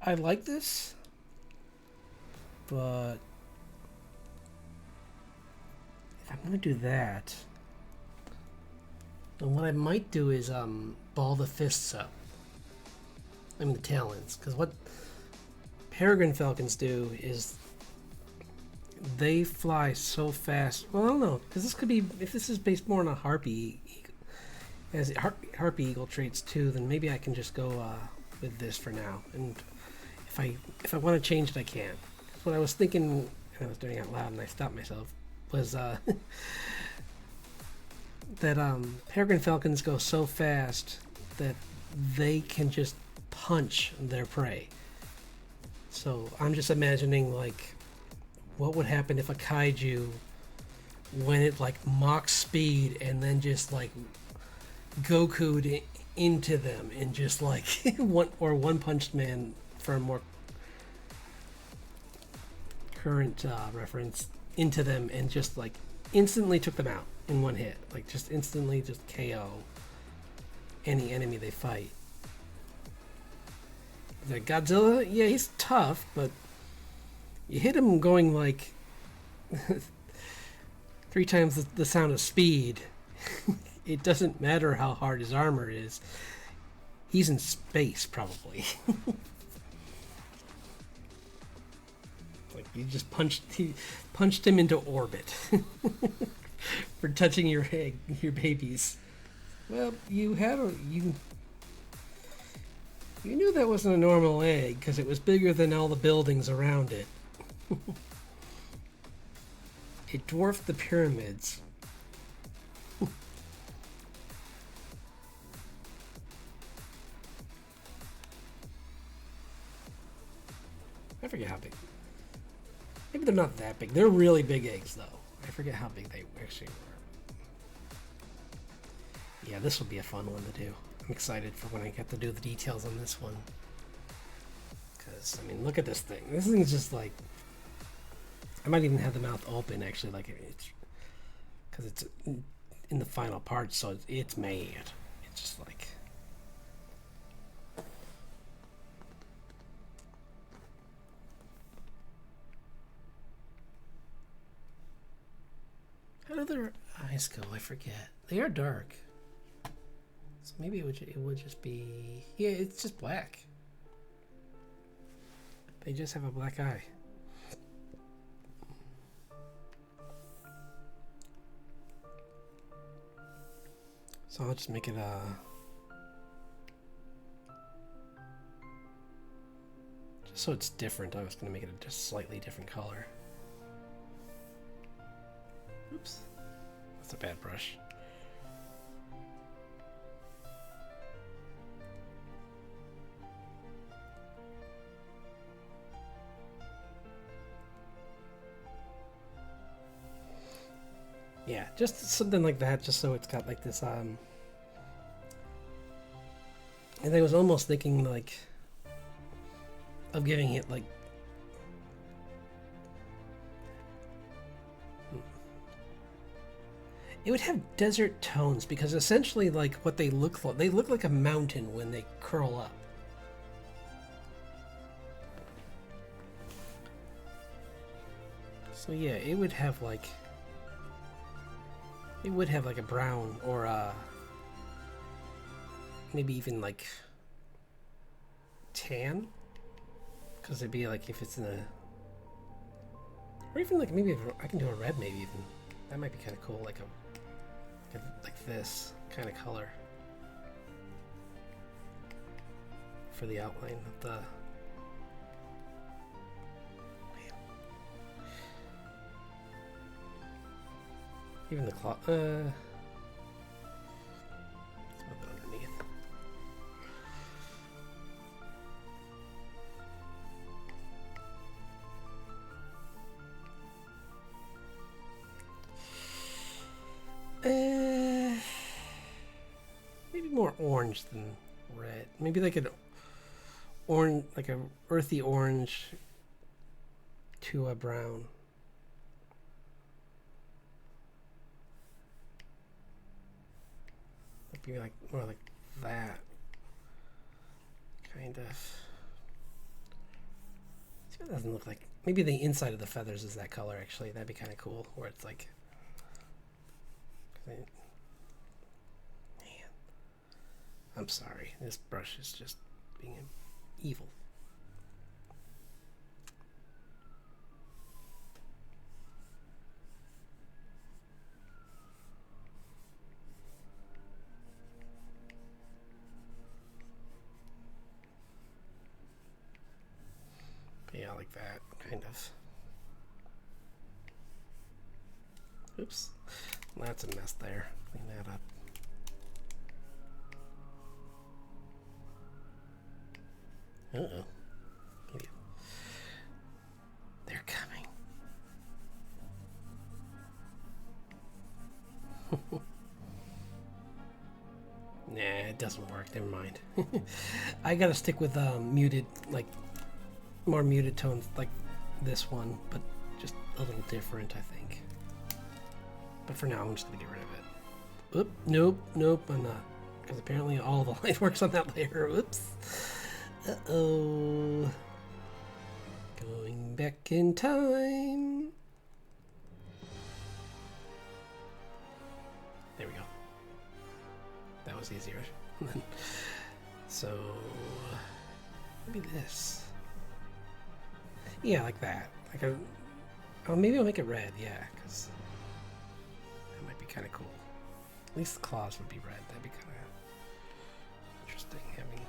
I like this, but if I'm gonna do that, then what I might do is ball the fists up. I mean the talons, because what peregrine falcons do is they fly so fast. Well, I don't know, because this could be, if this is based more on a harpy, has harpy eagle traits too, then maybe I can just go with this for now. And if I want to change it, I can. What I was thinking, and I was doing it out loud, and I stopped myself, was that peregrine falcons go so fast that they can just punch their prey. So I'm just imagining like what would happen if a kaiju, when it like Mach speed and then just like Goku'd into them and just like one punched man for a more current reference into them and just like instantly took them out in one hit, like just instantly just KO any enemy they fight. The Godzilla, yeah, he's tough, but you hit him going like 3 times the sound of speed. It doesn't matter how hard his armor is. He's in space, probably. Like you just punched him into orbit for touching your babies. Well, you knew that wasn't a normal egg because it was bigger than all the buildings around it. It dwarfed the pyramids. I forget how big. Maybe they're not that big. They're really big eggs, though. I forget how big they actually were. Yeah, this will be a fun one to do. I'm excited for when I get to do the details on this one. Because, I mean, look at this thing. This thing's just like... I might even have the mouth open, actually, like it's... Because it's in the final part, so it's mad. It's just like... How do their eyes go? I forget. They are dark. So maybe it would just be... Yeah, it's just black. They just have a black eye. So I'll just make it just so it's different. I was going to make it a just slightly different color. Oops. That's a bad brush. Yeah, just something like that, just so it's got like this, and I was almost thinking like of giving it like it would have desert tones, because essentially like what they look like a mountain when they curl up. So yeah, it would have like a brown or maybe even like tan, because it'd be like if it's in a, or even like maybe I can do a red, maybe even that might be kind of cool, like this kind of color for the outline of the. Even the claw, let's move it underneath. Maybe more orange than red. Maybe like an orange, like a earthy orange to a brown. Be like more like that kind of. See, it doesn't look like. Maybe the inside of the feathers is that color. Actually, that'd be kind of cool. Where it's like, man, I'm sorry. This brush is just being evil. like that, kind of. Oops. That's a mess there. Clean that up. Uh-oh. They're coming. Nah, it doesn't work. Never mind. I gotta stick with muted, like more muted tones, like this one, but just a little different, I think. But for now, I'm just gonna get rid of it. Oop, nope, nope, I'm not, because apparently all the light works on that layer. Oops. Uh-oh. Going back in time. There we go. That was easier. So maybe this. Yeah, like that. Like a. Oh, maybe I'll make it red. Yeah, because that might be kind of cool. At least the claws would be red. That'd be kind of interesting having.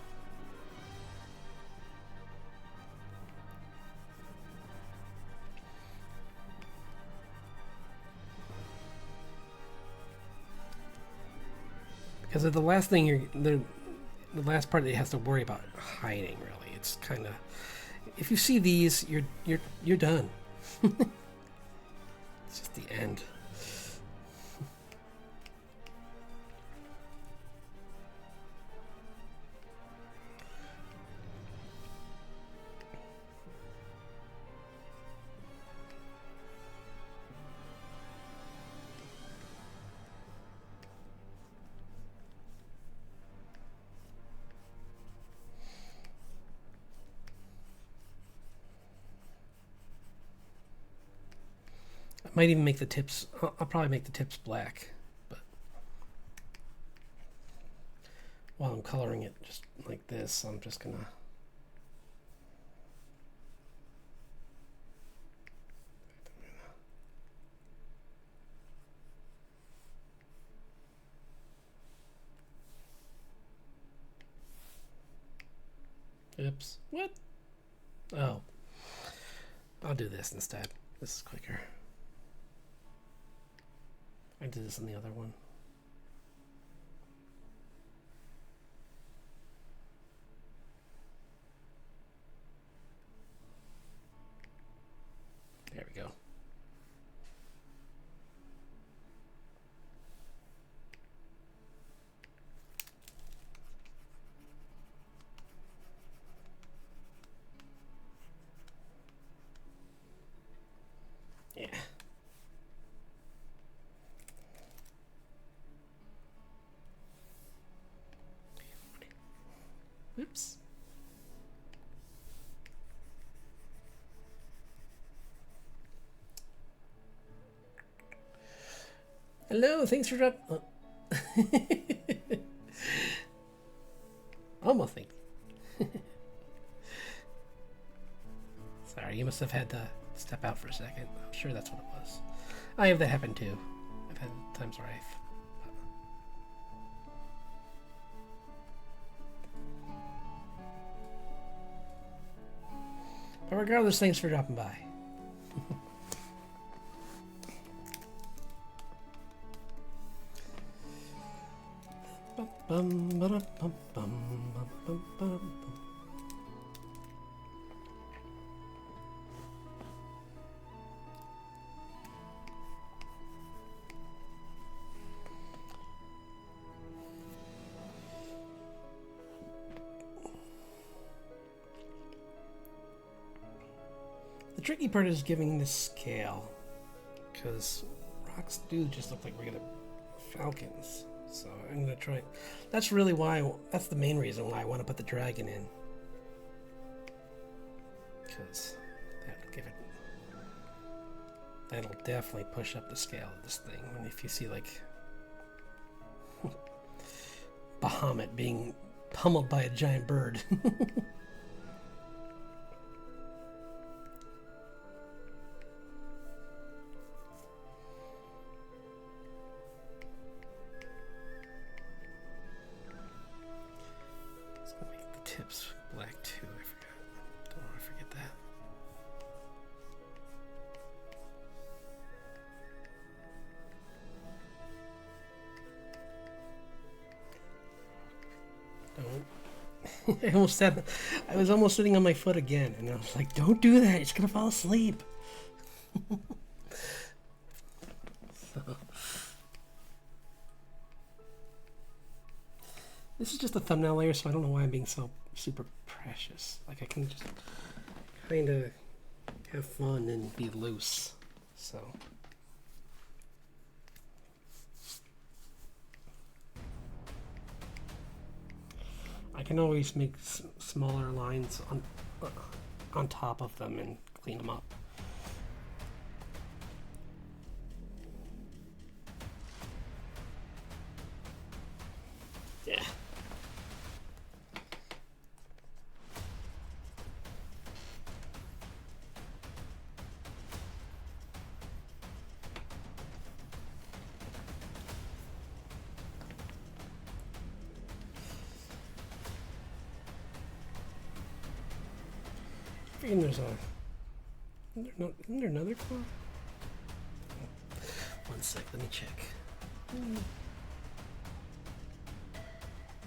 Because the last thing the last part that it has to worry about hiding, really. It's kind of, if you see these, you're done. It's just the end. Might even make the tips, I'll probably make the tips black, but while I'm coloring it just like this, I'm just gonna oops, what? Oh, I'll do this instead. This is quicker. I did this on the other one. There we go. Yeah. Oops. Hello, thanks for dropping. Oh. Almost think. Sorry, you must have had to step out for a second. I'm sure that's what it was. I have that happen too. I've had times where I've. But regardless, thanks for dropping by. The tricky part is giving this scale, because rocks do just look like regular falcons. So I'm gonna try. That's really why. That's the main reason why I want to put the dragon in, because that'll give it. That'll definitely push up the scale of this thing. And if you see like Bahamut being pummeled by a giant bird. Tips black too. I forgot. Don't want to forget that. I was almost sitting on my foot again, and I was like, "Don't do that! It's gonna fall asleep." So, this is just a thumbnail layer, so I don't know why I'm being so super precious. Like I can just kind of have fun and be loose. So. I can always make smaller lines on top of them and clean them up. Yeah. And there's isn't there another claw? One sec, let me check.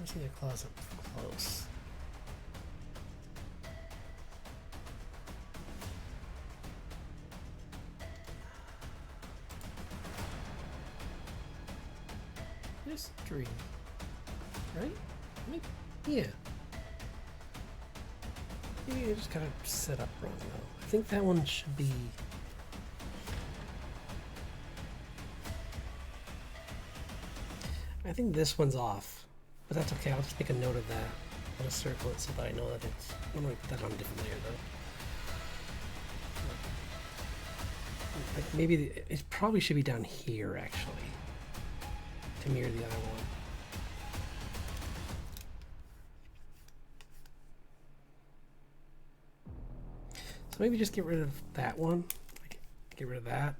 I see the claws up close. There's 3, right? Maybe, yeah. Maybe I just kind of set up wrong though. I think that one should be. I think this one's off, but that's okay. I'll just make a note of that. I'll just circle it so that I know that it's. I'm gonna put that on a different layer though. Like maybe it probably should be down here actually to mirror the other one. So maybe just get rid of that one. Get rid of that.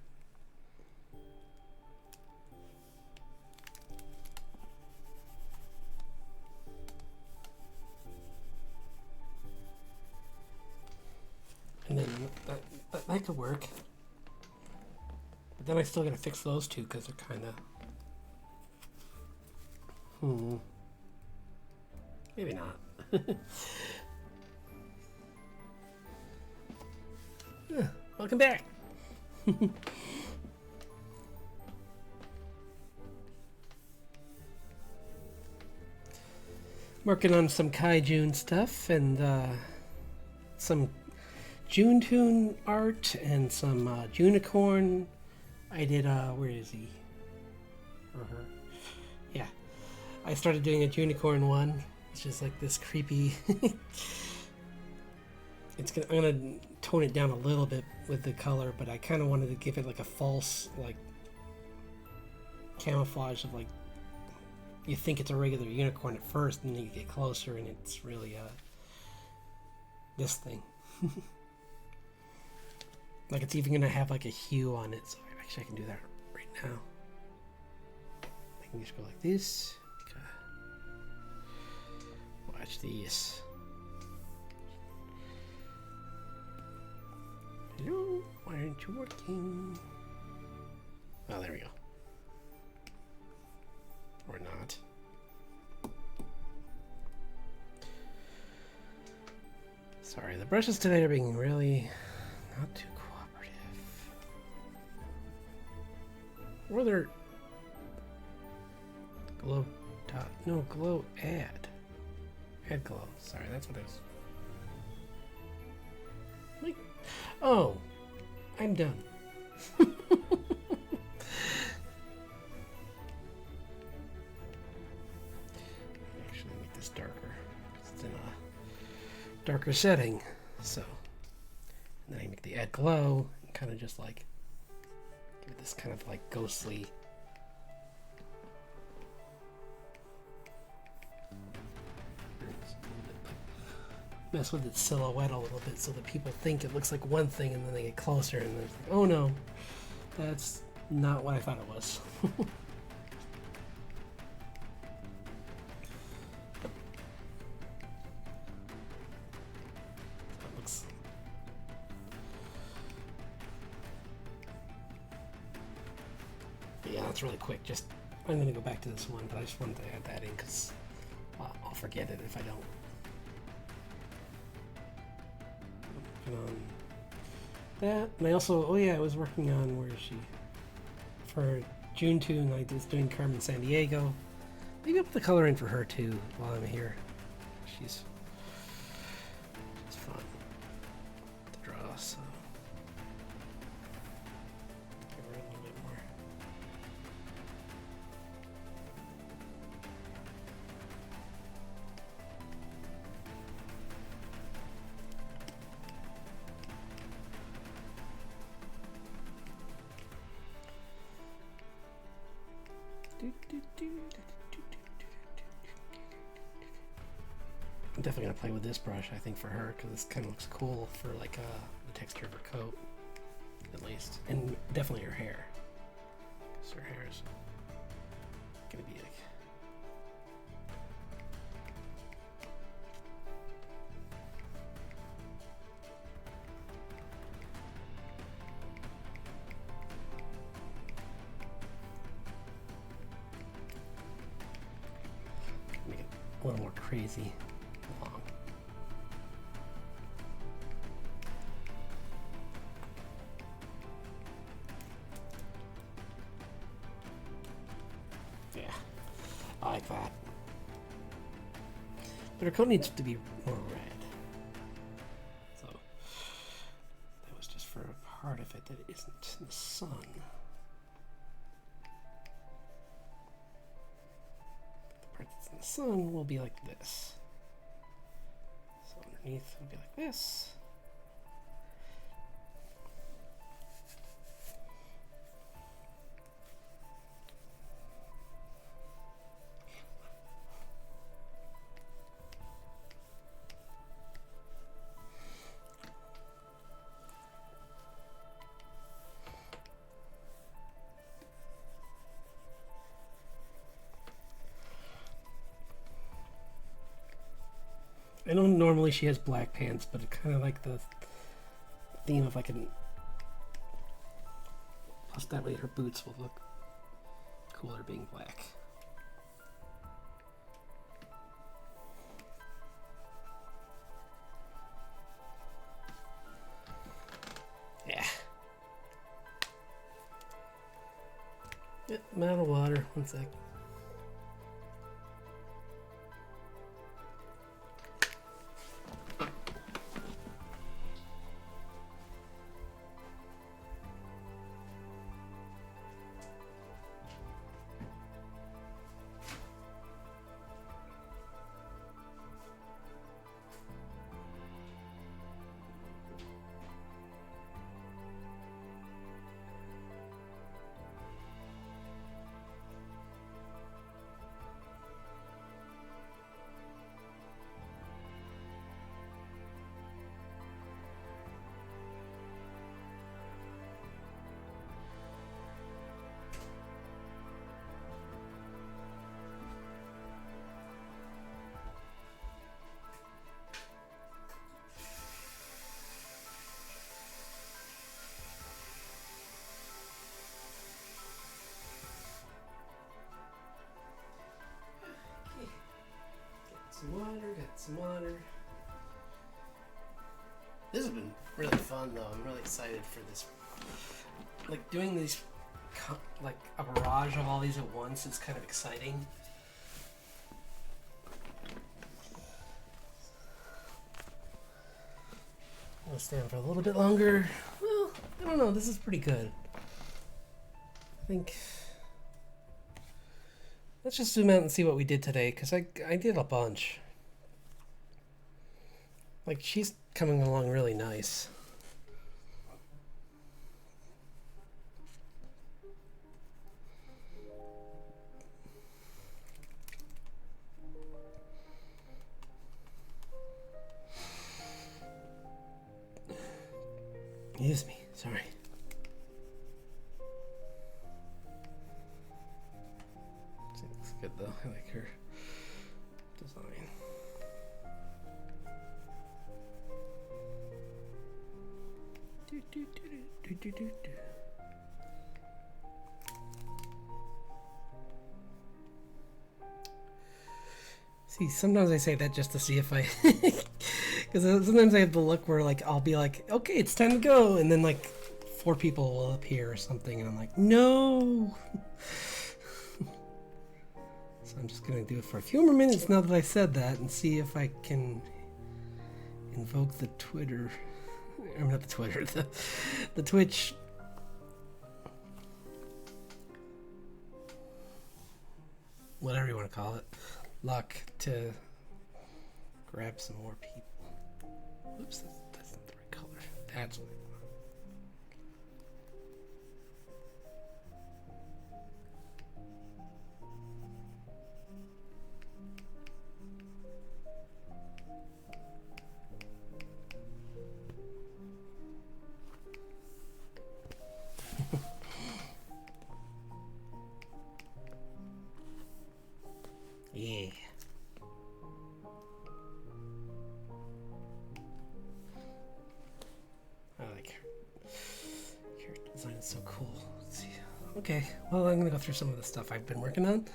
And then that could work. But then I still gotta fix those two because they're kind of. Maybe not. Welcome back. Working on some KaiJune stuff and some Junetoon art and some Junicorn. I did where is he? Or her? Yeah. I started doing a Junicorn one. It's just like this creepy I'm gonna tone it down a little bit with the color, but I kind of wanted to give it like a false like camouflage of like you think it's a regular unicorn at first, and then you get closer and it's really this thing. Like it's even gonna have like a hue on it, so actually I can do that right now. I can just go like this. Okay. Watch these. Hello, why aren't you working? Oh, there we go. Or not. Sorry, the brushes today are being really not too cooperative. Or they're glow dot, no, glow add. Add glow, sorry, that's what it is. Like, oh, I'm done. Actually make this darker. It's in a darker setting. So, and then I make the add glow and kind of just like give it this kind of like ghostly. Mess with its silhouette a little bit so that people think it looks like one thing and then they get closer and they're like, oh no, that's not what I thought it was. That looks... Yeah, that's really quick. Just I'm going to go back to this one, but I just wanted to add that in because I'll forget it if I don't. working on that. And I also, oh yeah, I was working on, where is she? For Junetoon, I was doing Carmen San Diego. Maybe I'll put the color in for her too while I'm here. She's fun to draw, so give her a little bit more. I'm definitely gonna play with this brush, I think, for her, because this kind of looks cool for like the texture of her coat, at least, and definitely her hair, because her hair is gonna be like. Make it a little more crazy. Long. Yeah, I like that. But her coat needs to be more red. So that was just for a part of it that isn't in the sun. The part that's in the sun will be like this. Underneath would be like this. I know normally she has black pants, but it's kind of like the theme of like an. Plus, that way her boots will look cooler being black. Yeah. Yep, I'm out of water. One sec. Got some water. This has been really fun though. I'm really excited for this. Like doing these, like a barrage of all these at once is kind of exciting. I'm gonna stand for a little bit longer. Well, I don't know. This is pretty good. I think. Let's just zoom out and see what we did today, because I did a bunch. Like, she's coming along really nice. Excuse me, sorry. She looks good though, I like her design. See, sometimes I say that just to see if I Because sometimes I have the look where like I'll be like, okay, it's time to go, and then like 4 people will appear or something, and I'm like, no. So I'm just gonna do it for a few more minutes now that I said that, and see if I can invoke the Twitter, or not the Twitter, the Twitch. Whatever you want to call it, luck to grab some more people. Oops, that's not the right color. That's what I want. Yeah. I like her character design. Is so cool. Let's see. Okay, well, I'm gonna go through some of the stuff I've been working on.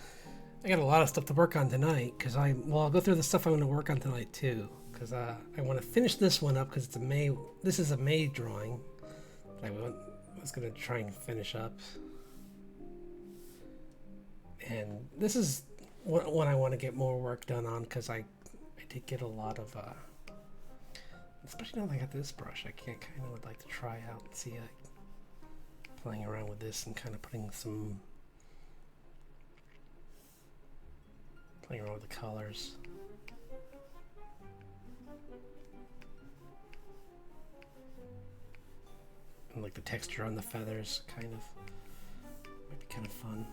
I got a lot of stuff to work on tonight because I'll go through the stuff I want to work on tonight too, because I want to finish this one up because it's a May. This is a May drawing that I was gonna try and finish up, and this is one I want to get more work done on because I did get a lot of especially now that I got this brush, I kind of would like to try out and see playing around with this and kind of playing around with the colors. And like the texture on the feathers might be kind of fun.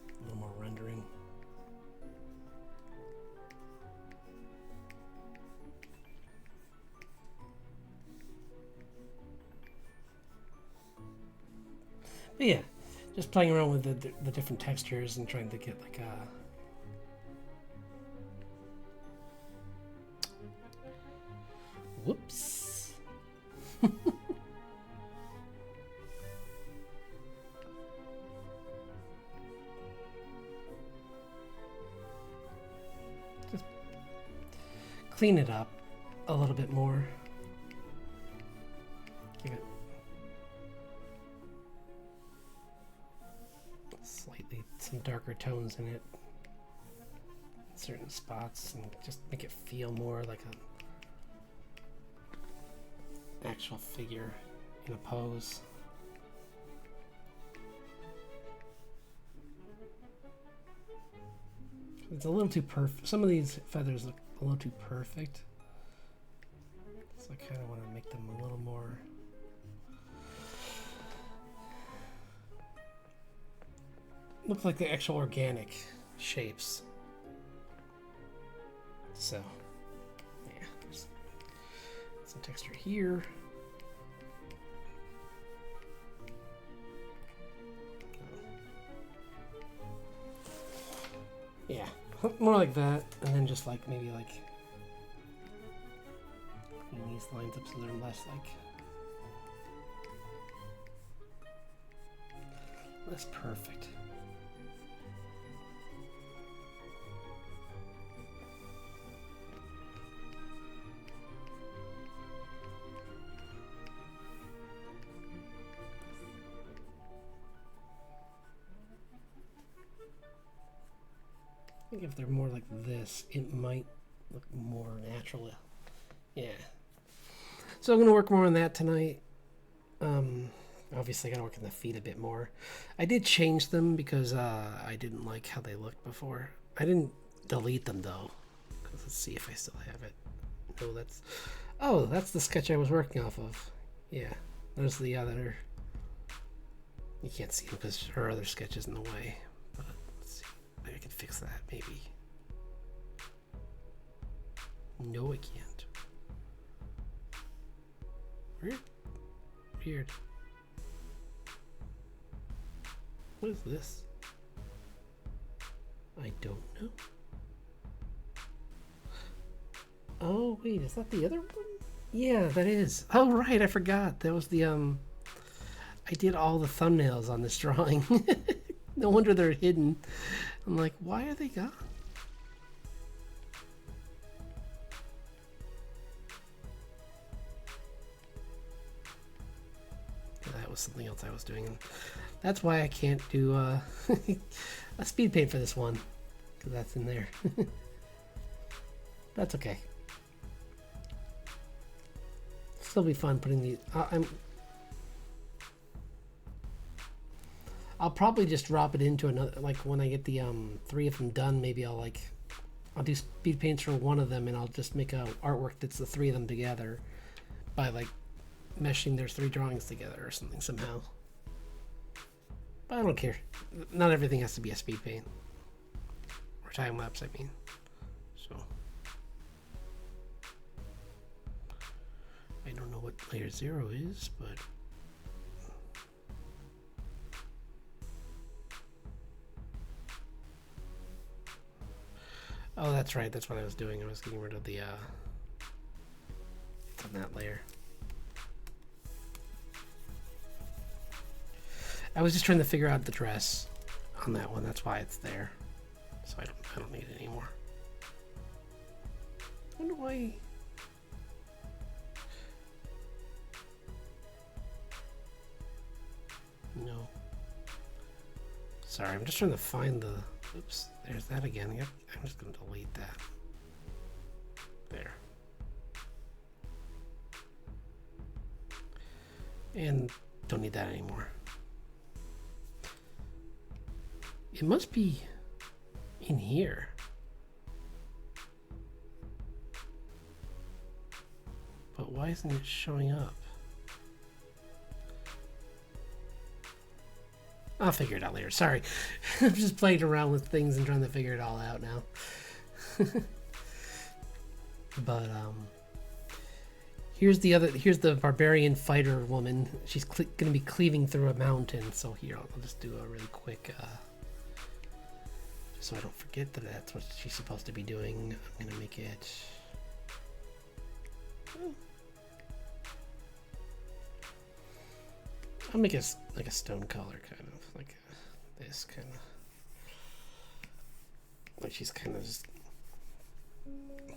A little more rendering. But yeah, just playing around with the different textures and trying to get like a whoops. Just clean it up a little bit more. Give it slightly some darker tones in it, in certain spots, and just make it feel more like an actual figure in a pose. It's a little too perfect. Some of these feathers look a little too perfect, so I kind of want to make them a little more look like the actual organic shapes. So yeah, there's some texture here. Yeah, more like that, and then just like maybe like clean these lines up so they're less perfect. I think if they're more like this, it might look more natural. Yeah. So I'm going to work more on that tonight. Obviously I got to work on the feet a bit more. I did change them because I didn't like how they looked before. I didn't delete them though. Let's see if I still have it. No, that's the sketch I was working off of. Yeah, there's the other. You can't see them because her other sketch is in the way. But let's see. Maybe I can fix that, maybe. No, I can't. Weird. What is this? I don't know. Oh, wait, is that the other one? Yeah, that is. Oh, right, I forgot. That was the, I did all the thumbnails on this drawing. No wonder they're hidden. I'm like, why are they gone? was something else I was doing. That's why I can't do a speed paint for this one, because that's in there. That's okay. Still be fun putting these. I'll probably just drop it into another. Like when I get the 3 of them done, maybe I'll do speed paints for one of them, and I'll just make a artwork that's the 3 of them together by like meshing their 3 drawings together or something somehow. But I don't care. Not everything has to be a speed paint. Or time lapse, I mean. So. I don't know what layer 0 is, but. Oh, that's right. That's what I was doing. I was getting rid of the, on that layer. I was just trying to figure out the dress on that one. That's why it's there. So I don't need it anymore. I wonder why. No. Sorry, I'm just trying to find the. Oops, there's that again. Yep, I'm just going to delete that. There. And don't need that anymore. It must be in here. But why isn't it showing up? I'll figure it out later. Sorry. I'm just playing around with things and trying to figure it all out now. But here's the barbarian fighter woman. She's going to be cleaving through a mountain. So here, I'll just do a really quick so I don't forget that that's what she's supposed to be doing. I'm gonna make it. I'll make it like a stone color, kind of like this kind of. Like she's kind of just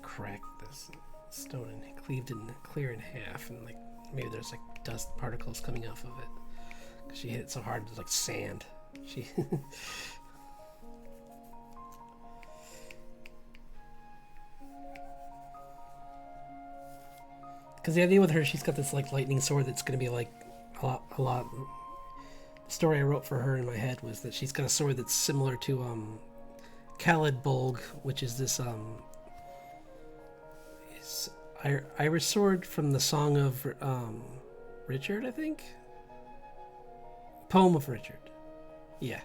cracked this stone and cleaved and clear in half, and like maybe there's like dust particles coming off of it because she hit it so hard it's like sand. She. Because the idea with her, she's got this like lightning sword that's going to be like a lot. The story I wrote for her in my head was that she's got a sword that's similar to Khalid Bolg, which is this Irish sword from the Song of Richard, I think. Poem of Richard. Yeah,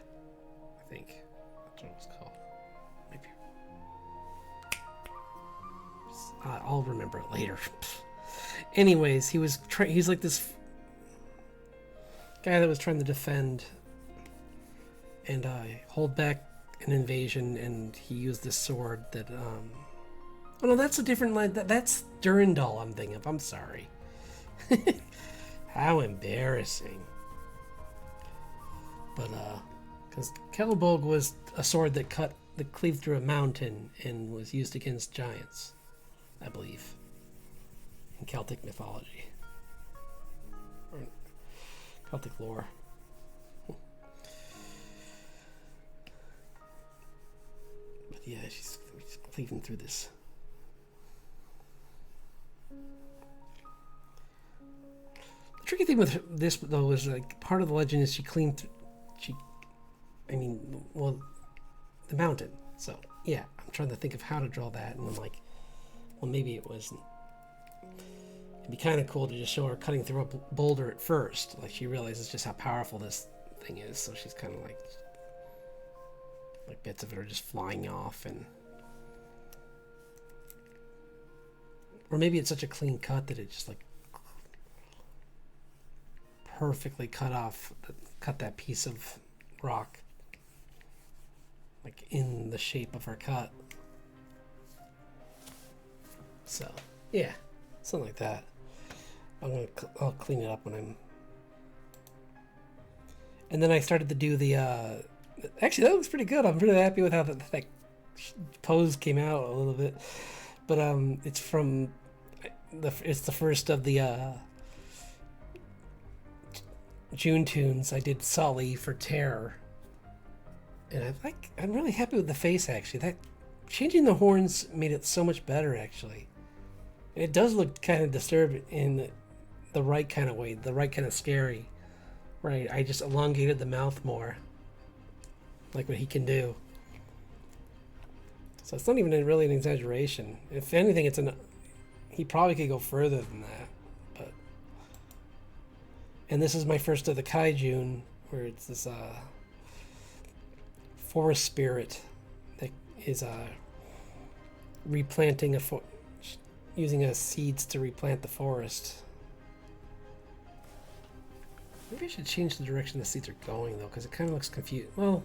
I think that's what it was called. Maybe. I'll remember it later. Anyways, he's like this guy that was trying to defend and hold back an invasion, and he used this sword that oh no, that's a different line. That's Durandal I'm thinking of. I'm sorry. How embarrassing. But because Kelbolg was a sword that cleaved through a mountain and was used against giants, I believe. Celtic mythology or Celtic lore. But yeah, she's cleaving through this. The tricky thing with this though is like part of the legend is the mountain. So yeah, I'm trying to think of how to draw that, and I'm like, well, maybe it wasn't. It'd be kind of cool to just show her cutting through a boulder at first. Like she realizes just how powerful this thing is, so she's kind of like bits of it are just flying off, and or maybe it's such a clean cut that it just like perfectly cut that piece of rock like in the shape of her cut. So yeah, something like that. I'll clean it up when I'm. And then I started to do the. Actually, that looks pretty good. I'm really happy with how that pose came out a little bit. But it's from. It's the first of the Junetoons, I did Sully for Terror. And I'm really happy with the face, actually. That changing the horns made it so much better, actually. And it does look kind of disturbed in the right kind of way, the right kind of scary. Right, I just elongated the mouth more. Like what he can do. So it's not even really an exaggeration. If anything, he probably could go further than that. But and this is my first of the KaiJune, where it's this forest spirit that is replanting using seeds to replant the forest. Maybe I should change the direction the seeds are going, though, because it kind of looks confused. Well,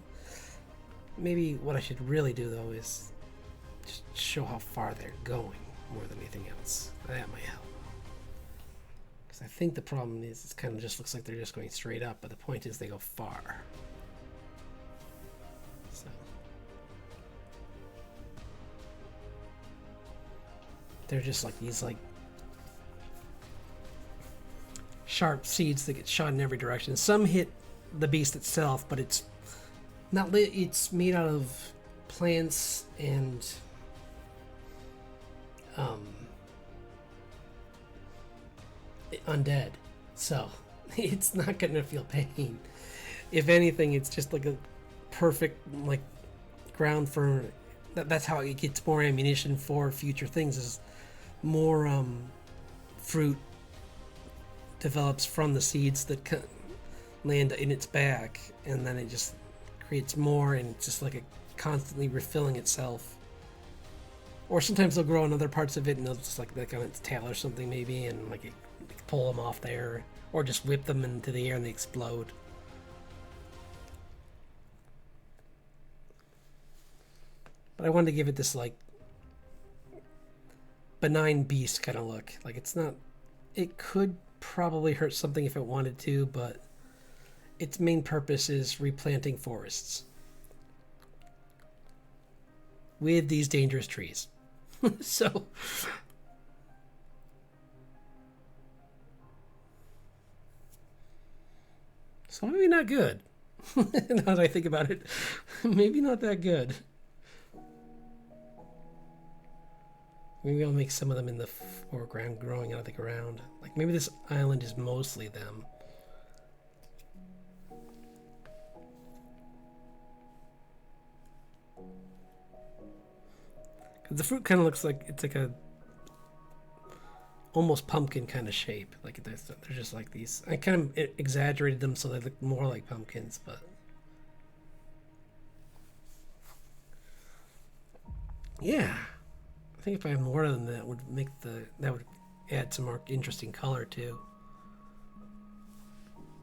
maybe what I should really do, though, is just show how far they're going more than anything else. That might help. Because I think the problem is it kind of just looks like they're just going straight up, but the point is they go far. So. They're just like these, like, sharp seeds that get shot in every direction. Some hit the beast itself, but it's not lit. It's made out of plants and undead, so it's not gonna feel pain. If anything, it's just like a perfect like ground for that's how it gets more ammunition for future things. Is more fruit develops from the seeds that land in its back, and then it just creates more, and it's just like a constantly refilling itself. Or sometimes they'll grow on other parts of it, and they'll just like on its tail or something maybe, and like pull them off there, or just whip them into the air and they explode. But I wanted to give it this like benign beast kind of look. Like it's not. It could probably hurt something if it wanted to, but its main purpose is replanting forests with these dangerous trees. So maybe not good. Now that I think about it, maybe not that good. Maybe I'll make some of them in the foreground growing out of the ground. Like maybe this island is mostly them. The fruit kind of looks like it's like a almost pumpkin kind of shape. Like they're just like these. I kind of exaggerated them so they look more like pumpkins, but yeah, I think if I have more of them, that would add some more interesting color too.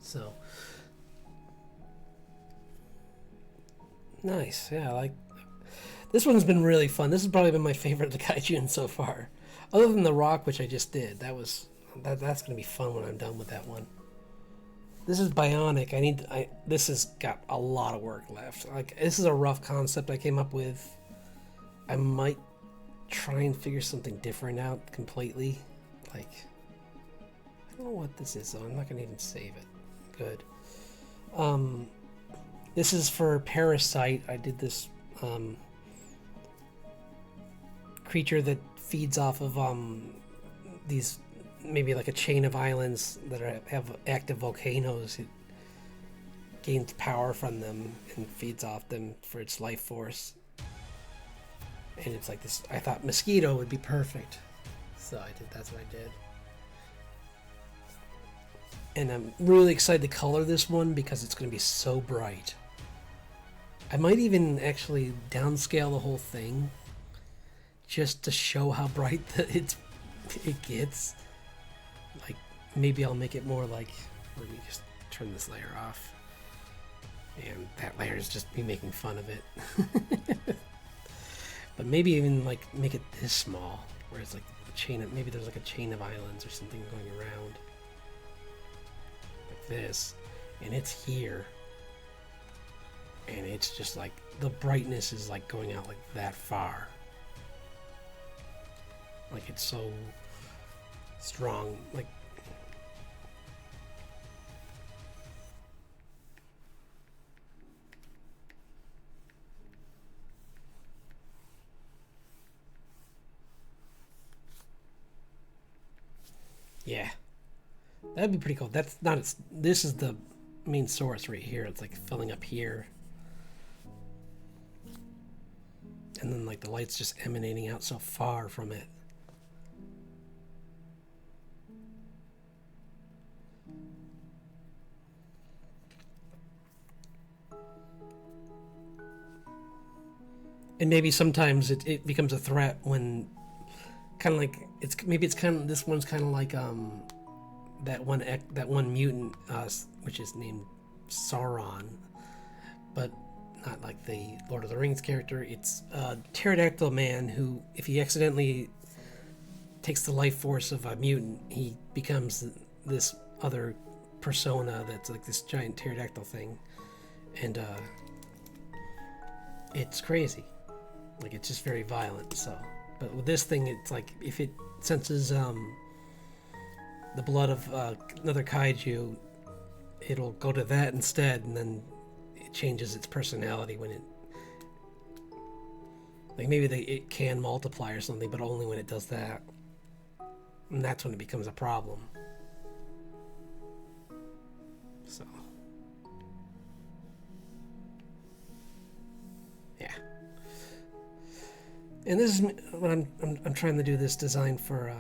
So nice, yeah. Like this one's been really fun. This has probably been my favorite of the KaiJune so far, other than the rock, which I just did. That's gonna be fun when I'm done with that one. This is bionic. This has got a lot of work left. Like this is a rough concept I came up with. I might try and figure something different out completely. Like I don't know what this is though. I'm not gonna even save it. Good. This is for Parasite. I did this creature that feeds off of these, maybe like a chain of islands that have active volcanoes. It gains power from them and feeds off them for its life force. And it's like this. I thought mosquito would be perfect, so that's what I did. And I'm really excited to color this one because it's going to be so bright. I might even actually downscale the whole thing just to show how bright it gets. Like maybe I'll make it more like, let me just turn this layer off, and that layer is just me making fun of it. But maybe even like make it this small, where it's like maybe there's like a chain of islands or something going around like this, and it's here, and it's just like the brightness is like going out like that far. Like it's so strong. Like That'd be pretty cool. That's not its. This is the main source right here. It's like filling up here, and then like the light's just emanating out so far from it. And maybe sometimes it becomes a threat when, kind of like this one's kind of like that one mutant which is named Sauron, but not like the Lord of the Rings character. It's a pterodactyl man who, if he accidentally takes the life force of a mutant, he becomes this other persona that's like this giant pterodactyl thing, and it's crazy. Like, it's just very violent. So, but with this thing, it's like if it senses the blood of another kaiju, it'll go to that instead, and then it changes its personality when it, like, maybe it can multiply or something, but only when it does that, and that's when it becomes a problem. So, yeah. And this is what I'm trying to do this design for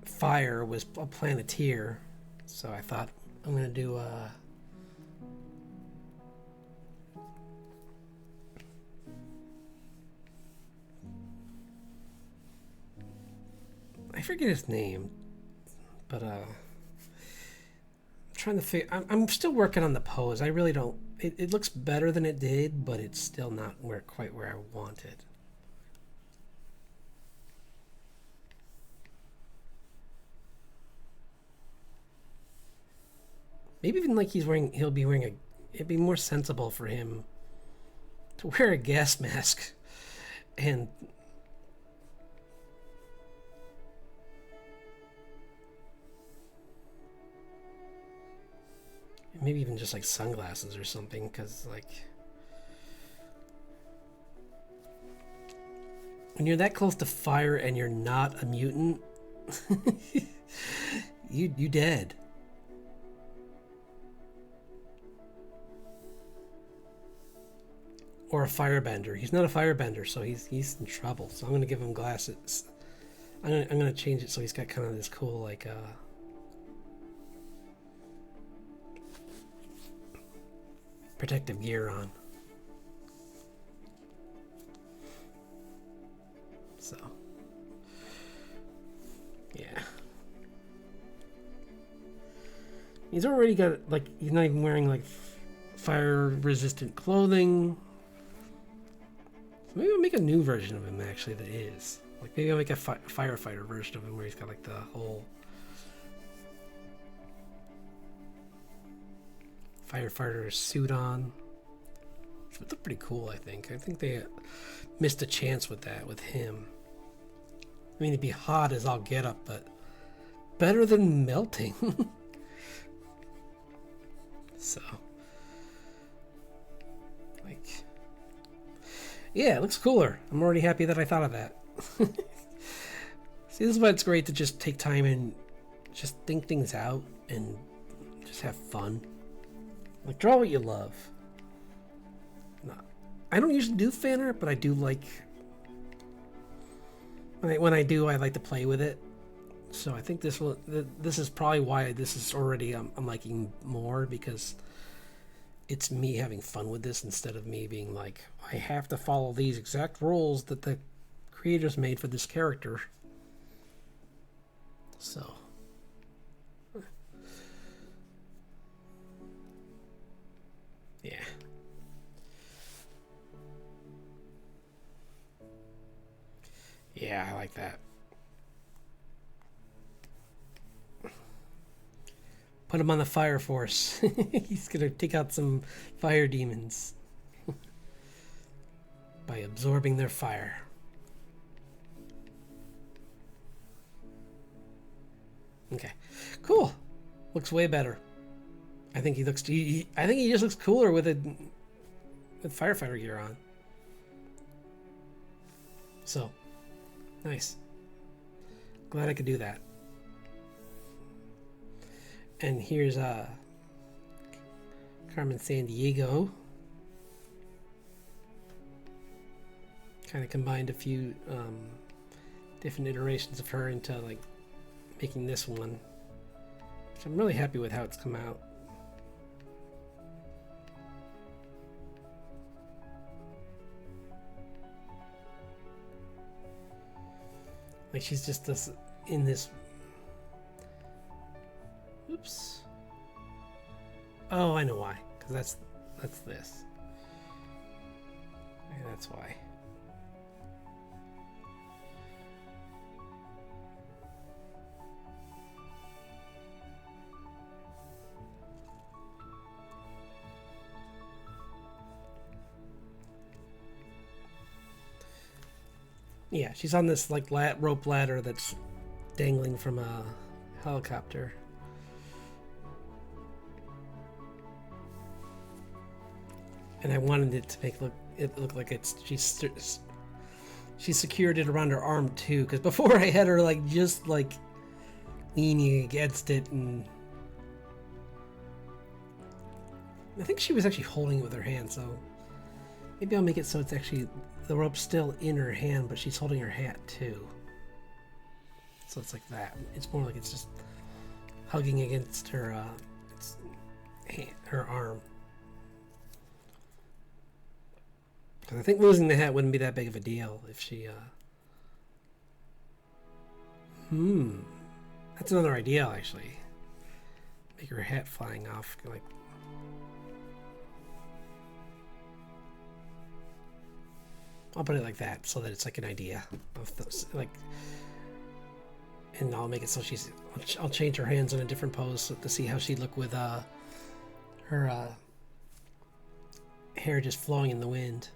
Fire was a Planeteer, so I thought I'm gonna do I forget his name, but I'm trying to figure. I'm still working on the pose. I really don't. It looks better than it did, but it's still not quite where I want it. Maybe even like he'll be wearing it'd be more sensible for him to wear a gas mask and maybe even just like sunglasses or something, because like when you're that close to fire and you're not a mutant, you dead. Or a firebender. He's not a firebender, so he's in trouble. So I'm gonna give him glasses. I'm gonna change it so he's got kind of this cool like protective gear on. So yeah. He's already got like he's not even wearing like fire resistant clothing. Maybe I'll make a new version of him, actually, that is. Like, maybe I'll make a firefighter version of him where he's got, like, the whole firefighter suit on. Which would look pretty cool, I think. I think they missed a chance with that, with him. I mean, it'd be hot as all get up, but better than melting. So. Like... yeah, it looks cooler. I'm already happy that I thought of that. See, this is why it's great to just take time and just think things out and just have fun. Like, draw what you love. No, I don't usually do fan art, but I do like... when I do, I like to play with it. So I think this is probably why this is already I'm liking more, because it's me having fun with this instead of me being like, I have to follow these exact rules that the creators made for this character. So. Yeah. Yeah, I like that. Put him on the fire force. He's gonna take out some fire demons by absorbing their fire. Okay, cool. Looks way better. I think he looks. I think he just looks cooler with firefighter gear on. So, nice. glad I could do that. And here's Carmen Sandiego. Kind of combined a few different iterations of her into like making this one, which I'm really happy with how it's come out. Like she's just this in this. Oops. Oh, I know why. Because that's this. Okay, that's why. Yeah, she's on this like rope ladder that's dangling from a helicopter. And I wanted it to make it look like she secured it around her arm too, because before I had her like just like leaning against it, and I think she was actually holding it with her hand, so maybe I'll make it so it's actually the rope's still in her hand, but she's holding her hat too. So it's like that. It's more like it's just hugging against her her arm. Because I think losing the hat wouldn't be that big of a deal if she. That's another idea actually. Make her hat flying off like. I'll put it like that so that it's like an idea of those, like, and I'll make it so I'll change her hands in a different pose to see how she'd look with her hair just flowing in the wind.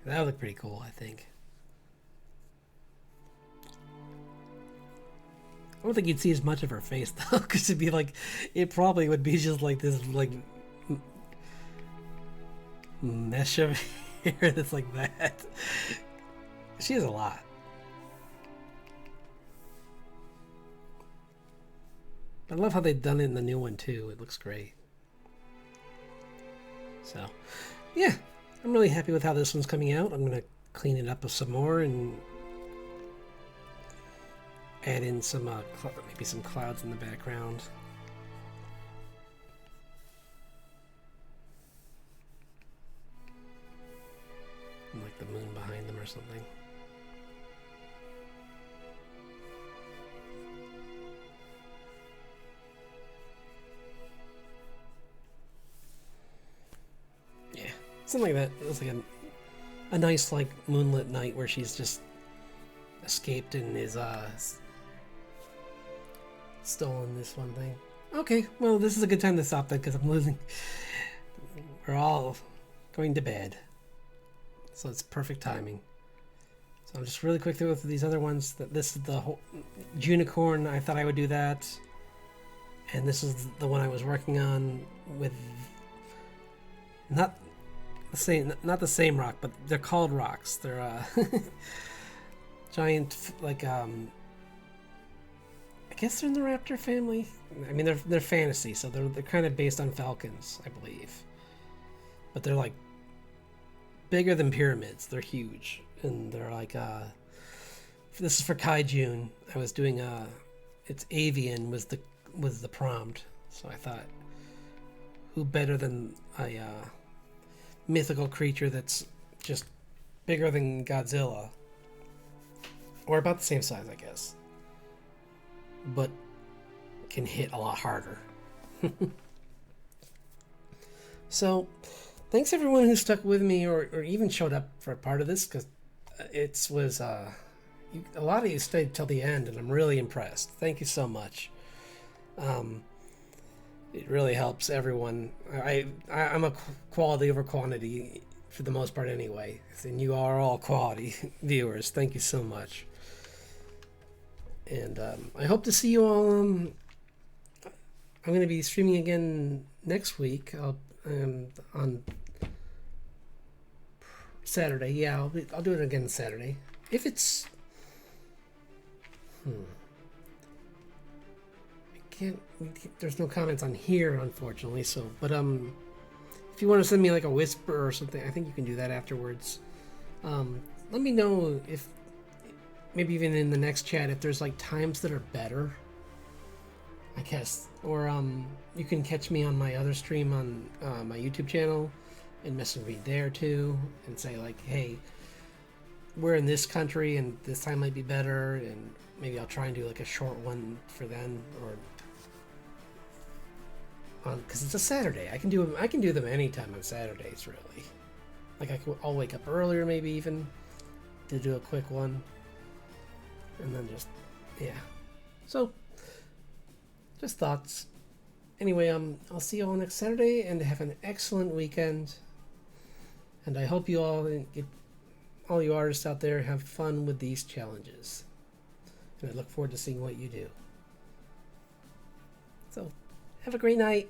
That would look pretty cool, I think. I don't think you'd see as much of her face though, because it'd be like, it probably would be just like this like mesh of hair that's like that. She has a lot. I love how they've done it in the new one too. It looks great. So, yeah, I'm really happy with how this one's coming out. I'm gonna clean it up with some more and add in some maybe some clouds in the background. Like the moon behind them or something. Yeah, something like that. It was like a nice like moonlit night where she's just escaped and is stolen this one thing. Okay, well this is a good time to stop that because I'm losing. We're all going to bed. So it's perfect timing. So I'm just really quick through with these other ones. This is the whole Junicorn. I thought I would do that, and this is the one I was working on with not the same rock, but they're called rocks. They're giant, like I guess they're in the raptor family. I mean they're fantasy, so they're kind of based on falcons, I believe, but they're like bigger than pyramids. They're huge, and they're like this is for KaiJune. I was doing it's avian was the prompt, so I thought who better than a mythical creature that's just bigger than Godzilla, or about the same size I guess, but can hit a lot harder. So thanks everyone who stuck with me or even showed up for a part of this, because it was a lot of you stayed till the end, and I'm really impressed. Thank you so much. It really helps everyone. I'm a quality over quantity for the most part anyway, and you are all quality viewers. Thank you so much. And I hope to see you all. I'm going to be streaming again next week. On Saturday. Yeah, I'll do it again Saturday. If it's There's no comments on here, unfortunately. So, but if you want to send me like a whisper or something, I think you can do that afterwards. Let me know if maybe even in the next chat if there's like times that are better, I guess, or you can catch me on my other stream on my YouTube channel and message me there too and say like, hey, we're in this country and this time might be better, and maybe I'll try and do like a short one for then, or because it's a Saturday. I can do them anytime on Saturdays, really. Like I'll wake up earlier, maybe even to do a quick one, and then just So, just thoughts. Anyway, I'll see you all next Saturday, and have an excellent weekend. And I hope you all you artists out there have fun with these challenges. And I look forward to seeing what you do. So, have a great night.